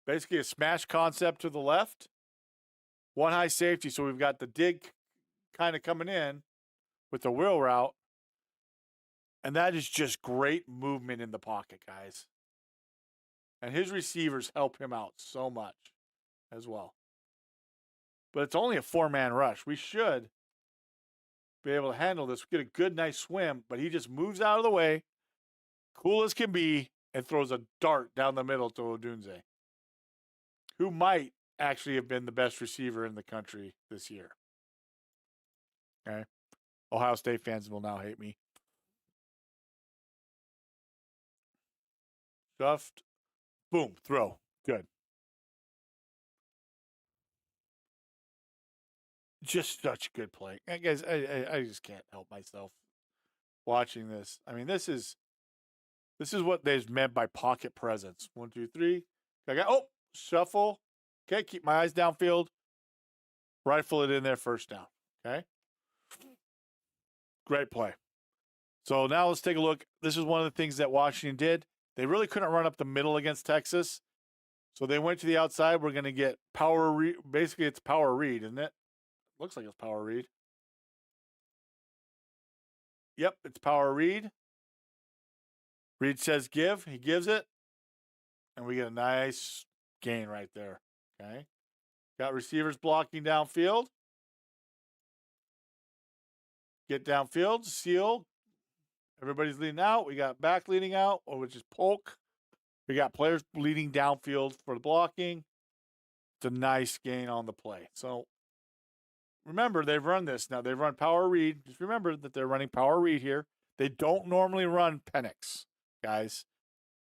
basically a smash concept to the left, one high safety. So we've got the dig kind of coming in with the wheel route. And that is just great movement in the pocket, guys. And his receivers help him out so much as well. But it's only a 4-man rush. We should be able to handle this. We get a good, nice swim, but he just moves out of the way, cool as can be, and throws a dart down the middle to Odunze, who might actually have been the best receiver in the country this year. Okay. Ohio State fans will now hate me. Stuffed. Boom. Throw. Good. Just such a good play. Guys, I just can't help myself watching this. I mean, this is what they've meant by pocket presence. 1, 2, 3. Shuffle. Okay, keep my eyes downfield. Rifle it in there, first down. Okay. Great play. So now let's take a look. This is one of the things that Washington did. They really couldn't run up the middle against Texas. So they went to the outside. We're going to get power read. Basically, it's power read, isn't it? Looks like it's power read. Yep, it's power read. Reed says give. He gives it. And we get a nice gain right there. Okay. Got receivers blocking downfield. Get downfield. Seal. Everybody's leading out. We got back leading out, which is Polk. We got players leading downfield for the blocking. It's a nice gain on the play. So remember, they've run this. Now, they've run power read. Just remember that they're running power read here. They don't normally run Penix, guys.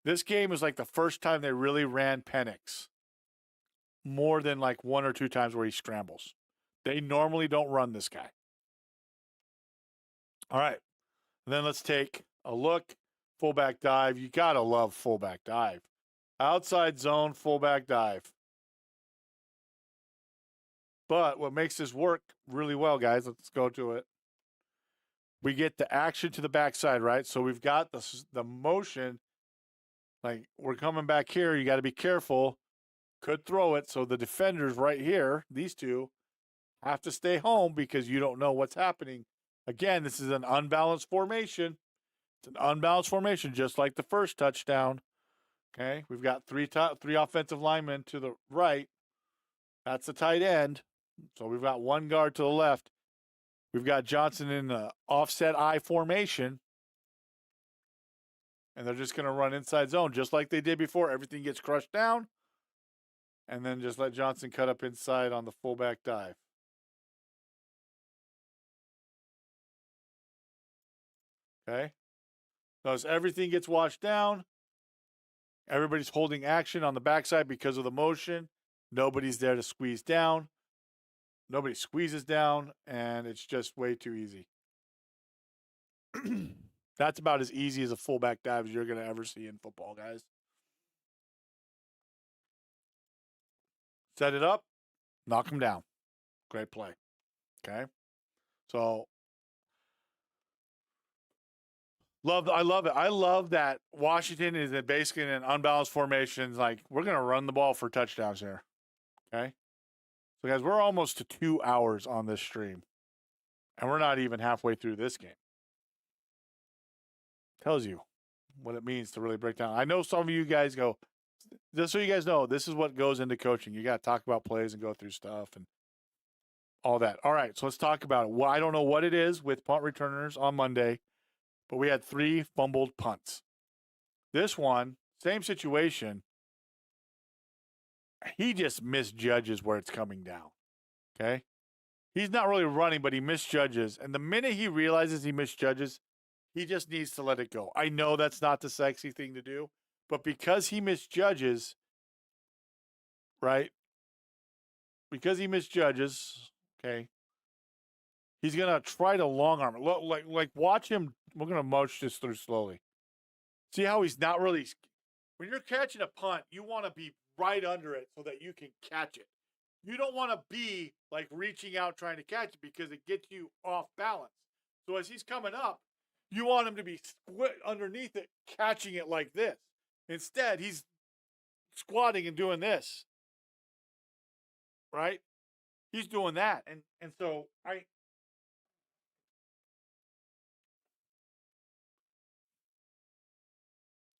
This game is like the first time they really ran Penix. More than like 1 or 2 times where he scrambles. They normally don't run this guy. All right. And then let's take a look. Fullback dive. You got to love fullback dive. Outside zone, fullback dive. But what makes this work really well, guys, let's go to it. We get the action to the backside, right? So we've got the motion. Like, we're coming back here. You got to be careful. Could throw it. So the defenders right here, these two, have to stay home because you don't know what's happening. Again, this is an unbalanced formation. It's an unbalanced formation, just like the first touchdown. Okay, we've got three offensive linemen to the right. That's the tight end. So we've got one guard to the left. We've got Johnson in the offset I formation. And they're just going to run inside zone, just like they did before. Everything gets crushed down. And then just let Johnson cut up inside on the fullback dive. Okay. Notice everything gets washed down. Everybody's holding action on the backside because of the motion. Nobody's there to squeeze down. Nobody squeezes down, and it's just way too easy. That's about as easy as a fullback dive as you're going to ever see in football, guys. Set it up, knock him down. Great play. Okay. So I love it. I love that Washington is basically in an unbalanced formation. Like, we're going to run the ball for touchdowns here. Okay. So, guys, we're almost to 2 hours on this stream, and we're not even halfway through this game. Tells you what it means to really break down. I know some of you guys go, just so you guys know, this is what goes into coaching. You got to talk about plays and go through stuff and all that. All right, so let's talk about it. Well, I don't know what it is with punt returners on Monday, but we had 3 fumbled punts. This one, same situation. He just misjudges where it's coming down. Okay? He's not really running, but he misjudges. And the minute he realizes he misjudges, he just needs to let it go. I know that's not the sexy thing to do, but because he misjudges, right? Because he misjudges, okay, he's gonna try to long arm it. Like watch him. We're gonna march this through slowly. See how he's not really. When you're catching a punt, you want to be right under it so that you can catch it. You don't want to be like reaching out trying to catch it because it gets you off balance. So as he's coming up, you want him to be underneath it, catching it like this. Instead, he's squatting and doing this. Right? He's doing that. And so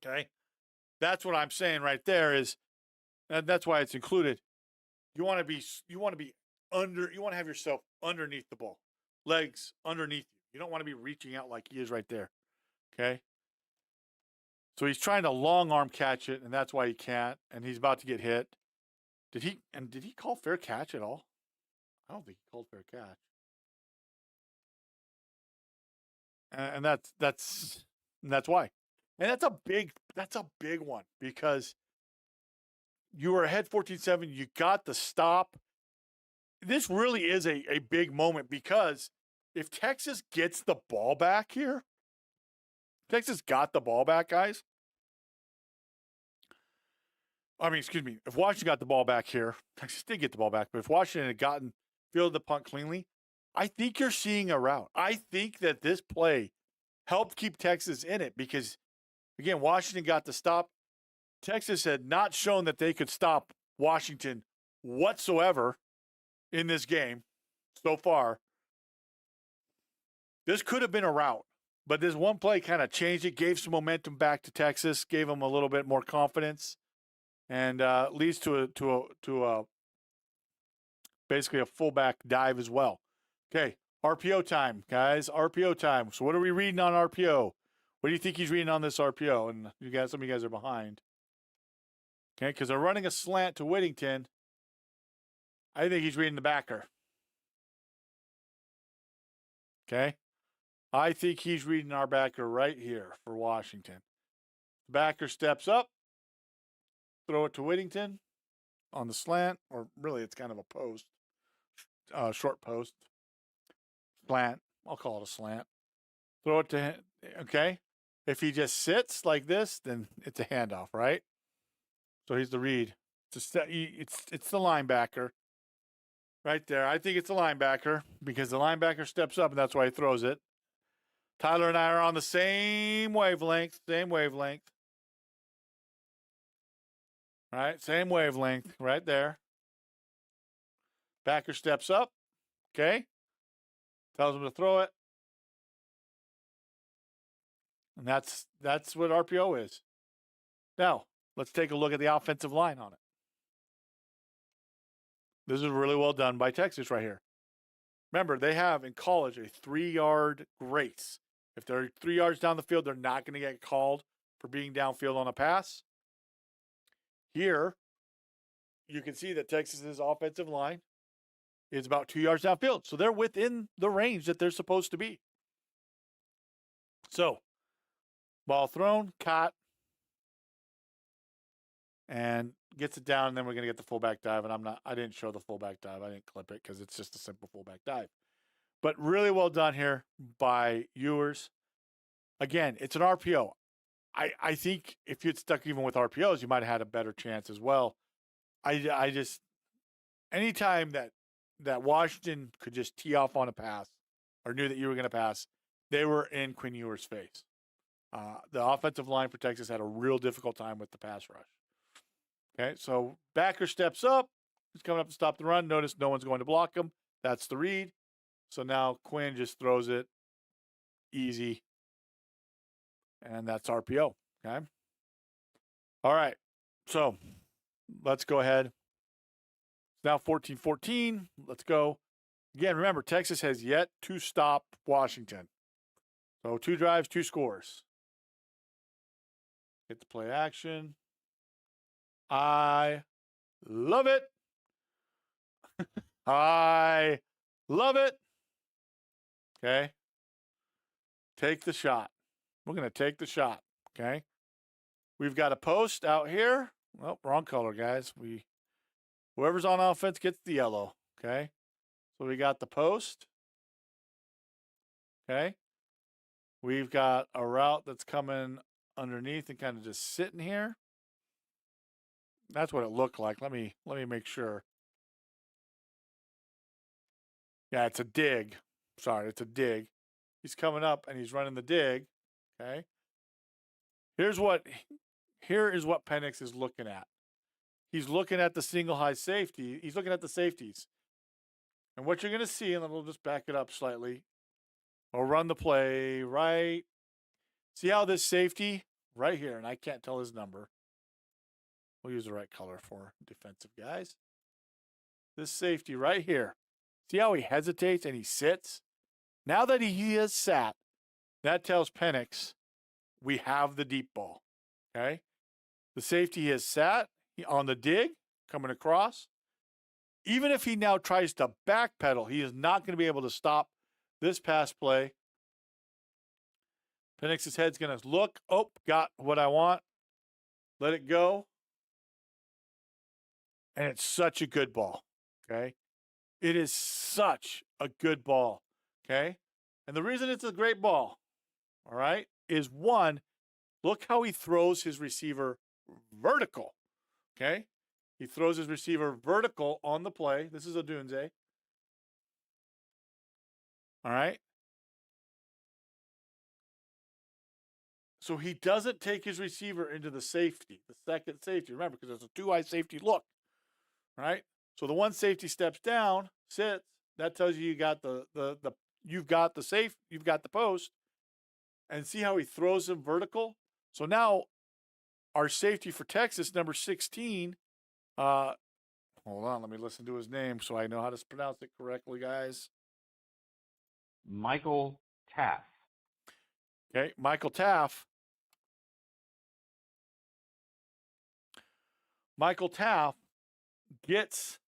okay. That's what I'm saying right there is, and that's why it's included. You want to be you want to have yourself underneath the ball, legs underneath you. You don't want to be reaching out like he is right there. Okay. So he's trying to long arm catch it, and that's why he can't. And he's about to get hit. Did he call fair catch at all? I don't think he called fair catch. And that's why. And that's a big one because you were ahead 14-7. You got the stop. This really is a big moment because if Texas gets the ball back here, Texas got the ball back, guys. I mean, excuse me. If Washington got the ball back here, Texas did get the ball back, but if Washington had fielded the punt cleanly, I think you're seeing a route. I think that this play helped keep Texas in it because, again, Washington got the stop. Texas had not shown that they could stop Washington whatsoever in this game so far. This could have been a route, but this one play kind of changed it, gave some momentum back to Texas, gave them a little bit more confidence, and leads to a basically a fullback dive as well. Okay, RPO time, guys. RPO time. So what are we reading on RPO? What do you think he's reading on this RPO? And some of you guys are behind. Okay, because they're running a slant to Whittington. I think he's reading the backer. Okay. I think he's reading our backer right here for Washington. Backer steps up, throw it to Whittington on the slant, or really it's kind of a post, short post. Slant. I'll call it a slant. Throw it to him. Okay. If he just sits like this, then it's a handoff, right? So he's the read. It's the linebacker right there. I think it's a linebacker because the linebacker steps up, and that's why he throws it. Tyler and I are on the same wavelength. Right? Same wavelength right there. Backer steps up. Okay. Tells him to throw it. And that's what RPO is. Now, let's take a look at the offensive line on it. This is really well done by Texas right here. Remember, they have in college a 3-yard grace. If they're 3 yards down the field, they're not going to get called for being downfield on a pass. Here, you can see that Texas's offensive line is about 2 yards downfield. So they're within the range that they're supposed to be. So, ball thrown, caught, and gets it down, and then we're going to get the fullback dive. And I didn't show the fullback dive. I didn't clip it because it's just a simple fullback dive. But really well done here by Ewers. Again, it's an RPO. I think if you'd stuck even with RPOs, you might have had a better chance as well. I just anytime that Washington could just tee off on a pass or knew that you were going to pass, they were in Quinn Ewers' face. The offensive line for Texas had a real difficult time with the pass rush. Okay, so backer steps up. He's coming up to stop the run. Notice no one's going to block him. That's the read. So now Quinn just throws it easy. And that's RPO. Okay. All right. So let's go ahead. It's now 14-14. Let's go. Again, remember, Texas has yet to stop Washington. So 2 drives, 2 scores. Hit the play action. I love it. I love it. Okay. Take the shot. We're going to take the shot. Okay. We've got a post out here. Well, wrong color, guys. Whoever's on offense gets the yellow. Okay. So we got the post. Okay. We've got a route that's coming underneath and kind of just sitting here. That's what it looked like. Let me make sure. Yeah, it's a dig. Sorry, it's a dig. He's coming up and he's running the dig. Okay. Here is what Penix is looking at. He's looking at the single high safety. He's looking at the safeties. And what you're going to see, and then we'll just back it up slightly. We'll run the play right. See how this safety right here, and I can't tell his number. We'll use the right color for defensive guys. This safety right here. See how he hesitates and he sits? Now that he has sat, that tells Penix we have the deep ball. Okay? The safety has sat on the dig, coming across. Even if he now tries to backpedal, he is not going to be able to stop this pass play. Penix's head's going to look. Oh, got what I want. Let it go. And it's such a good ball. Okay? It is such a good ball. Okay? And the reason it's a great ball, all right, is one, look how he throws his receiver vertical. Okay? He throws his receiver vertical on the play. This is Odunze. All right? So he doesn't take his receiver into the safety, the second safety. Remember, because it's a 2-eye safety look. Right? So the one safety steps down, sits. That tells you got you've got the post. And see how he throws him vertical? So now our safety for Texas, number 16, hold on, let me listen to his name so I know how to pronounce it correctly, guys. Michael Taff. Okay, Michael Taff. Michael Taff gets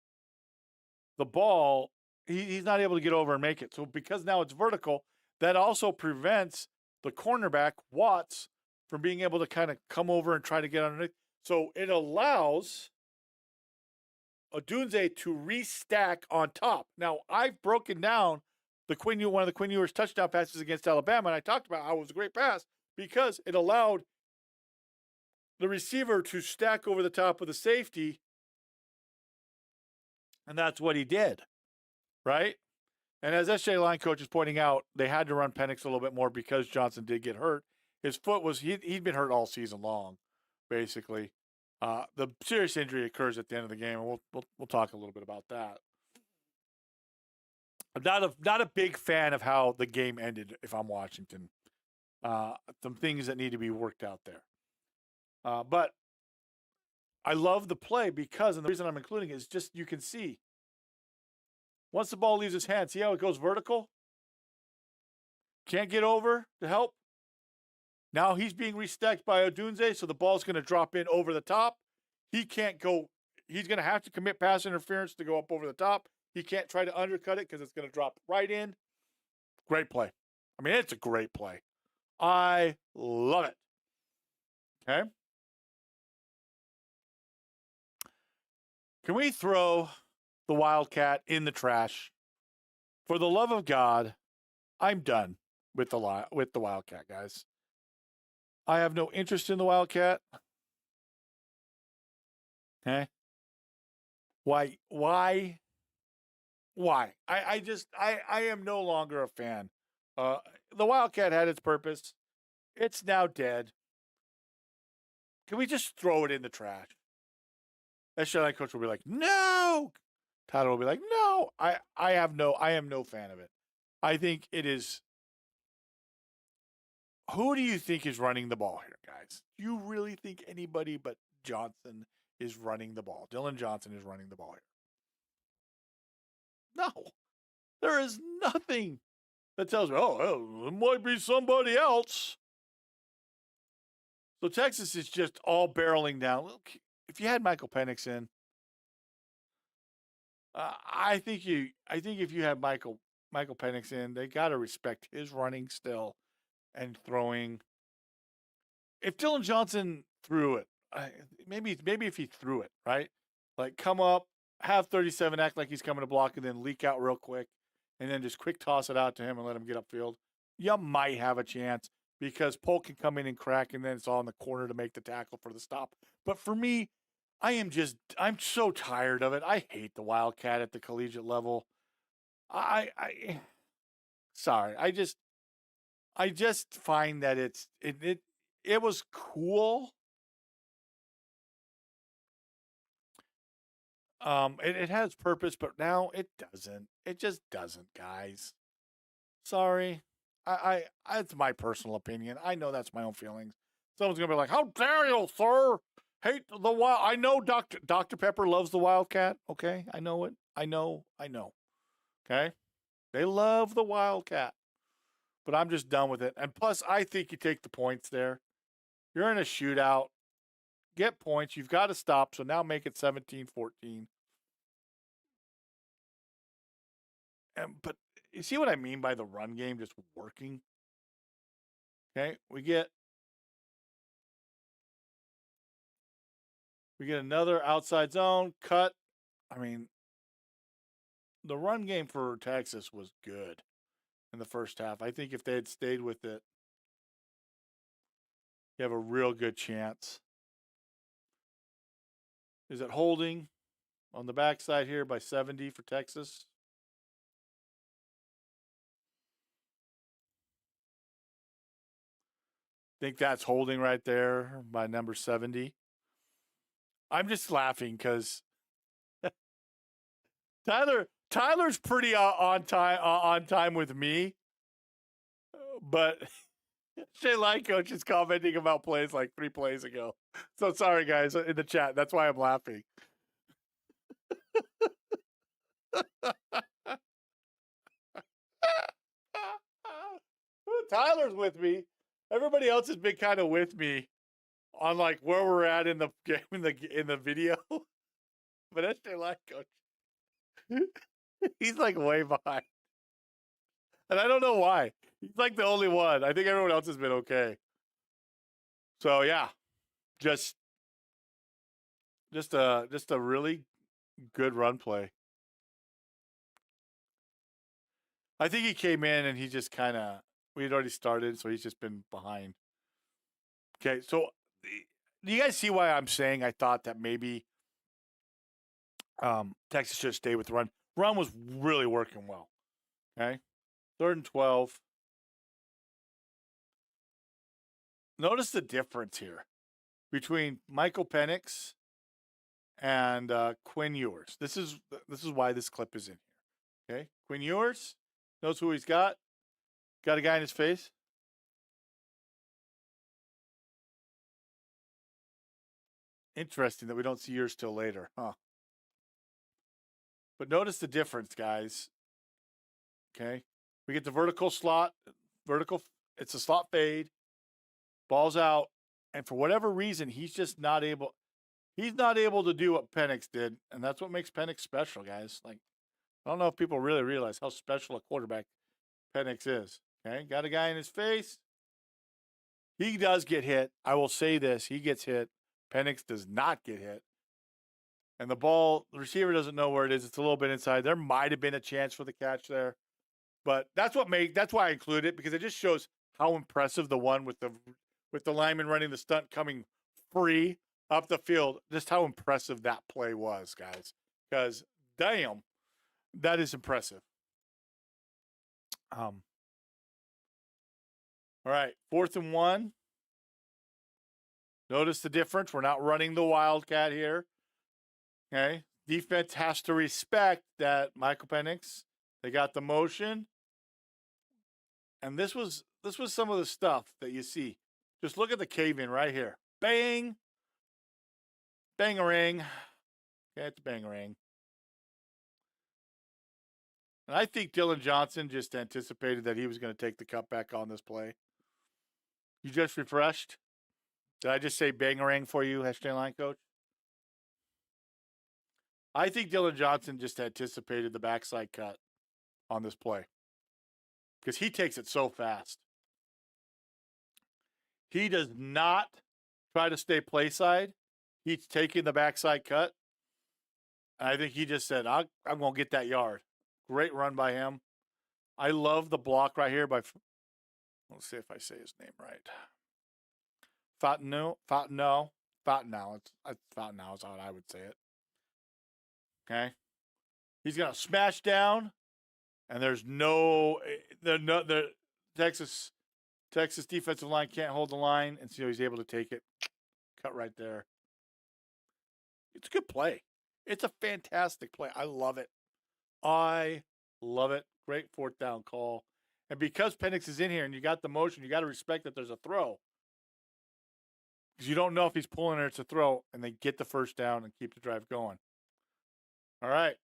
the ball. He's not able to get over and make it. So because now it's vertical, that also prevents the cornerback, Watts, from being able to kind of come over and try to get underneath. So it allows Odunze to restack on top. Now, I've broken down one of the Quinn Ewers touchdown passes against Alabama, and I talked about how it was a great pass because it allowed the receiver to stack over the top of the safety, and that's what he did, right? And as SJ line coach is pointing out, they had to run Penix a little bit more because Johnson did get hurt. His foot was he'd been hurt all season long, basically. The serious injury occurs at the end of the game, and we'll talk a little bit about that. I'm not a big fan of how the game ended. If I'm Washington, some things that need to be worked out there. But I love the play because, and the reason I'm including it is just you can see once the ball leaves his hand, see how it goes vertical? Can't get over to help. Now he's being restacked by Odunze, so the ball's going to drop in over the top. He can't go. He's going to have to commit pass interference to go up over the top. He can't try to undercut it because it's going to drop right in. Great play. I mean, it's a great play. I love it. Okay. Can we throw the Wildcat in the trash? For the love of God, I'm done with the Wildcat, guys. I have no interest in the Wildcat. Okay. Why? I am no longer a fan. The Wildcat had its purpose. It's now dead. Can we just throw it in the trash? SGI coach will be like, no. Tyler will be like, no. I am no fan of it. I think it is. Who do you think is running the ball here, guys? Do you really think anybody but Johnson is running the ball? Dylan Johnson is running the ball here. No. There is nothing that tells me, oh, it might be somebody else. So Texas is just all barreling down. Look, if you had Michael Penix in, I think if you had Michael Penix in, they got to respect his running still and throwing. If Dylan Johnson threw it, maybe if he threw it, right? Like come up, have 37, act like he's coming to block, and then leak out real quick, and then just quick toss it out to him and let him get upfield. You might have a chance because Polk can come in and crack, and then it's all in the corner to make the tackle for the stop. But for me, I'm so tired of it. I hate the Wildcat at the collegiate level. Sorry. I just find that it was cool. It has purpose, but now it doesn't. It just doesn't, guys. Sorry. It's my personal opinion. I know that's my own feelings. Someone's gonna be like, "How dare you, sir? Hate the wild." I know Dr. Pepper loves the Wildcat. Okay, I know it. I know. Okay, they love the Wildcat, but I'm just done with it. And plus, I think you take the points there. You're in a shootout. Get points. You've got to stop. So now make it 17-14. But you see what I mean by the run game just working? Okay, we get another outside zone cut. I mean, the run game for Texas was good in the first half. I think if they had stayed with it, you have a real good chance. Is it holding on the backside here by 70 for Texas? Think that's holding right there by number 70. I'm just laughing because Tyler's pretty on time with me, but Shay Line Coach is commenting about plays like 3 plays ago. So sorry, guys, in the chat. That's why I'm laughing. Tyler's with me. Everybody else has been kind of with me on like where we're at in the game in the video. But that's Shay Line Coach. He's like way behind. And I don't know why. He's like the only one. I think everyone else has been okay. So yeah, just a really good run play. I think he came in and he just kind of we had already started, so he's just been behind. Okay, so do you guys see why I'm saying I thought that maybe Texas should stay with the run? Run was really working well. Okay, 3rd and 12. Notice the difference here between Michael Penix and Quinn Ewers. This is why this clip is in here. Okay, Quinn Ewers knows who he's got. Got a guy in his face. Interesting that we don't see yours till later, huh? But notice the difference, guys. Okay, we get the vertical slot, it's a slot fade, ball's out, and for whatever reason, he's just not able. He's not able to do what Penix did, and that's what makes Penix special, guys. Like, I don't know if people really realize how special a quarterback Penix is. Okay, got a guy in his face. He does get hit. I will say this: he gets hit. Penix does not get hit. And the ball, the receiver doesn't know where it is. It's a little bit inside. There might have been a chance for the catch there. But that's why I include it, because it just shows how impressive the one with the lineman running the stunt coming free up the field, just how impressive that play was, guys. Because damn, that is impressive. All right, 4th and 1. Notice the difference. We're not running the Wildcat here. Okay. Defense has to respect that Michael Penix. They got the motion. And this was some of the stuff that you see. Just look at the cave-in right here. Bang. Bang-a-ring. Okay, it's bang-a-ring. And I think Dylan Johnson just anticipated that he was going to take the cutback on this play. You just refreshed? Did I just say bang-a-ring for you, hashtag line coach? I think Dylan Johnson just anticipated the backside cut on this play because he takes it so fast. He does not try to stay play side. He's taking the backside cut. And I think he just said, I'm going to get that yard. Great run by him. I love the block right here by, let's see if I say his name right. Fontenot is how I would say it. Okay. He's going to smash down, and there's the Texas defensive line can't hold the line, and so he's able to take it, cut right there. It's a good play. It's a fantastic play. I love it. Great 4th down call. And because Penix is in here and you got the motion, you got to respect that there's a throw. Because you don't know if he's pulling or it's a throw, and they get the 1st down and keep the drive going. All right.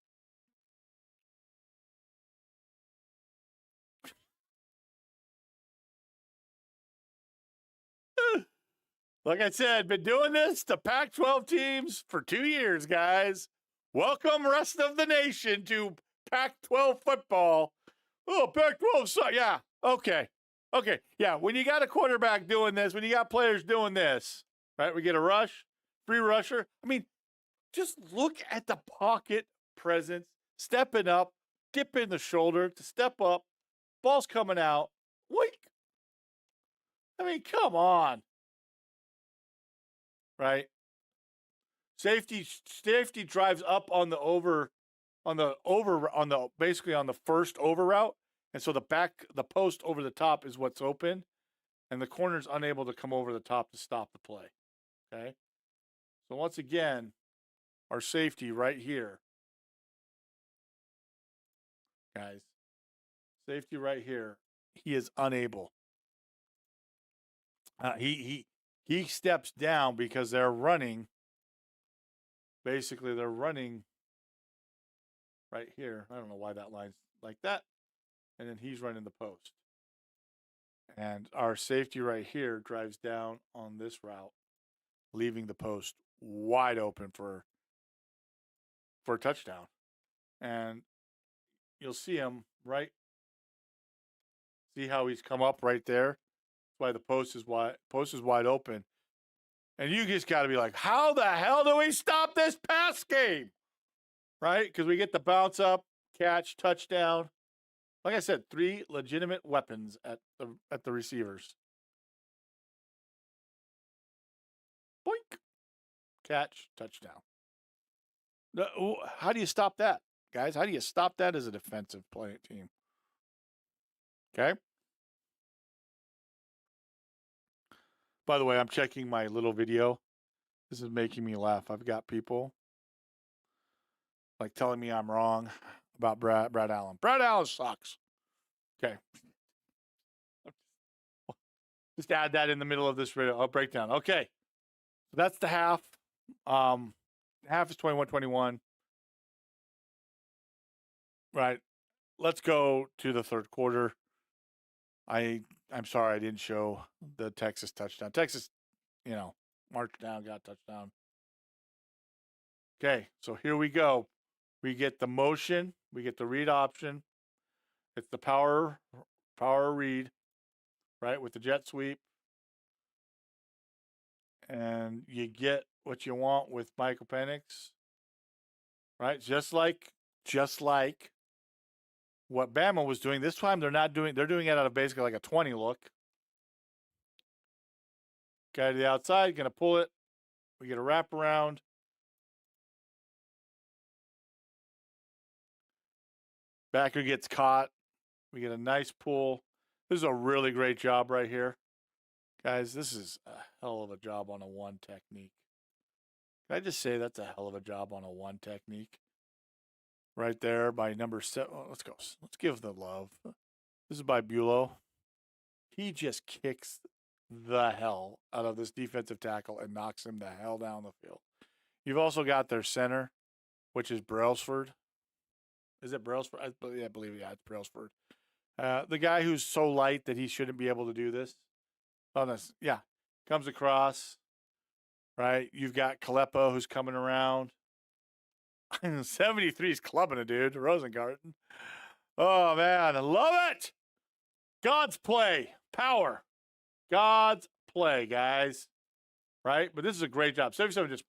Like I said, been doing this to Pac-12 teams for 2 years, guys. Welcome, rest of the nation, to Pac-12 football. Oh, Pac-12 sucks. Yeah, okay. Yeah, when you got a quarterback doing this, when you got players doing this, right, we get a rush, free rusher. I mean, just look at the pocket presence, stepping up, dipping the shoulder to step up, ball's coming out. Like, I mean, come on. Right? Safety drives up on the basically on the first over route. And so the post over the top is what's open, and the corner's unable to come over the top to stop the play. Okay? So once again, our safety right here. Guys. Safety right here. He is unable. He steps down because they're running. Basically, they're running right here. I don't know why that line's like that. And then he's running the post. And our safety right here drives down on this route, leaving the post wide open for a touchdown. And you'll see him right. See how he's come up right there? That's why the post is wide open. And you just got to be like, how the hell do we stop this pass game? Right? Because we get the bounce up, catch, touchdown. Like I said, 3 legitimate weapons at the receivers. Boink. Catch, touchdown. How do you stop that, guys? How do you stop that as a defensive play team? Okay. By the way, I'm checking my little video. This is making me laugh. I've got people like telling me I'm wrong about Brad Allen. Brad Allen sucks. Okay. Just add that in the middle of this video. I'll break down. Okay. So that's the half. Half is 21-21. Right. Let's go to the 3rd quarter. I'm sorry I didn't show the Texas touchdown. Texas, marched down, got touchdown. Okay, so here we go. We get the motion. We get the read option. It's the power read, right, with the jet sweep. And you get what you want with Michael Penix, right? Just like what Bama was doing. This time they're doing it out of basically like a 20 look. Guy to the outside, going to pull it. We get a wraparound. Backer gets caught. We get a nice pull. This is a really great job right here. Guys, this is a hell of a job on a one technique. Can I just say that's a hell of a job on a one technique? Right there by number 7. Oh, let's go. Let's give the love. This is by Bulow. He just kicks the hell out of this defensive tackle and knocks him the hell down the field. You've also got their center, which is Brailsford. Is it Brailsford? I believe it's Brailsford. The guy who's so light that he shouldn't be able to do this. Oh, this, yeah. Comes across, right? You've got Kalepo who's coming around. 73 is clubbing a dude, Rosengarten. Oh, man. I love it. God's play. Power. God's play, guys. Right? But this is a great job. 77 just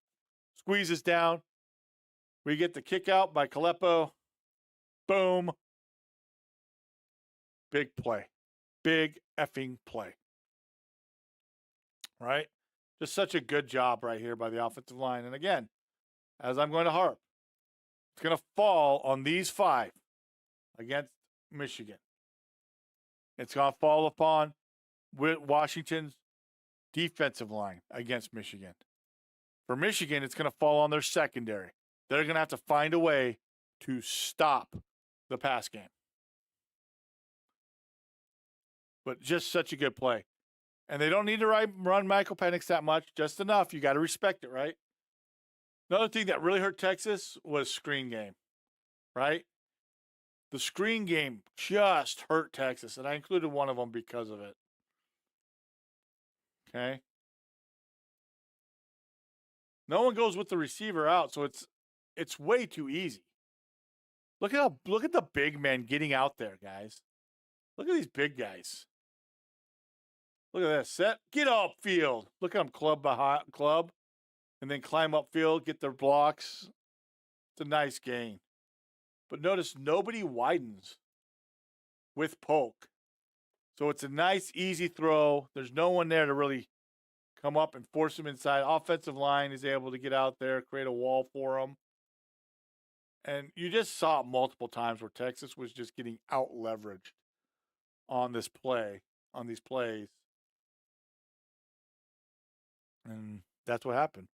squeezes down. We get the kick out by Kalepo. Boom. Big play. Big effing play. Right? Just such a good job right here by the offensive line. And again, as I'm going to harp, it's going to fall on these 5 against Michigan. It's going to fall upon Washington's defensive line against Michigan. For Michigan, it's going to fall on their secondary. They're going to have to find a way to stop the pass game. But just such a good play. And they don't need to run Michael Penix that much, just enough. You got to respect it, right? Another thing that really hurt Texas was screen game, right? The screen game just hurt Texas, and I included one of them because of it. Okay? No one goes with the receiver out, so it's way too easy. Look at the big men getting out there, guys. Look at these big guys. Look at this. Set. Get upfield. Look at them club. And then climb upfield, get their blocks. It's a nice gain. But notice nobody widens with Polk. So it's a nice, easy throw. There's no one there to really come up and force him inside. Offensive line is able to get out there, create a wall for him. And you just saw it multiple times where Texas was just getting out-leveraged on this play, on these plays. And that's what happened.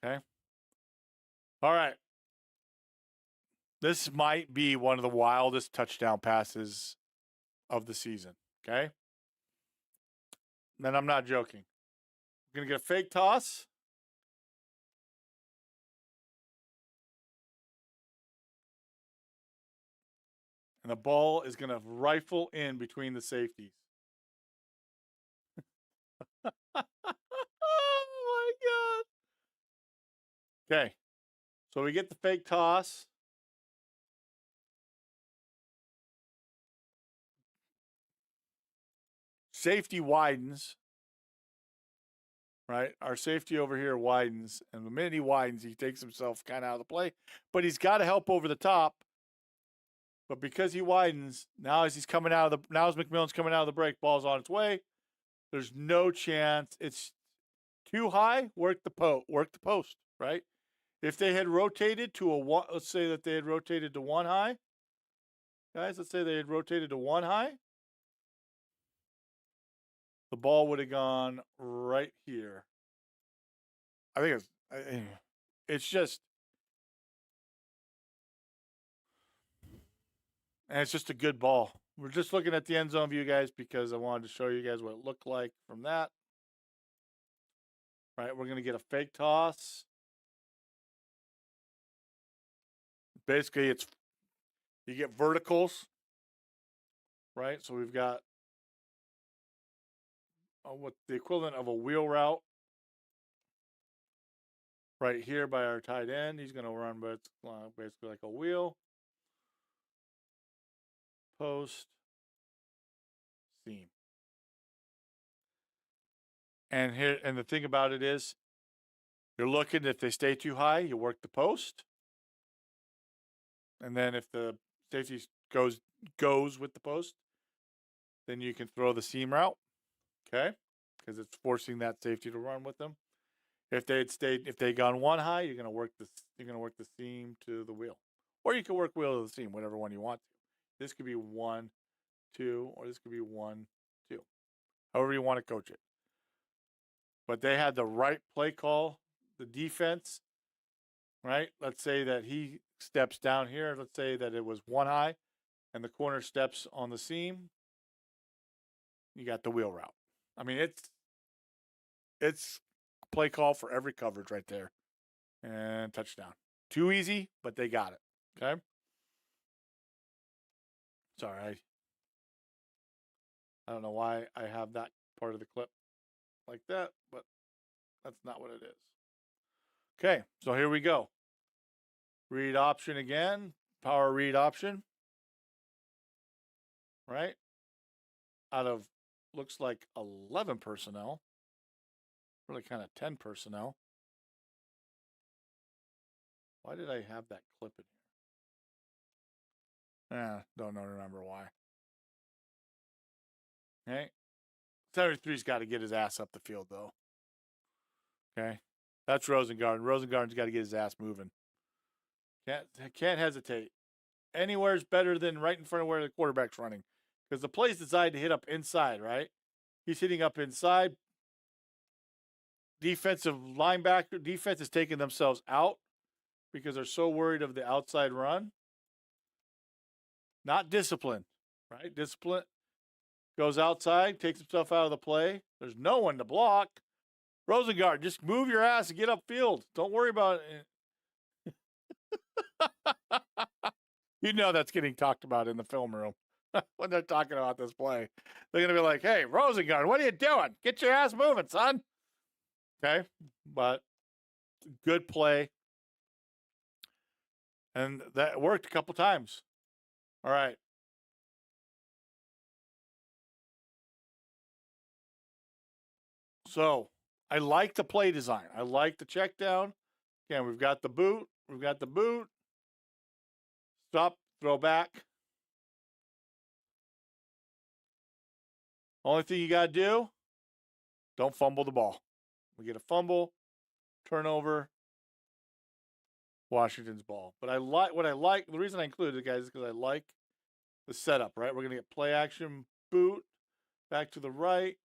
Okay? All right. This might be one of the wildest touchdown passes of the season. Okay? And I'm not joking. We're going to get a fake toss. And the ball is going to rifle in between the safeties. Oh, my God. Okay. So we get the fake toss. Safety widens. Right? Our safety over here widens. And the minute he widens, he takes himself kind of out of the play. But he's got to help over the top. But because he widens, now as McMillan's coming out of the break, ball's on its way. There's no chance. It's too high. Work the post, right? If they had rotated to let's say that they had rotated to 1 high. Guys, let's say they had rotated to 1 high. The ball would have gone right here. I think it's just, and it's just a good ball. We're just looking at the end zone view, guys, because I wanted to show you guys what it looked like from that. Right, we're going to get a fake toss. Basically, you get verticals, right? So we've got what the equivalent of a wheel route right here by our tight end. He's going to run, but it's basically like a wheel. Post. Seam. And the thing about it is, you're looking, if they stay too high, you work the post. And then if the safety goes with the post, then you can throw the seam route. Okay? Because it's forcing that safety to run with them. If they'd gone 1 high, you're gonna work the seam to the wheel. Or you can work wheel to the seam, whatever one you want to. This could be 1 2, or this could be 1, 2. However you want to coach it. But they had the right play call, the defense, right? Let's say that he steps down here. Let's say that it was 1 high and the corner steps on the seam. You got the wheel route. I mean, it's play call for every coverage right there. And touchdown. Too easy, but they got it. Okay? Sorry. I don't know why I have that part of the clip like that, but that's not what it is. Okay, so here we go. Read option again. Power read option. Right? Out of, looks like 11 personnel. Really kind of 10 personnel. Why did I have that clip in here? Don't remember why. Okay. 73's got to get his ass up the field, though. Okay. That's Rosengarten. Rosengarten's got to get his ass moving. Can't hesitate. Anywhere's better than right in front of where the quarterback's running. Because the play's designed to hit up inside, right? He's hitting up inside. Defense is taking themselves out because they're so worried of the outside run. Not discipline, right? Discipline goes outside, takes himself out of the play. There's no one to block. Rosengarten, just move your ass and get upfield. Don't worry about it. You know that's getting talked about in the film room when they're talking about this play. They're going to be like, hey, Rosengarten, what are you doing? Get your ass moving, son. Okay, but good play. And that worked a couple times. All right. So I like the play design. I like the check down. Again, we've got the boot. Stop, throw back. Only thing you got to do, don't fumble the ball. We get a fumble, turnover, Washington's ball. But the reason I included it, guys, is because I like the setup, right? We're going to get play action, boot, back to the right.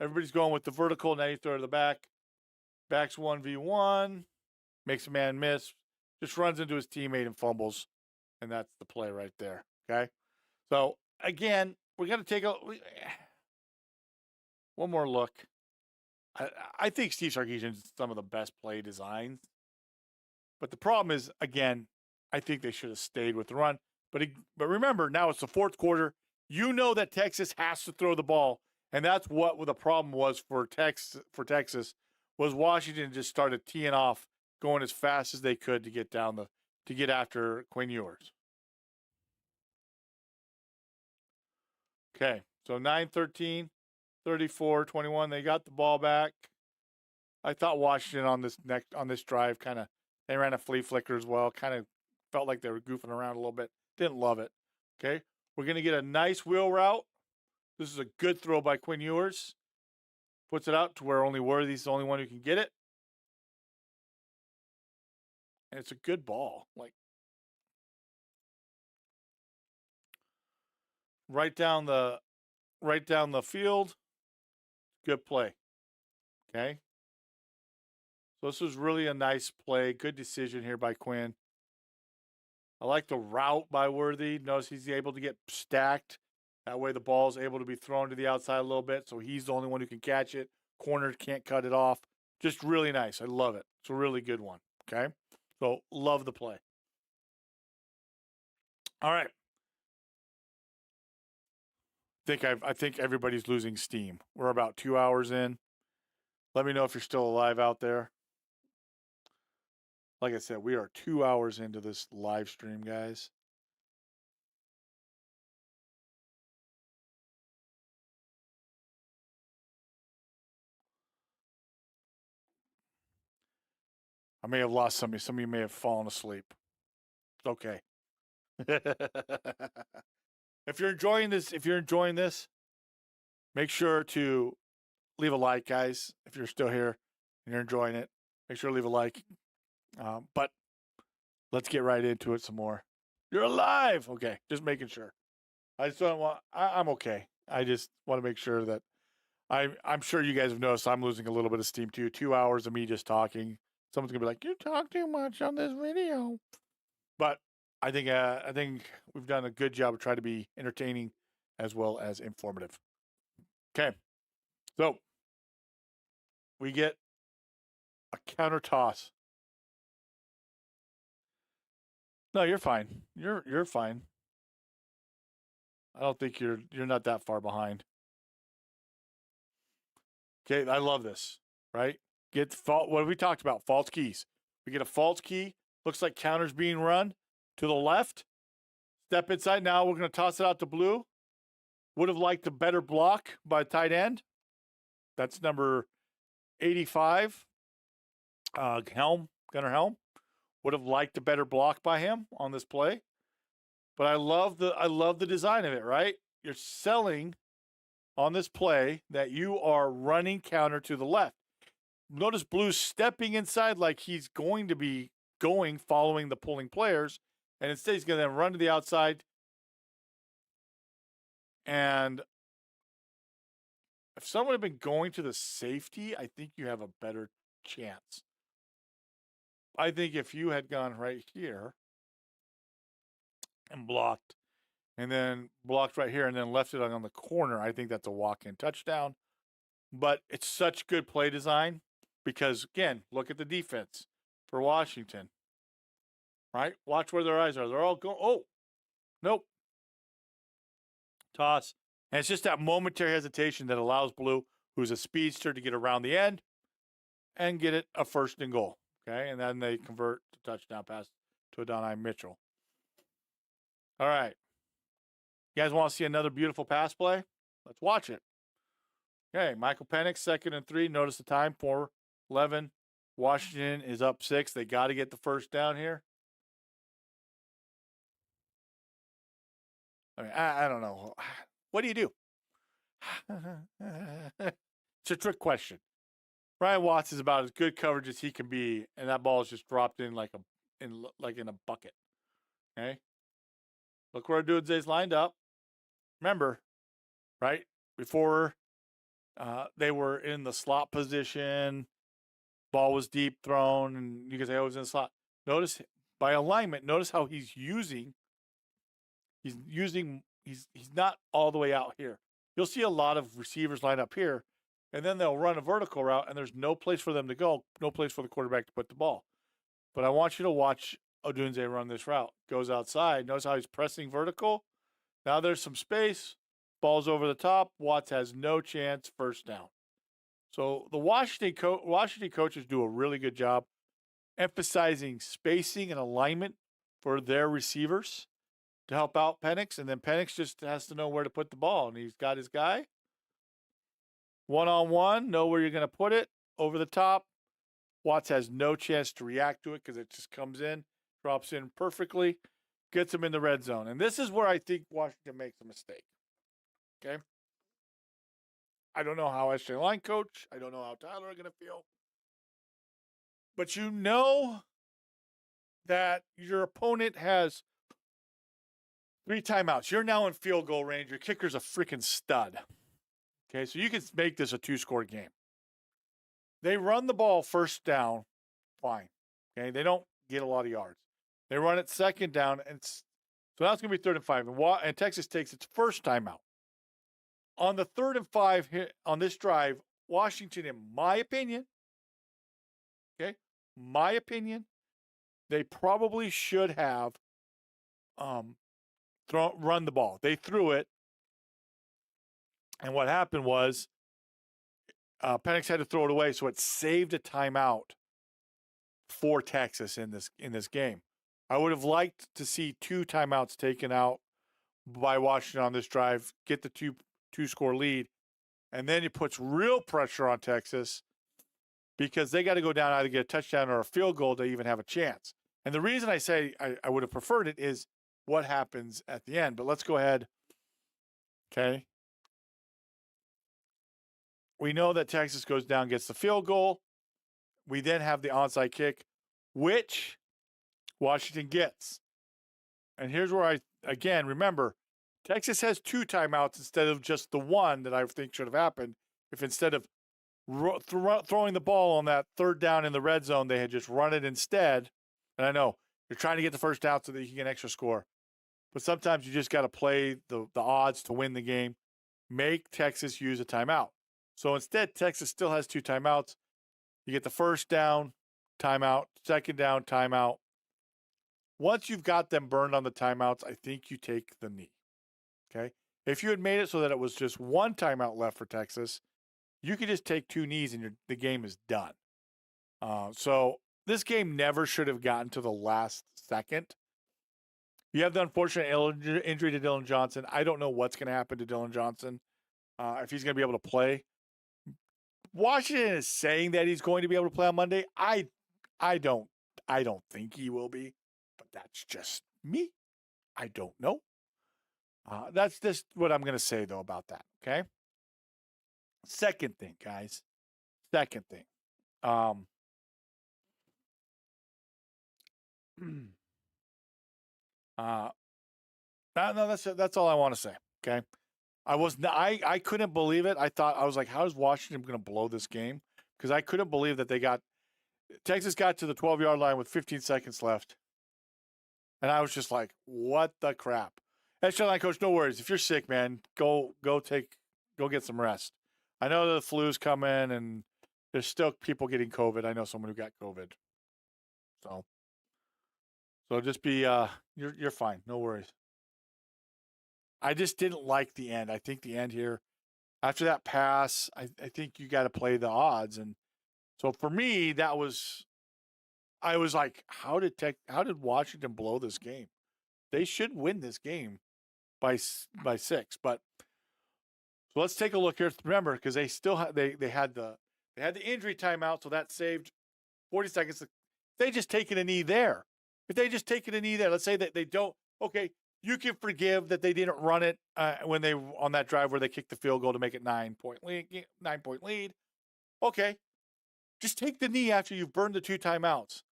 Everybody's going with the vertical. Now you throw to the back. Backs 1v1, makes a man miss, just runs into his teammate and fumbles. And that's the play right there. Okay. So again, we're going to take one more look. I think Steve Sarkisian's some of the best play designs. But the problem is, again, I think they should have stayed with the run. But remember, now it's the fourth quarter. You know that Texas has to throw the ball. And that's what the problem was for Texas, was Washington just started teeing off, going as fast as they could to get after Quinn Ewers. Okay, so 9-13, 34-21. They got the ball back. I thought Washington on this drive they ran a flea flicker as well. Kind of felt like they were goofing around a little bit. Didn't love it. Okay, we're gonna get a nice wheel route. This is a good throw by Quinn Ewers. Puts it out to where only Worthy's the only one who can get it. And it's a good ball. Like right down the field. Good play. Okay. So this was really a nice play. Good decision here by Quinn. I like the route by Worthy. Notice he's able to get stacked. That way the ball is able to be thrown to the outside a little bit, so he's the only one who can catch it. Corner can't cut it off. Just really nice. I love it. It's a really good one. Okay? So love the play. All right. I think everybody's losing steam. We're about 2 hours in. Let me know if you're still alive out there. Like I said, we are 2 hours into this live stream, guys. I may have lost some of you. Some of you may have fallen asleep. It's okay. If you're enjoying this, make sure to leave a like, guys. If you're still here and you're enjoying it, make sure to leave a like. But let's get right into it some more. You're alive. Okay, just making sure. I just don't want. I'm okay. I just want to make sure that I'm sure you guys have noticed I'm losing a little bit of steam too. 2 hours of me just talking. Someone's gonna be like, "You talk too much on this video," but I think we've done a good job of trying to be entertaining as well as informative. Okay, so we get a counter toss. No, you're fine. You're fine. I don't think you're not that far behind. Okay, I love this. Right? Get fault. What have we talked about? False keys. We get a false key. Looks like counter's being run to the left. Step inside. Now we're going to toss it out to blue. Would have liked a better block by tight end. That's number 85. Gunnar Helm. Would have liked a better block by him on this play. But I love the design of it, right? You're selling on this play that you are running counter to the left. Notice Blue's stepping inside like he's going to be going following the pulling players, and instead he's going to then run to the outside. And if someone had been going to the safety, I think you have a better chance. I think if you had gone right here and blocked, and then blocked right here, and then left it on the corner, I think that's a walk-in touchdown. But it's such good play design because, again, look at the defense for Washington. Right? Watch where their eyes are. They're all going, oh, nope. Toss. And it's just that momentary hesitation that allows Blue, who's a speedster, to get around the end and get it a first and goal. Okay? And then they convert the touchdown pass to Adonai Mitchell. All right. You guys want to see another beautiful pass play? Let's watch it. Okay, Michael Penix, 2nd and 3. Notice the time, 4:11. Washington is up 6. They got to get the first down here. I mean, I don't know. What do you do? It's a trick question. Ryan Watts is about as good coverage as he can be, and that ball is just dropped in like in a bucket. Okay. Look where Odunze's lined up. Remember, right before they were in the slot position, ball was deep thrown, and you can say, "Oh, it was in the slot." Notice by alignment. Notice how he's using. He's not all the way out here. You'll see a lot of receivers line up here, and then they'll run a vertical route, and there's no place for them to go, no place for the quarterback to put the ball. But I want you to watch Odunze run this route. Goes outside. Notice how he's pressing vertical. Now there's some space. Ball's over the top. Watts has no chance. First down. So the Washington coaches do a really good job emphasizing spacing and alignment for their receivers to help out Penix, and then Penix just has to know where to put the ball, and he's got his guy. One-on-one, know where you're going to put it, over the top. Watts has no chance to react to it because it just comes in, drops in perfectly, gets him in the red zone. And this is where I think Washington makes a mistake. Okay? I don't know how SJ line coach, I don't know how Tyler are going to feel. But you know that your opponent has 3 timeouts. You're now in field goal range. Your kicker's a freaking stud. Okay, so you can make this a 2-score game. They run the ball first down, fine. Okay, they don't get a lot of yards. They run it second down, and so now it's going to be 3rd and 5. And Texas takes its first timeout. On the 3rd and 5 here, on this drive, Washington, in my opinion, they probably should have run the ball. They threw it, and what happened was Penix had to throw it away, so it saved a timeout for Texas in this game. I would have liked to see 2 timeouts taken out by Washington on this drive, get the 2-score lead, and then it puts real pressure on Texas because they got to go down, either get a touchdown or a field goal to even have a chance. And the reason I say I would have preferred it is what happens at the end. But let's go ahead. Okay. We know that Texas goes down, gets the field goal. We then have the onside kick, which Washington gets. And here's where remember, Texas has 2 timeouts instead of just the one that I think should have happened. If instead of throwing the ball on that 3rd down in the red zone, they had just run it instead. And I know you're trying to get the first down so that you can get an extra score. But sometimes you just got to play the odds to win the game. Make Texas use a timeout. So instead, Texas still has 2 timeouts. You get the first down, timeout, second down, timeout. Once you've got them burned on the timeouts, I think you take the knee. Okay? If you had made it so that it was just 1 timeout left for Texas, you could just take 2 knees and the game is done. So this game never should have gotten to the last second. You have the unfortunate injury to Dylan Johnson. I don't know what's going to happen to Dylan Johnson, if he's going to be able to play. Washington is saying that he's going to be able to play on Monday. I don't think he will be, but that's just me. I don't know. That's just what I'm going to say though about that. Okay. Second thing, guys. Second thing. No, that's all I want to say. Okay. I couldn't believe it. I was like, how is Washington going to blow this game? Because I couldn't believe that Texas got to the 12-yard line with 15 seconds left. And I was just like, what the crap? Extra line coach, no worries. If you're sick, man, go get some rest. I know the flu's coming and there's still people getting COVID. I know someone who got COVID. So just be you're fine. No worries. I just didn't like the end. I think the end here, after that pass, I think you got to play the odds. And so for me, I was like, how did Washington blow this game? They should win this game by 6. But so let's take a look here. Remember, because they still they had the injury timeout, so that saved 40 seconds. They just taken a knee there. If they just taken a knee there, let's say that they don't. Okay, you can forgive that they didn't run it when they on that drive where they kicked the field goal to make it 9-point lead. Okay, just take the knee after you've burned the 2 timeouts,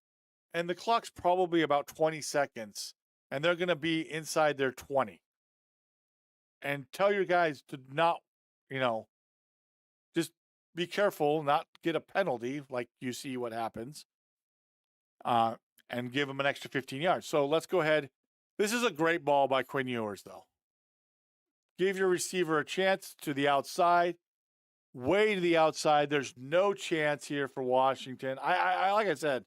and the clock's probably about 20 seconds, and they're going to be inside their 20. And tell your guys to not, just be careful, not get a penalty like you see what happens, and give them an extra 15 yards. So let's go ahead. This is a great ball by Quinn Ewers, though. Give your receiver a chance to the outside, way to the outside. There's no chance here for Washington. I like I said,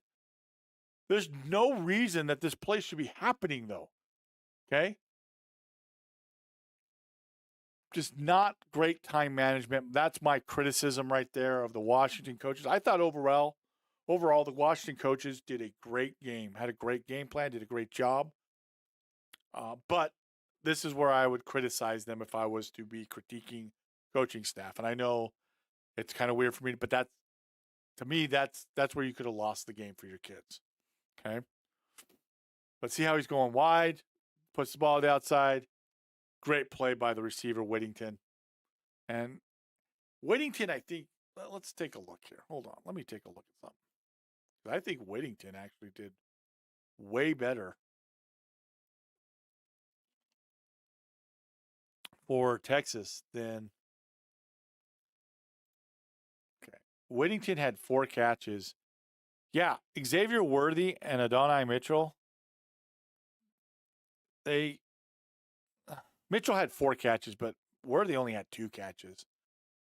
there's no reason that this play should be happening, though. Okay? Just not great time management. That's my criticism right there of the Washington coaches. I thought overall, the Washington coaches did a great game, had a great game plan, did a great job. But this is where I would criticize them if I was to be critiquing coaching staff. And I know it's kind of weird for me, but to me, that's where you could have lost the game for your kids. Okay. But see how he's going wide, puts the ball to the outside. Great play by the receiver, Whittington. And Whittington, I think, let's take a look here. Hold on. Let me take a look at something. I think Whittington actually did way better for Texas than. Okay. Whittington had 4 catches. Yeah, Xavier Worthy and Adonai Mitchell. Mitchell had 4 catches, but Worthy only had 2 catches.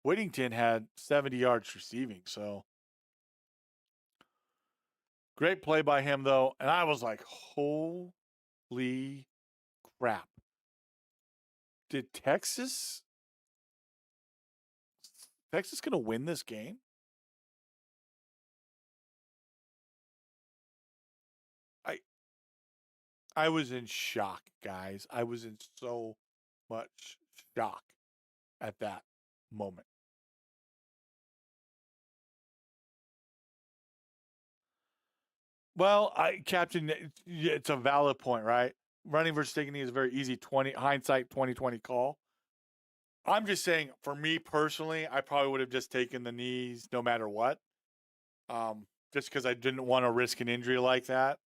Whittington had 70 yards receiving, so great play by him, though. And I was like, holy crap. Did Texas going to win this game? I was in shock, guys. I was in so much shock at that moment. Well, Captain, it's a valid point, right? Running versus taking knee is a very easy hindsight 2020 call. I'm just saying, for me personally, I probably would have just taken the knees no matter what, just because I didn't want to risk an injury like that.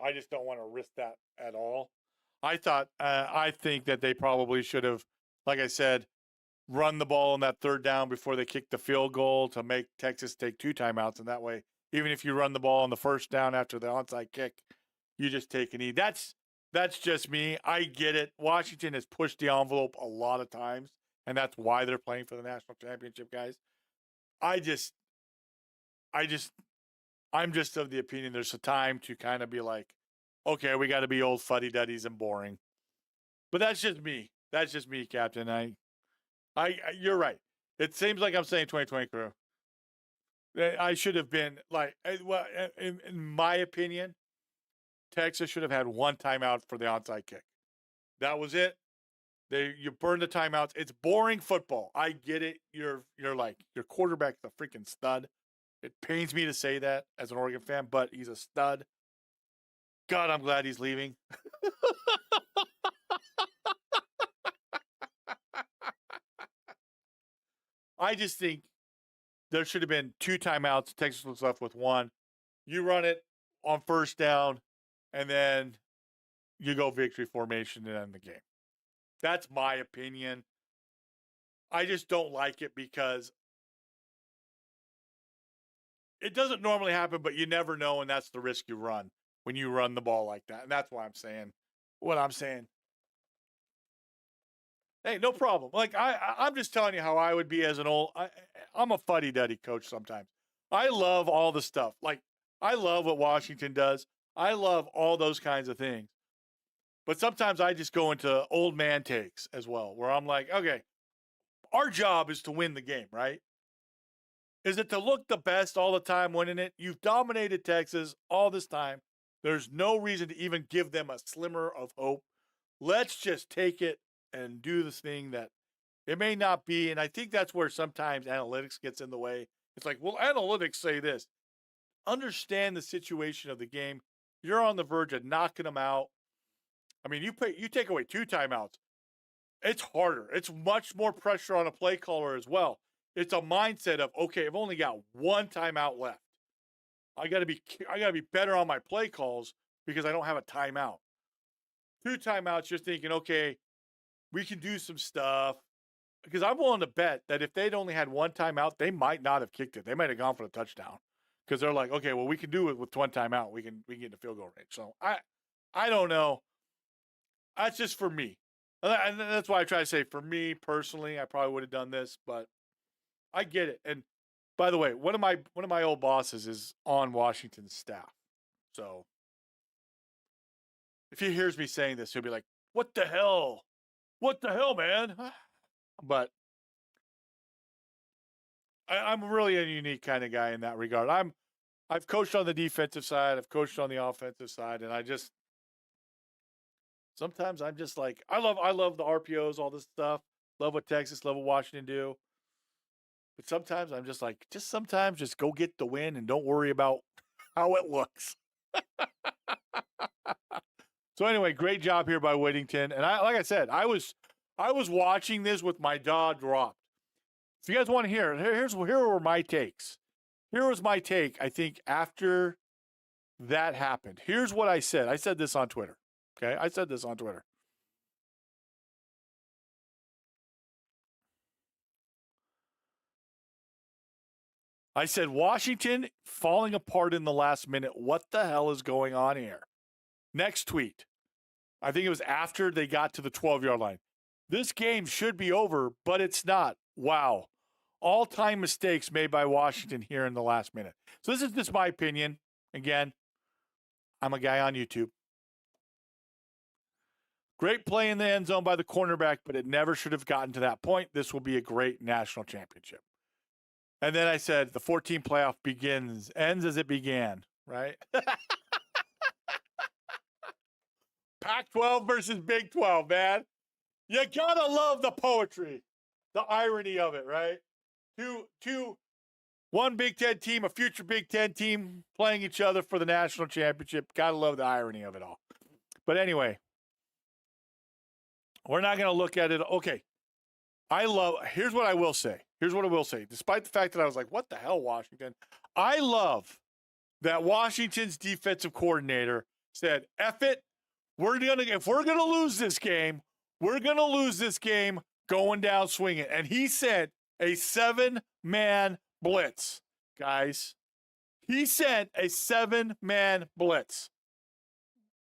I just don't want to risk that at all. I think that they probably should have, like I said, run the ball on that third down before they kick the field goal to make Texas take 2 timeouts. And that way, even if you run the ball on the first down after the onside kick, you just take a knee. That's just me. I get it. Washington has pushed the envelope a lot of times, and that's why they're playing for the national championship, guys. I'm just of the opinion there's a time to kind of be like, okay, we got to be old fuddy-duddies and boring. But that's just me. That's just me, Captain. You're right. It seems like I'm saying 2020 crew. I should have been like, well, in my opinion, Texas should have had 1 timeout for the onside kick. That was it. You burn the timeouts. It's boring football. I get it. You're like, your quarterback's a freaking stud. It pains me to say that as an Oregon fan, but he's a stud. God, I'm glad he's leaving. I just think there should have been 2 timeouts. Texas was left with 1. You run it on first down, and then you go victory formation and end the game. That's my opinion. I just don't like it because it doesn't normally happen, but you never know, and that's the risk you run when you run the ball like that. And that's why I'm saying what I'm saying. Hey, no problem. Like I'm just telling you how I would be as an I'm a fuddy-duddy coach sometimes. I love all the stuff. Like I love what Washington does. I love all those kinds of things. But sometimes I just go into old man takes as well, where I'm like, okay, our job is to win the game, right? Is it to look the best all the time winning it? You've dominated Texas all this time. There's no reason to even give them a slimmer of hope. Let's just take it and do this thing that it may not be. And I think that's where sometimes analytics gets in the way. It's like, well, analytics say this. Understand the situation of the game. You're on the verge of knocking them out. I mean, you take away 2 timeouts. It's harder. It's much more pressure on a play caller as well. It's a mindset of, okay, I've only got 1 timeout left. I got to be better on my play calls because I don't have a timeout. 2 timeouts, you're thinking, okay, we can do some stuff. Because I'm willing to bet that if they'd only had 1 timeout, they might not have kicked it. They might have gone for the touchdown. Because they're like, okay, well, we can do it with 1 timeout. We can get in the field goal range. So I don't know. That's just for me. And that's why I try to say, for me personally, I probably would have done this, but I get it. And by the way, one of my old bosses is on Washington's staff. So if he hears me saying this, he'll be like, "What the hell? What the hell, man?" But I'm really a unique kind of guy in that regard. I've coached on the defensive side, I've coached on the offensive side, and sometimes I'm just like, I love the RPOs, all this stuff. Love what Texas, love what Washington do. But sometimes I'm just like, sometimes just go get the win and don't worry about how it looks. So anyway, great job here by Whittington. And like I said, I was watching this with my jaw dropped. If you guys want to hear, here were my takes. Here was my take, I think, after that happened. Here's what I said. I said this on Twitter. Okay? I said this on Twitter. I said, Washington falling apart in the last minute. What the hell is going on here? Next tweet. I think it was after they got to the 12-yard line. This game should be over, but it's not. Wow. All-time mistakes made by Washington here in the last minute. So this is just my opinion. Again, I'm a guy on YouTube. Great play in the end zone by the cornerback, but it never should have gotten to that point. This will be a great national championship. And then I said the 14 playoff ends as it began, right? Pac-12 versus Big 12, man. You gotta love the poetry, the irony of it, right? One Big Ten team, a future Big Ten team playing each other for the national championship. Gotta love the irony of it all. But anyway, we're not gonna look at it. Okay, here's what I will say. Despite the fact that I was like, what the hell, Washington? I love that Washington's defensive coordinator said, F it. if we're gonna lose this game, we're gonna lose this game going down swinging. And he sent a 7-man blitz, guys. He sent a 7-man blitz.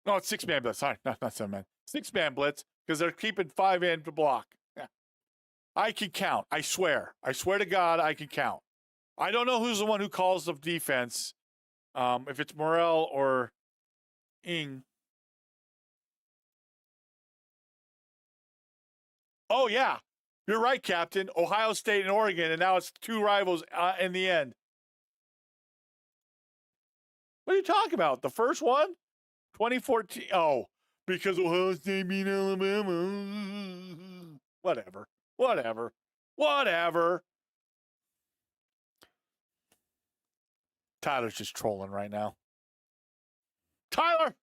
No, it's 6-man blitz. Sorry, not 7-man. 6-man blitz because they're keeping 5 in to block. Yeah. I can count. I swear. I swear to God, I can count. I don't know who's the one who calls the defense. If it's Morrell or Ing. Oh, yeah. You're right, Captain. Ohio State and Oregon, and now it's 2 rivals in the end. What are you talking about? The first one? 2014. Oh, because Ohio State beat Alabama. Whatever. Tyler's just trolling right now. Tyler!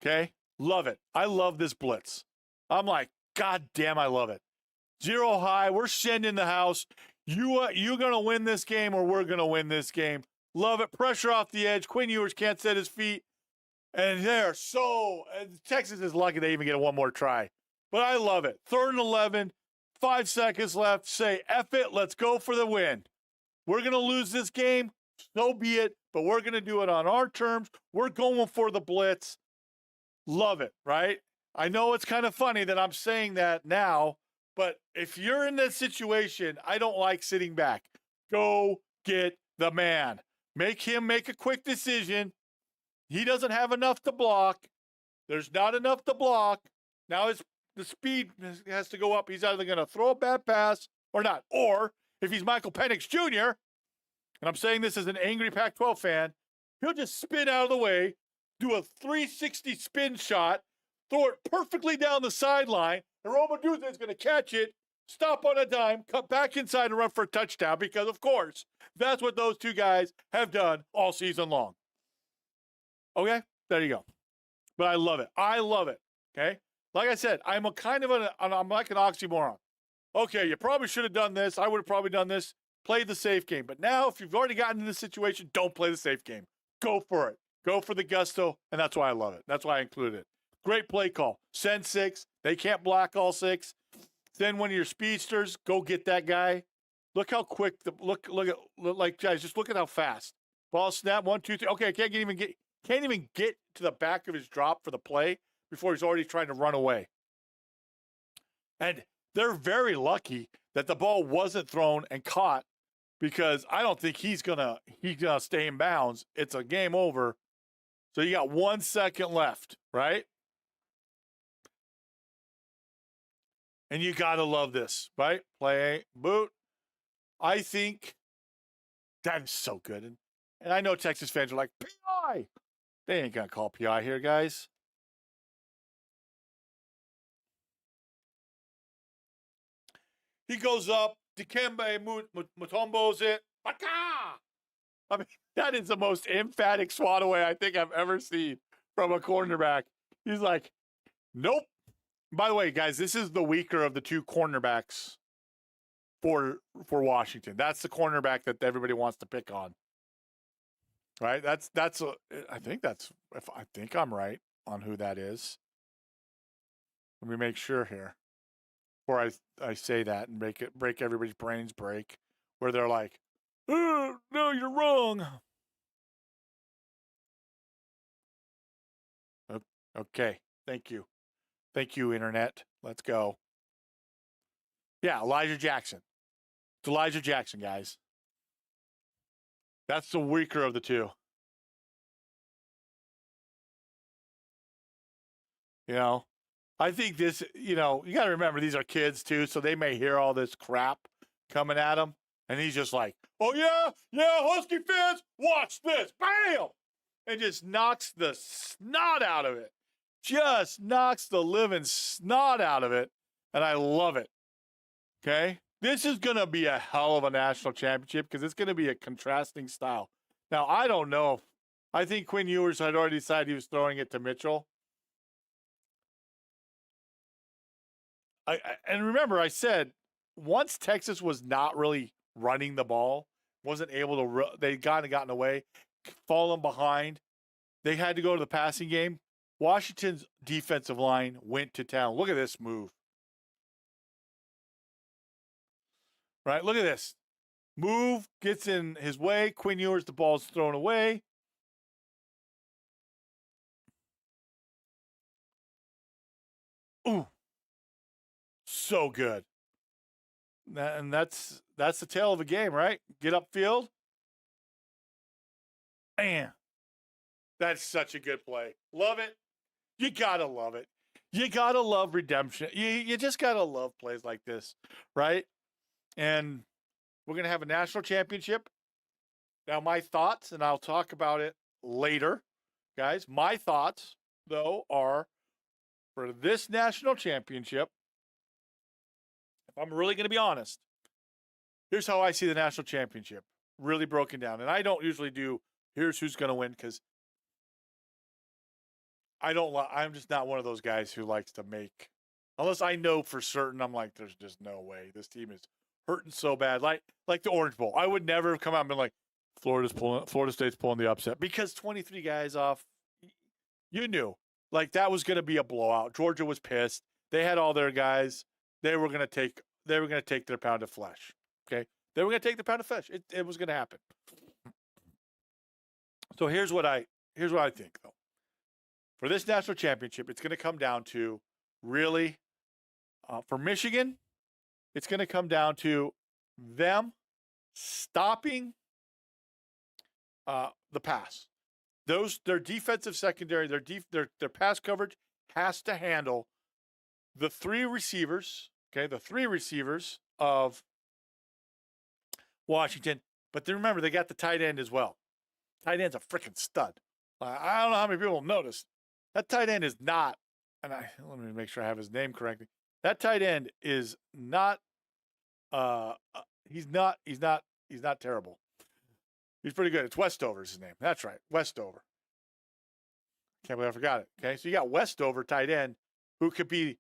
Okay? Love it. I love this blitz. I'm like, God damn, I love it. 0 high. We're sending the house. You going to win this game or we're going to win this game. Love it. Pressure off the edge. Quinn Ewers can't set his feet. And Texas is lucky they even get one more try. But I love it. 3rd and 11, 5 seconds left. Say, F it, let's go for the win. We're going to lose this game. So be it. But we're going to do it on our terms. We're going for the blitz. Love it, right? I know it's kind of funny that I'm saying that now. But if you're in that situation, I don't like sitting back. Go get the man. Make him make a quick decision. He doesn't have enough to block. There's not enough to block. Now the speed has to go up. He's either going to throw a bad pass or not. Or if he's Michael Penix Jr., and I'm saying this as an angry Pac-12 fan, he'll just spin out of the way, do a 360 spin shot, throw it perfectly down the sideline, and Romaduzzi is going to catch it, stop on a dime, cut back inside and run for a touchdown because, of course, that's what those two guys have done all season long. Okay? There you go. But I love it. Okay? Like I said, I'm like an oxymoron. Okay, you probably should have done this. I would have probably done this. Play the safe game. But now, if you've already gotten in this situation, don't play the safe game. Go for it. Go for the gusto, and that's why I love it. That's why I included it. Great play call. Send 6. They can't block all 6. Send one of your speedsters. Go get that guy. Look how quick. Guys, just look at how fast. Ball snap. 1, 2, 3. Okay, can't even get to the back of his drop for the play before he's already trying to run away. And they're very lucky that the ball wasn't thrown and caught because I don't think he's gonna stay in bounds. It's a game over. So you got 1 second left, right? And you gotta love this, right? Play boot. I think that is so good. And I know Texas fans are like, PI! They ain't gonna call PI here, guys. He goes up. Dikembe Mutombo's it. Baka! I mean, that is the most emphatic swat away I think I've ever seen from a cornerback. He's like, nope. By the way, guys, this is the weaker of the 2 cornerbacks for Washington. That's the cornerback that everybody wants to pick on. Right? I think I'm right on who that is. Let me make sure here before I say that and break everybody's brains break where they're like, oh, no, you're wrong. Okay. Thank you. Thank you, Internet. Let's go. Yeah, Elijah Jackson. It's Elijah Jackson, guys. That's the weaker of the 2. You know, I think this, you got to remember these are kids too, so they may hear all this crap coming at him. And he's just like, oh, yeah, Husky fans, watch this. Bam! And just knocks the snot out of it. Just knocks the living snot out of it. And I love it. Okay? This is going to be a hell of a national championship because it's going to be a contrasting style. Now, I don't know. I think Quinn Ewers had already decided he was throwing it to Mitchell. And remember, I said, once Texas was not really running the ball, wasn't able to, they gotten away, fallen behind. They had to go to the passing game. Washington's defensive line went to town. Look at this move. Right? Look at this. Move gets in his way. Quinn Ewers, the ball's thrown away. Ooh. So good. And that's the tale of the game, right? Get upfield. Man, that's such a good play. Love it. You gotta love it. You gotta love redemption. You just gotta love plays like this, right? And we're gonna have a national championship. Now, my thoughts, and I'll talk about it later, guys. My thoughts, though, are for this national championship. If I'm really gonna be honest, here's how I see the national championship really broken down. And I don't usually do here's who's gonna win because I'm just not one of those guys who likes to make, unless I know for certain. I'm like, there's just no way this team is hurting so bad. Like the Orange Bowl, I would never have come out and been like, Florida State's pulling the upset because 23 guys off. You knew like that was going to be a blowout. Georgia was pissed. They had all their guys. They were going to take their pound of flesh. Okay, they were going to take the pound of flesh. It was going to happen. So here's what I think though. For this national championship, it's going to come down to really, for Michigan, it's going to come down to them stopping the pass. Their defensive secondary, their pass coverage has to handle the three receivers. Okay, the three receivers of Washington, but then remember they got the tight end as well. Tight end's a freaking stud. I don't know how many people noticed. That tight end is not, and let me make sure I have his name correctly. That tight end is not. He's not terrible. He's pretty good. It's Westover's his name. That's right, Westover. Can't believe I forgot it. Okay, so you got Westover, tight end, who could be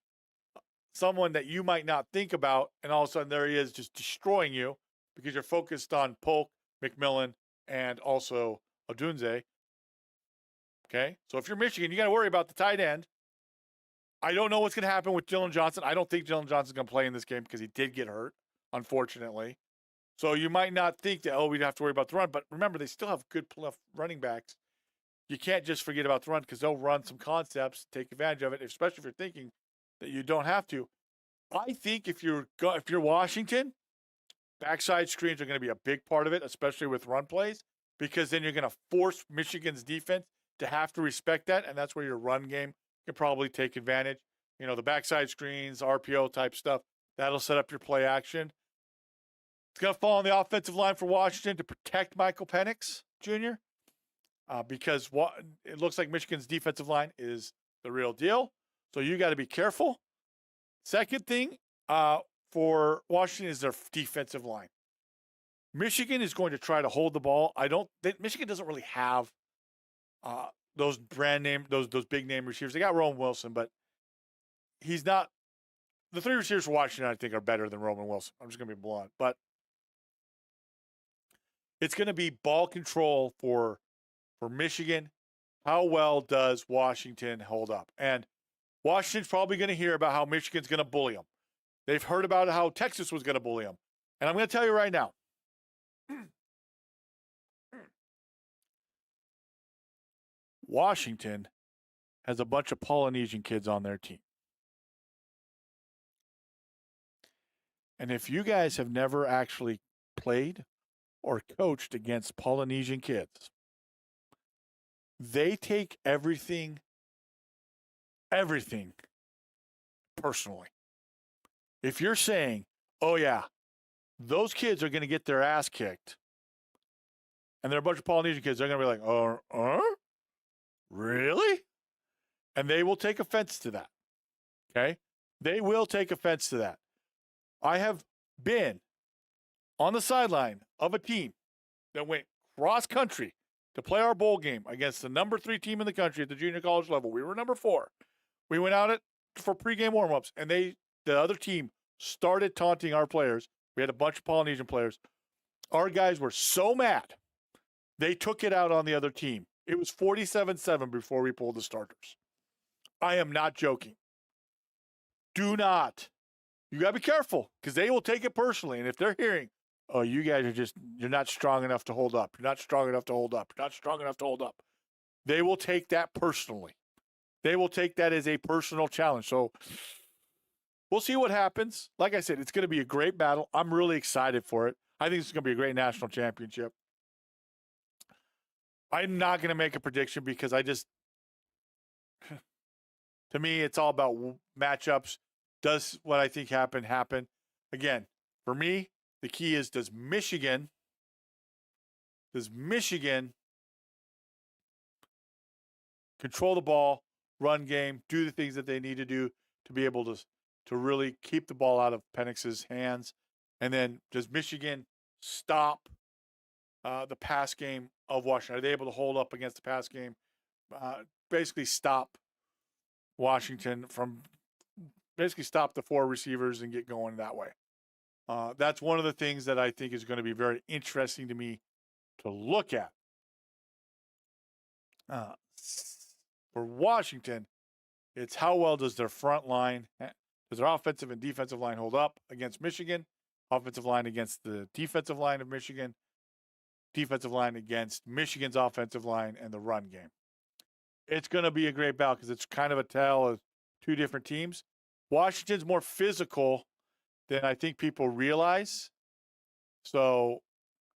someone that you might not think about, and all of a sudden there he is, just destroying you because you're focused on Polk, McMillan, and also Odunze. Okay, so if you're Michigan, you got to worry about the tight end. I don't know what's going to happen with Dylan Johnson. I don't think Dylan Johnson's going to play in this game because he did get hurt, unfortunately. So you might not think that, we'd have to worry about the run. But remember, they still have good running backs. You can't just forget about the run because they'll run some concepts, take advantage of it, especially if you're thinking that you don't have to. I think if you're Washington, backside screens are going to be a big part of it, especially with run plays, because then you're going to force Michigan's defense to have to respect that, and that's where your run game can probably take advantage. You know, the backside screens, RPO type stuff, that'll set up your play action. It's going to fall on the offensive line for Washington to protect Michael Penix Jr. Because it looks like Michigan's defensive line is the real deal. So you got to be careful. Second thing for Washington is their defensive line. Michigan is going to try to hold the ball. Michigan doesn't really have those brand name, those big name receivers. They got Roman Wilson, but he's not. The three receivers for Washington, I think, are better than Roman Wilson. I'm just going to be blunt. But it's going to be ball control for Michigan. How well does Washington hold up? And Washington's probably going to hear about how Michigan's going to bully them. They've heard about how Texas was going to bully them. And I'm going to tell you right now, Washington has a bunch of Polynesian kids on their team. And if you guys have never actually played or coached against Polynesian kids, they take everything personally. If you're saying, oh yeah, those kids are going to get their ass kicked, and they're a bunch of Polynesian kids, they're going to be like, really? And they will take offense to that. Okay? They will take offense to that. I have been on the sideline of a team that went cross country to play our bowl game against the number 3 team in the country at the junior college level. We were number 4. We went out for pregame warmups, and the other team started taunting our players. We had a bunch of Polynesian players. Our guys were so mad, they took it out on the other team. It was 47-7 before we pulled the starters. I am not joking. Do not. You got to be careful because they will take it personally. And if they're hearing, oh, you guys are just, you're not strong enough to hold up. You're not strong enough to hold up. You're not strong enough to hold up. They will take that personally. They will take that as a personal challenge. So we'll see what happens. Like I said, it's going to be a great battle. I'm really excited for it. I think it's going to be a great national championship. I'm not going to make a prediction because I just, to me, it's all about matchups. Does what I think happen? Again, for me, the key is does Michigan control the ball, run game, do the things that they need to do to be able to really keep the ball out of Penix's hands? And then does Michigan stop the pass game of Washington? Are they able to hold up against the pass game? Basically stop Washington from stop the 4 receivers and get going that way. That's one of the things that I think is going to be very interesting to me to look at. For Washington, it's how well does their front line, does their offensive and defensive line hold up against Michigan? Offensive line against the defensive line of Michigan, defensive line against Michigan's offensive line, and the run game. It's going to be a great battle because it's kind of a tale of 2 different teams. Washington's more physical than I think people realize. So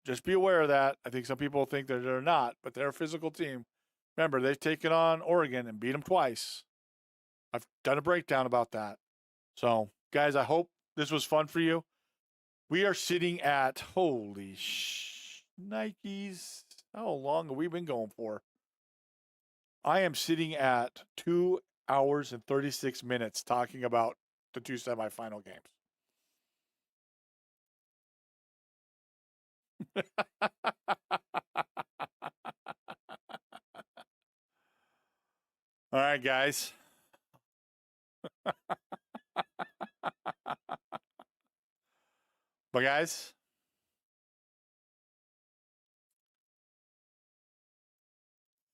just be aware of that. I think some people think that they're not, but they're a physical team. Remember, they've taken on Oregon and beat them twice. I've done a breakdown about that. So, guys, I hope this was fun for you. We are sitting at, holy Nikes. How long have we been going for? I am sitting at 2 hours and 36 minutes talking about the 2 semifinal games. All right, guys. But guys,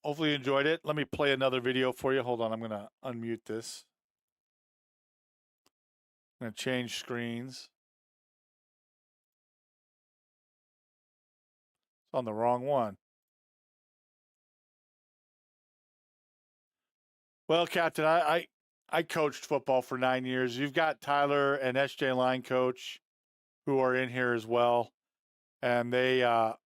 hopefully you enjoyed it. Let me play another video for you. Hold on, I'm going to unmute this. I'm going to change screens. It's on the wrong one. Well, Captain, I coached football for 9 years. You've got Tyler and SJ line coach who are in here as well. And they oh,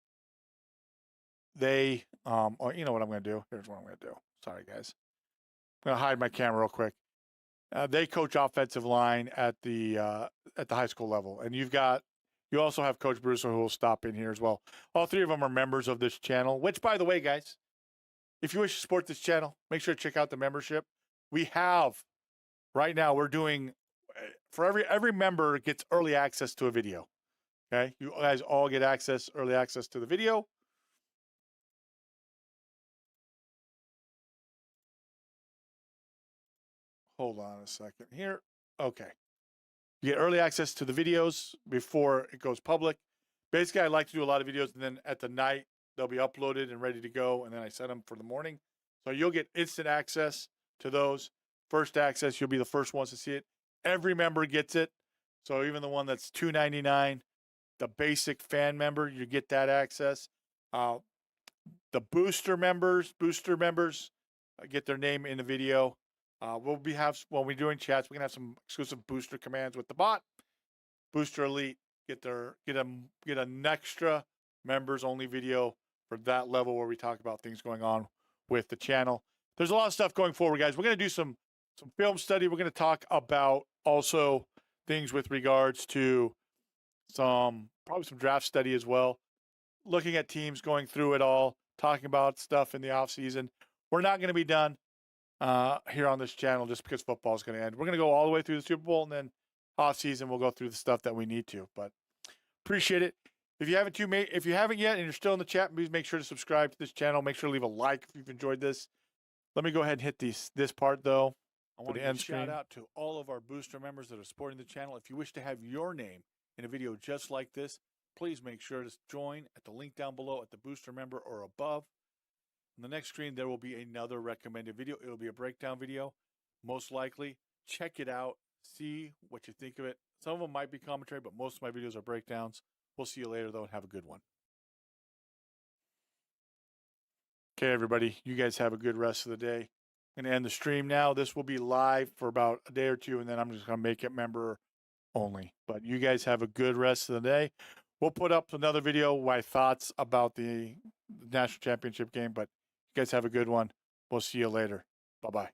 you know what I'm going to do? Here's what I'm going to do. Sorry, guys. I'm going to hide my camera real quick. They coach offensive line at the high school level. And you also have Coach Brewster who will stop in here as well. All 3 of them are members of this channel, which, by the way, guys, if you wish to support this channel, make sure to check out the membership. We have, right now, we're doing, for every member gets early access to a video. Okay? You guys all get early access to the video. Hold on a second here. Okay. You get early access to the videos before it goes public. Basically, I like to do a lot of videos, and then at the night, they'll be uploaded and ready to go, and then I set them for the morning. So you'll get instant access to those. First access, you'll be the first ones to see it. Every member gets it. So even the one that's $2.99, the basic fan member, you get that access. The booster members get their name in the video. When we're doing chats, we're gonna have some exclusive booster commands with the bot. Booster Elite get an extra members only video for that level where we talk about things going on with the channel. There's a lot of stuff going forward, guys. We're gonna do some film study. We're gonna talk about also things with regards to probably some draft study as well. Looking at teams, going through it all, talking about stuff in the off season. We're not going to be done here on this channel just because football is going to end. We're going to go all the way through the Super Bowl, and then off season we'll go through the stuff that we need to. But appreciate it. If you haven't yet and you're still in the chat, please make sure to subscribe to this channel. Make sure to leave a like if you've enjoyed this. Let me go ahead and hit this part though. I want to end shout out to all of our booster members that are supporting the channel. If you wish to have your name in a video just like this, please make sure to join at the link down below at the booster member or above. On the next screen, there will be another recommended video. It'll be a breakdown video. most likely. Check it out. See what you think of it. Some of them might be commentary, but most of my videos are breakdowns. We'll see you later, though, and have a good one. Okay, everybody, you guys have a good rest of the day. I'm going to end the stream now. This will be live for about a day or two, and then I'm just going to make it member only. But you guys have a good rest of the day. We'll put up another video, my thoughts about the national championship game, but you guys have a good one. We'll see you later. Bye-bye.